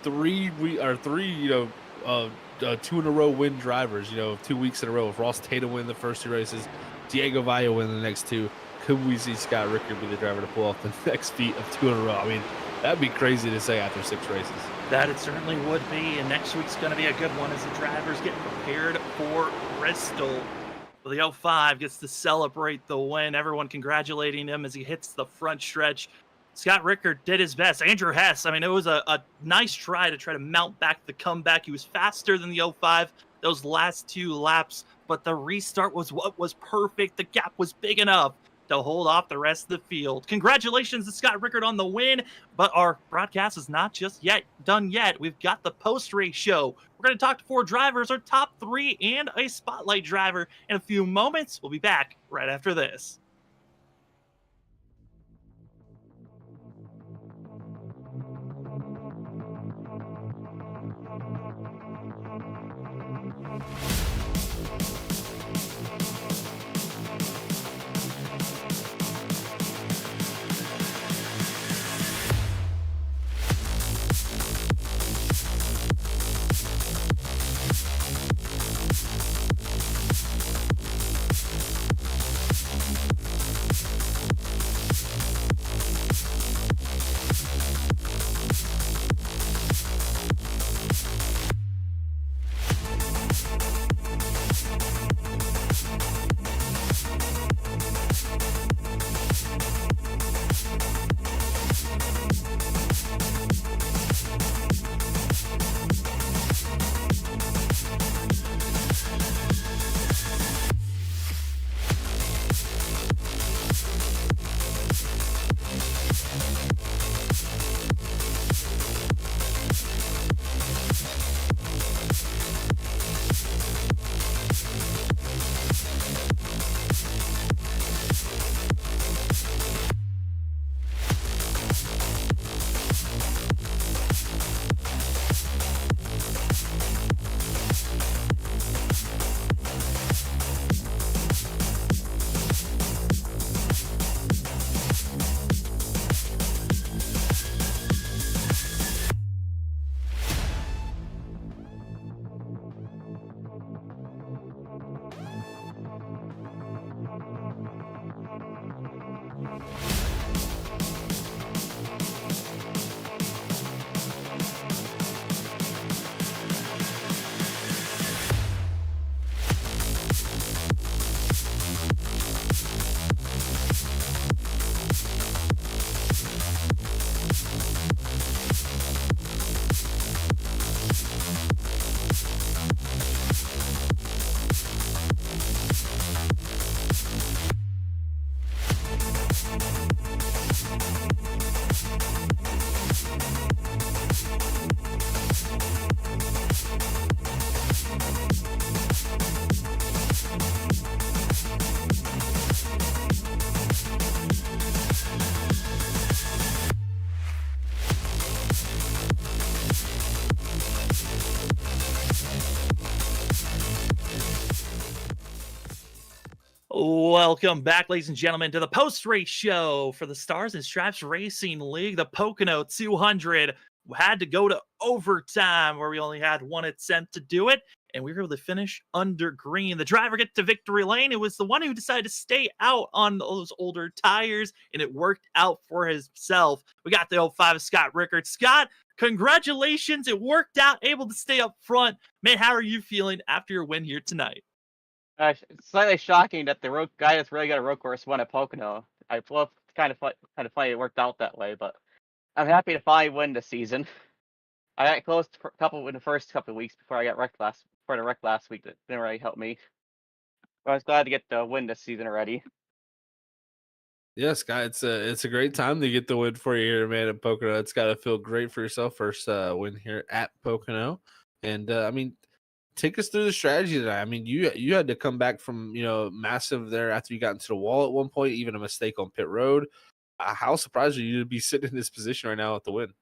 [SPEAKER 2] three 2-in-a-row win drivers, 2 weeks in a row? If Ross Tatum win the first 2 races, Diego Valle win the next 2, could we see Scott Rickard be the driver to pull off the next feat of 2 in a row? I mean, that'd be crazy to say after 6 races.
[SPEAKER 1] That it certainly would be, and next week's going to be a good one as the drivers get prepared for Bristol. Well, the 05 gets to celebrate the win. Everyone congratulating him as he hits the front stretch. Scott Rickard did his best. Andrew Hess, I mean, it was a nice try to mount back the comeback. He was faster than the 05 those last 2 laps, but the restart was what was perfect. The gap was big enough to hold off the rest of the field. Congratulations to Scott Rickard on the win, but our broadcast is not just done yet. We've got the post-race show. We're going to talk to 4 drivers, our top 3, and a spotlight driver in a few moments. We'll be back right after this. Welcome back, ladies and gentlemen, to the post-race show for the Stars and Stripes Racing League. The Pocono 200 had to go to overtime where we only had one attempt to do it, and we were able to finish under green. The driver gets to victory lane. It was the one who decided to stay out on those older tires, and it worked out for himself. We got the 05 Scott Rickard. Scott, congratulations. It worked out, able to stay up front. Man, how are you feeling after your win here tonight?
[SPEAKER 3] It's slightly shocking that the road guy that's really good at road course won at Pocono. Well, it's kind of funny it worked out that way, but I'm happy to finally win this season. I got close for a couple in the first couple of weeks before I got wrecked last week. That didn't really help me. But I was glad to get the win this season already.
[SPEAKER 2] Yes, guy, it's a great time to get the win for you here, man, at Pocono. It's got to feel great for yourself. First win here at Pocono, and I mean, take us through the strategy tonight. I mean, you had to come back from massive there after you got into the wall at one point, even a mistake on pit road. How surprised are you to be sitting in this position right now with the win?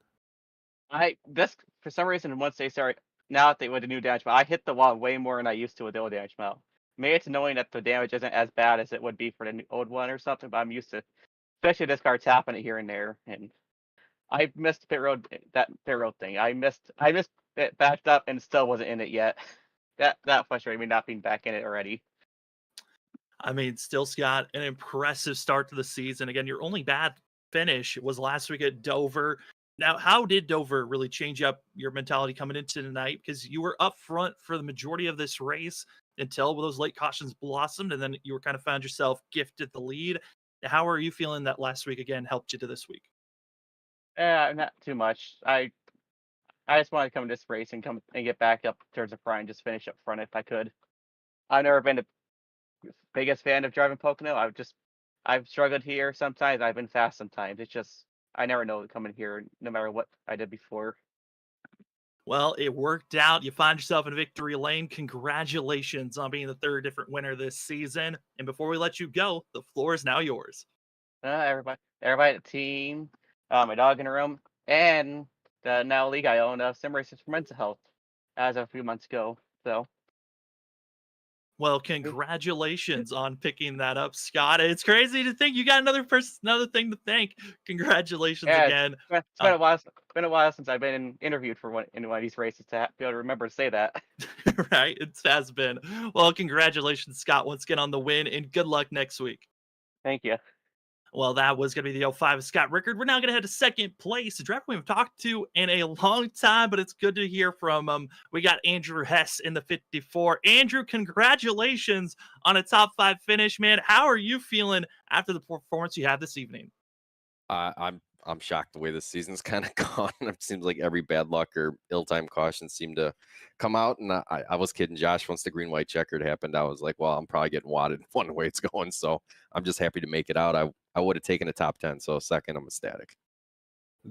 [SPEAKER 3] This for some reason once they start now that they with the new damage mount, I hit the wall way more than I used to with the old damage mount. Maybe it's knowing that the damage isn't as bad as it would be for the old one or something, but I'm used to, especially this card tapping it here and there. And I missed that pit road thing. I missed it backed up and still wasn't in it yet. That frustrated me not being back in it already.
[SPEAKER 1] I mean, still, Scott, an impressive start to the season. Again, your only bad finish was last week at Dover. Now, how did Dover really change up your mentality coming into tonight? Because you were up front for the majority of this race until those late cautions blossomed, and then you were kind of found yourself gifted the lead. How are you feeling that last week again helped you to this week?
[SPEAKER 3] Not too much. I just want to come to this race and come and get back up towards the front and just finish up front if I could. I've never been the biggest fan of driving Pocono. I've struggled here sometimes. I've been fast sometimes. It's just I never know coming here, no matter what I did before.
[SPEAKER 1] Well, it worked out. You find yourself in victory lane. Congratulations on being the third different winner this season. And before we let you go, the floor is now yours.
[SPEAKER 3] Everybody at the team, my dog in the room, and the now league I own, Sim Racers for Mental Health, as of a few months ago. So.
[SPEAKER 1] Well, congratulations on picking that up, Scott. It's crazy to think you got another thing to thank. Congratulations again.
[SPEAKER 3] It's been a while since I've been interviewed for one of these races to be able to remember to say that.
[SPEAKER 1] Right, it has been. Well, congratulations, Scott, once again on the win, and good luck next week.
[SPEAKER 3] Thank you.
[SPEAKER 1] Well, that was going to be the 05 of Scott Rickard. We're now going to head to second place. A driver we haven't talked to in a long time, but it's good to hear from we got Andrew Hess in the 54. Andrew, congratulations on a top 5 finish, man. How are you feeling after the performance you had this evening?
[SPEAKER 5] I'm shocked the way this season's kind of gone. It seems like every bad luck or ill-timed caution seemed to come out. And I was kidding Josh once the green-white checkered happened. I was like, well, I'm probably getting wadded one way it's going. So I'm just happy to make it out. I would have taken a top 10. So second, I'm ecstatic.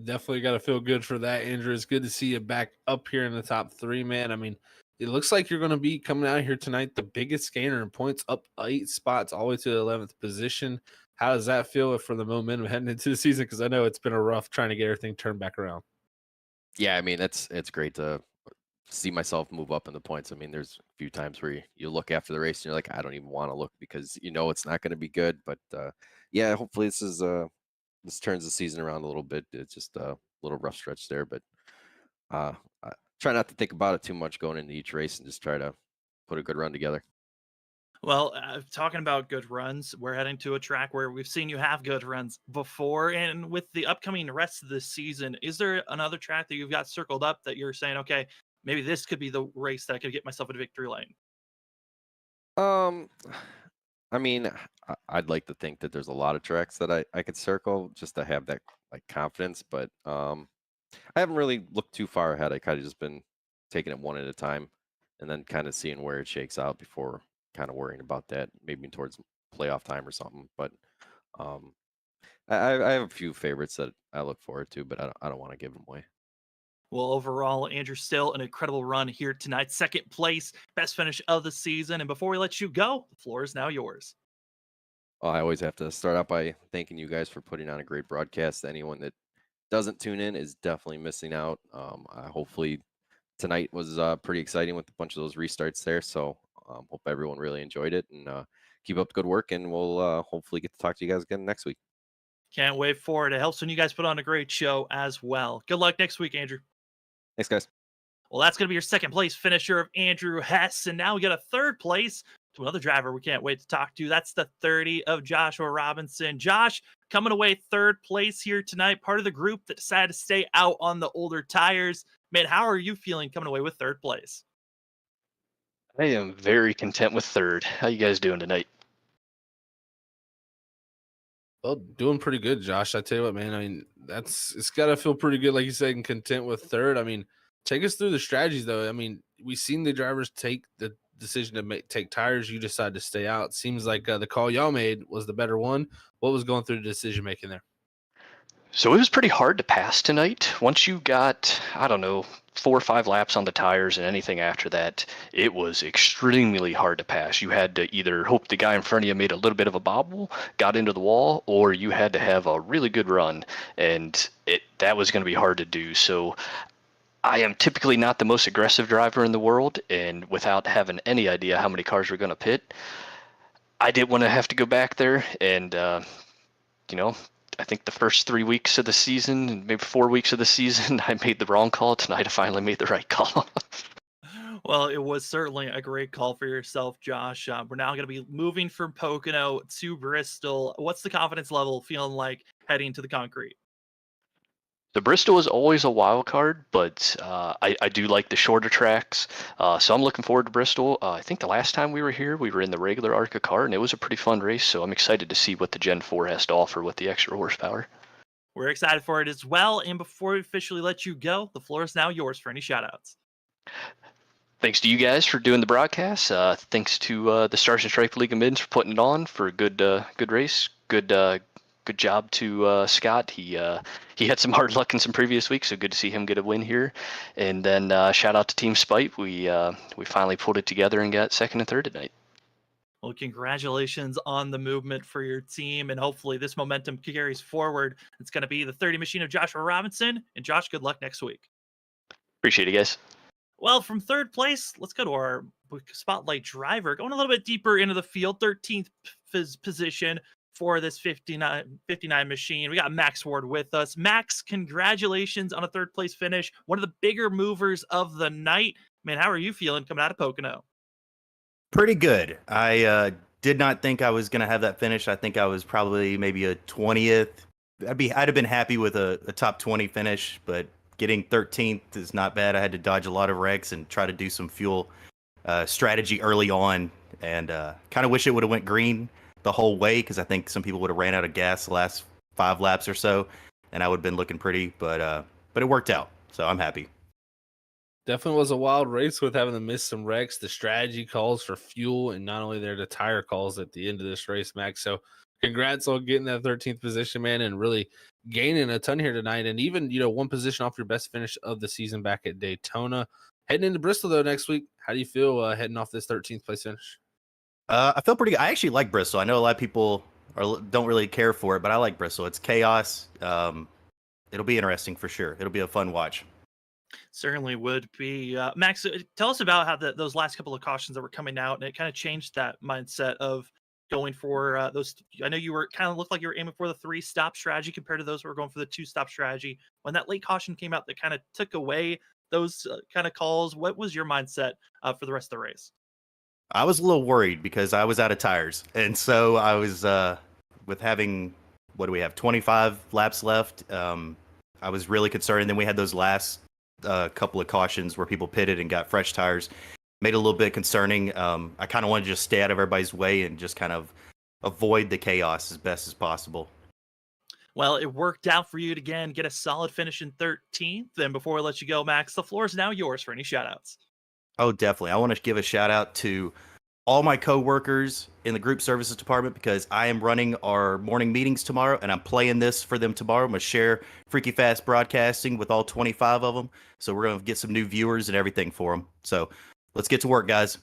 [SPEAKER 2] Definitely got to feel good for that, Andrew. It's good to see you back up here in the top 3, man. I mean, it looks like you're going to be coming out here tonight, the biggest gainer in points, up 8 spots all the way to the 11th position. How does that feel for the momentum heading into the season? Because I know it's been a rough trying to get everything turned back around.
[SPEAKER 5] Yeah, I mean, it's great to see myself move up in the points. I mean, there's a few times where you look after the race and you're like, I don't even want to look because it's not going to be good. But yeah, hopefully this turns the season around a little bit. It's just a little rough stretch there, but I try not to think about it too much going into each race and just try to put a good run together.
[SPEAKER 1] Well, talking about good runs, we're heading to a track where we've seen you have good runs before. And with the upcoming rest of the season, is there another track that you've got circled up that you're saying, okay, maybe this could be the race that I could get myself into victory lane?
[SPEAKER 5] I mean, I'd like to think that there's a lot of tracks that I could circle just to have that confidence, but I haven't really looked too far ahead. I kind of just been taking it one at a time and then kind of seeing where it shakes out before kind of worrying about that maybe towards playoff time or something. But I have a few favorites that I look forward to, but I don't want to give them away.
[SPEAKER 1] Well, overall, Andrew, still an incredible run here tonight. Second place, best finish of the season. And before we let you go, the floor is now yours.
[SPEAKER 5] Well, I always have to start out by thanking you guys for putting on a great broadcast. Anyone that doesn't tune in is definitely missing out. Hopefully tonight was pretty exciting with a bunch of those restarts there. So hope everyone really enjoyed it and keep up the good work. And we'll hopefully get to talk to you guys again next week.
[SPEAKER 1] Can't wait for it. It helps when you guys put on a great show as well. Good luck next week, Andrew.
[SPEAKER 5] Thanks, guys.
[SPEAKER 1] Well, that's going to be your second place finisher of Andrew Hess. And now we got a third place to another driver we can't wait to talk to. That's the 30 of Joshua Robinson. Josh, coming away third place here tonight, part of the group that decided to stay out on the older tires. Man, how are you feeling coming away with third place?
[SPEAKER 6] I am very content with third. How you guys doing tonight?
[SPEAKER 2] Well, doing pretty good, Josh. I tell you what, man. I mean, it's got to feel pretty good, like you said, and content with third. I mean, take us through the strategies, though. I mean, we've seen the drivers take the decision to take tires. You decide to stay out. Seems like the call y'all made was the better one. What was going through the decision making there?
[SPEAKER 6] So it was pretty hard to pass tonight. Once you got, I don't know, 4 or 5 laps on the tires and anything after that, it was extremely hard to pass. You had to either hope the guy in front of you made a little bit of a bobble, got into the wall, or you had to have a really good run, and that was going to be hard to do. So I am typically not the most aggressive driver in the world, and without having any idea how many cars were going to pit, I didn't want to have to go back there and, I think the first 3 weeks of the season, maybe 4 weeks of the season, I made the wrong call. Tonight I finally made the right call.
[SPEAKER 1] Well, it was certainly a great call for yourself, Josh. We're now going to be moving from Pocono to Bristol. What's the confidence level feeling like heading to the concrete?
[SPEAKER 6] The Bristol is always a wild card, but I do like the shorter tracks. So I'm looking forward to Bristol. I think the last time we were here, we were in the regular ARCA car, and it was a pretty fun race. So I'm excited to see what the Gen 4 has to offer with the extra horsepower.
[SPEAKER 1] We're excited for it as well. And before we officially let you go, the floor is now yours for any shout-outs.
[SPEAKER 6] Thanks to you guys for doing the broadcast. Thanks to the Stars and Stripe League of Mids for putting it on for a good race. Good job to Scott. He had some hard luck in some previous weeks, so good to see him get a win here. And then shout out to Team Spite. We finally pulled it together and got second and third tonight.
[SPEAKER 1] Well, congratulations on the movement for your team, and hopefully this momentum carries forward. It's going to be the 30 machine of Joshua Robinson. And Josh, good luck next week.
[SPEAKER 6] Appreciate it, guys.
[SPEAKER 1] Well, from third place, let's go to our spotlight driver. Going a little bit deeper into the field, 13th position for this 59 machine. We got Max Ward with us. Max, congratulations on a third place finish. One of the bigger movers of the night. Man, how are you feeling coming out of Pocono?
[SPEAKER 7] Pretty good. I did not think I was going to have that finish. I think I was probably maybe a 20th. I'd have been happy with a top 20 finish, but getting 13th is not bad. I had to dodge a lot of wrecks and try to do some fuel strategy early on, and kind of wish it would have went green the whole way, because I think some people would have ran out of gas the last 5 laps or so, and I would have been looking pretty, but it worked out, so I'm happy.
[SPEAKER 2] Definitely was a wild race with having to miss some wrecks. The strategy calls for fuel, and not only there, the tire calls at the end of this race, Max. So congrats on getting that 13th position, man, and really gaining a ton here tonight. And even, one position off your best finish of the season back at Daytona. Heading into Bristol, though, next week, how do you feel heading off this 13th place finish?
[SPEAKER 7] I feel pretty good. I actually like Bristol. I know a lot of people don't really care for it, but I like Bristol. It's chaos. It'll be interesting for sure. It'll be a fun watch.
[SPEAKER 1] Certainly would be. Max, tell us about how those last couple of cautions that were coming out, and it kind of changed that mindset of going for those. I know you were kind of looked like you were aiming for the 3-stop strategy compared to those who were going for the 2-stop strategy. When that late caution came out, that kind of took away those kind of calls. What was your mindset for the rest of the race?
[SPEAKER 7] I was a little worried because I was out of tires. And so I was, with having, 25 laps left, I was really concerned. And then we had those last couple of cautions where people pitted and got fresh tires. Made it a little bit concerning. I kind of wanted to just stay out of everybody's way and just kind of avoid the chaos as best as possible.
[SPEAKER 1] Well, it worked out for you to, again, get a solid finish in 13th. And before we let you go, Max, the floor is now yours for any shout-outs.
[SPEAKER 7] Oh, definitely. I want to give a shout out to all my coworkers in the group services department, because I am running our morning meetings tomorrow, and I'm playing this for them tomorrow. I'm going to share Freaky Fast Broadcasting with all 25 of them. So we're going to get some new viewers and everything for them. So let's get to work, guys.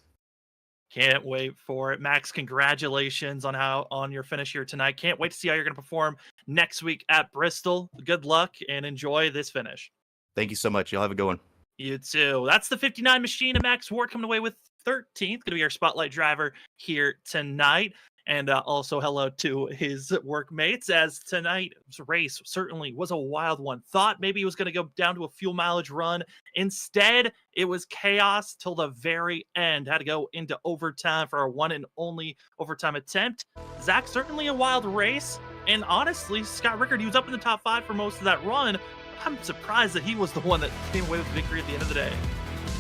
[SPEAKER 1] Can't wait for it. Max, congratulations on your finish here tonight. Can't wait to see how you're going to perform next week at Bristol. Good luck and enjoy this finish.
[SPEAKER 7] Thank you so much. Y'all have a good one.
[SPEAKER 1] You too. That's the 59 machine of Max Ward coming away with 13th. Going to be our spotlight driver here tonight. And also hello to his workmates, as tonight's race certainly was a wild one. Thought maybe it was going to go down to a fuel mileage run. Instead, it was chaos till the very end. Had to go into overtime for our one and only overtime attempt. Zach, certainly a wild race. And honestly, Scott Rickard, he was up in the top 5 for most of that run. I'm surprised that he was the one that came away with the victory at the end of the day.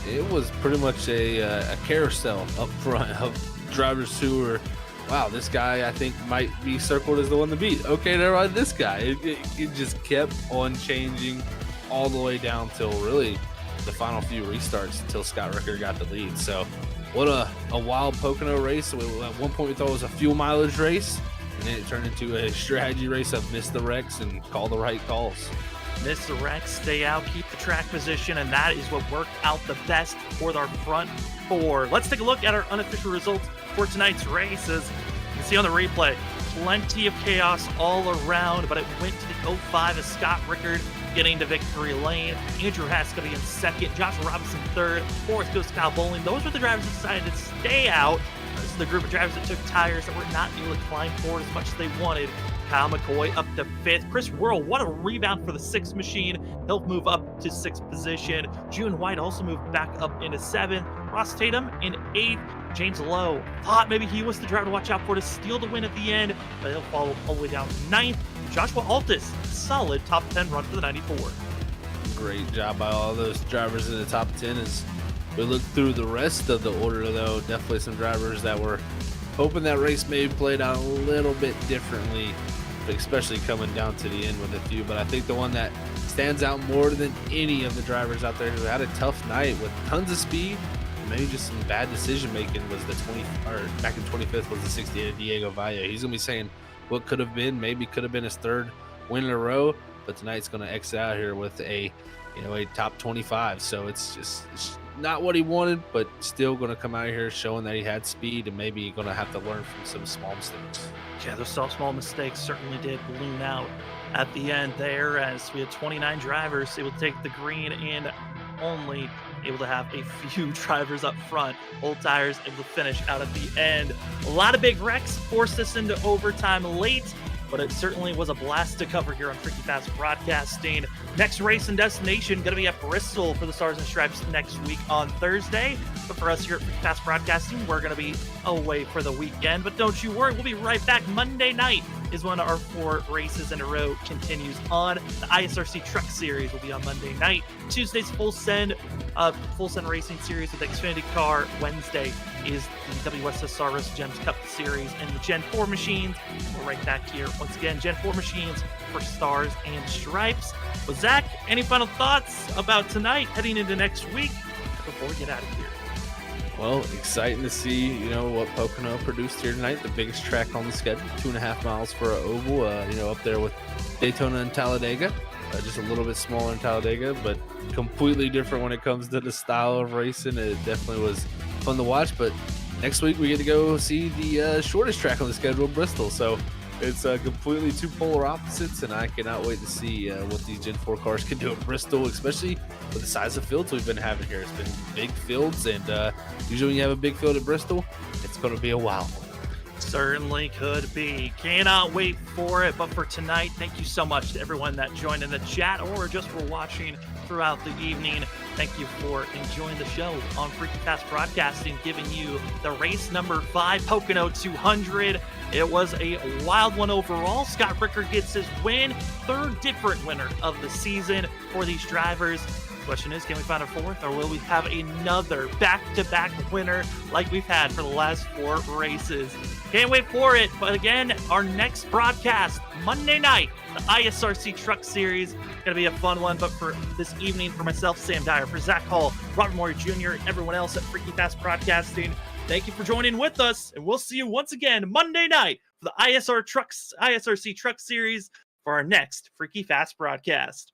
[SPEAKER 2] it was pretty much a carousel up front of drivers who were, wow, this guy I think might be circled as the one to beat. Okay, never mind, this guy. It just kept on changing all the way down till really the final few restarts until Scott Ricker got the lead. So what a wild Pocono race. At one point we thought it was a fuel mileage race, and then it turned into a strategy race of miss the wrecks and call the right calls.
[SPEAKER 1] Miss the wrecks, stay out, keep the track position, and that is what worked out the best for our front four. Let's take a look at our unofficial results for tonight's races. You can see on the replay, plenty of chaos all around, but it went to the 05 as Scott Rickard getting to victory lane. Andrew Haskell in second, Josh Robinson third, fourth goes Kyle Bowling. Those were the drivers that decided to stay out. This is the group of drivers that took tires that were not able to climb forward as much as they wanted. Kyle McCoy up to fifth. Chris Worrell, what a rebound for the sixth machine. He'll move up to sixth position. June White also moved back up into seventh. Ross Tatum in eighth. James Lowe thought maybe he was the driver to watch out for to steal the win at the end, but he'll fall all the way down to ninth. Joshua Altus, solid top 10 run for the 94.
[SPEAKER 2] Great job by all those drivers in the top 10. As we look through the rest of the order, though, definitely some drivers that were hoping that race maybe played out a little bit differently, especially coming down to the end with a few. But I think the one that stands out more than any of the drivers out there who had a tough night with tons of speed, maybe just some bad decision making, was the back in 25th was the 68 Diego Valle. He's gonna be saying what could have been, maybe could have been his third win in a row, but tonight's gonna exit out here with a top 25. So it's not what he wanted, but still gonna come out here showing that he had speed, and maybe gonna have to learn from some small mistakes.
[SPEAKER 1] Yeah, those small mistakes certainly did balloon out at the end there, as we had 29 drivers able to take the green and only able to have a few drivers up front. Old tires able to finish out at the end. A lot of big wrecks forced us into overtime late, but it certainly was a blast to cover here on Freaky Fast Broadcasting. Next race and destination going to be at Bristol for the Stars and Stripes next week on Thursday. But for us here at Freaky Fast Broadcasting, we're going to be away for the weekend. But don't you worry, we'll be right back. Monday night is when our 4 races in a row continues on. The ISRC Truck Series will be on Monday night. Tuesday's Full Send Racing Series with Xfinity Car. Wednesday is the WSSR Race Gems Cup Series and the Gen 4 machines. We're right back here once again. Gen 4 machines for Stars and Stripes. Well, Zach, any final thoughts about tonight heading into next week before we get out of here?
[SPEAKER 2] Well, exciting to see, what Pocono produced here tonight. The biggest track on the schedule, 2.5 miles for an oval, up there with Daytona and Talladega. Just a little bit smaller in Talladega, but completely different when it comes to the style of racing. It definitely was fun to watch. But next week we get to go see the shortest track on the schedule, Bristol. So it's completely two polar opposites, and I cannot wait to see what these Gen 4 cars can do at Bristol, especially with the size of fields we've been having here. It's been big fields, and usually when you have a big field at Bristol, it's going to be a wild one.
[SPEAKER 1] Certainly could be. Cannot wait for it. But for tonight, thank you so much to everyone that joined in the chat or just for watching throughout the evening. Thank you for enjoying the show on Freaky Fast Broadcasting, giving you the race number 5 Pocono 200. It was a wild one overall. Scott Ricker gets his win, third different winner of the season for these drivers. Question is, can we find a fourth, or will we have another back-to-back winner like we've had for the last 4 races? Can't wait for it. But again, our next broadcast, Monday night, the ISRC Truck Series. Gonna be a fun one. But for this evening, for myself, Sam Dyer, for Zach Hall, Robert Morey Jr., and everyone else at Freaky Fast Broadcasting, thank you for joining with us, and we'll see you once again Monday night for the ISRC Truck Series for our next Freaky Fast broadcast.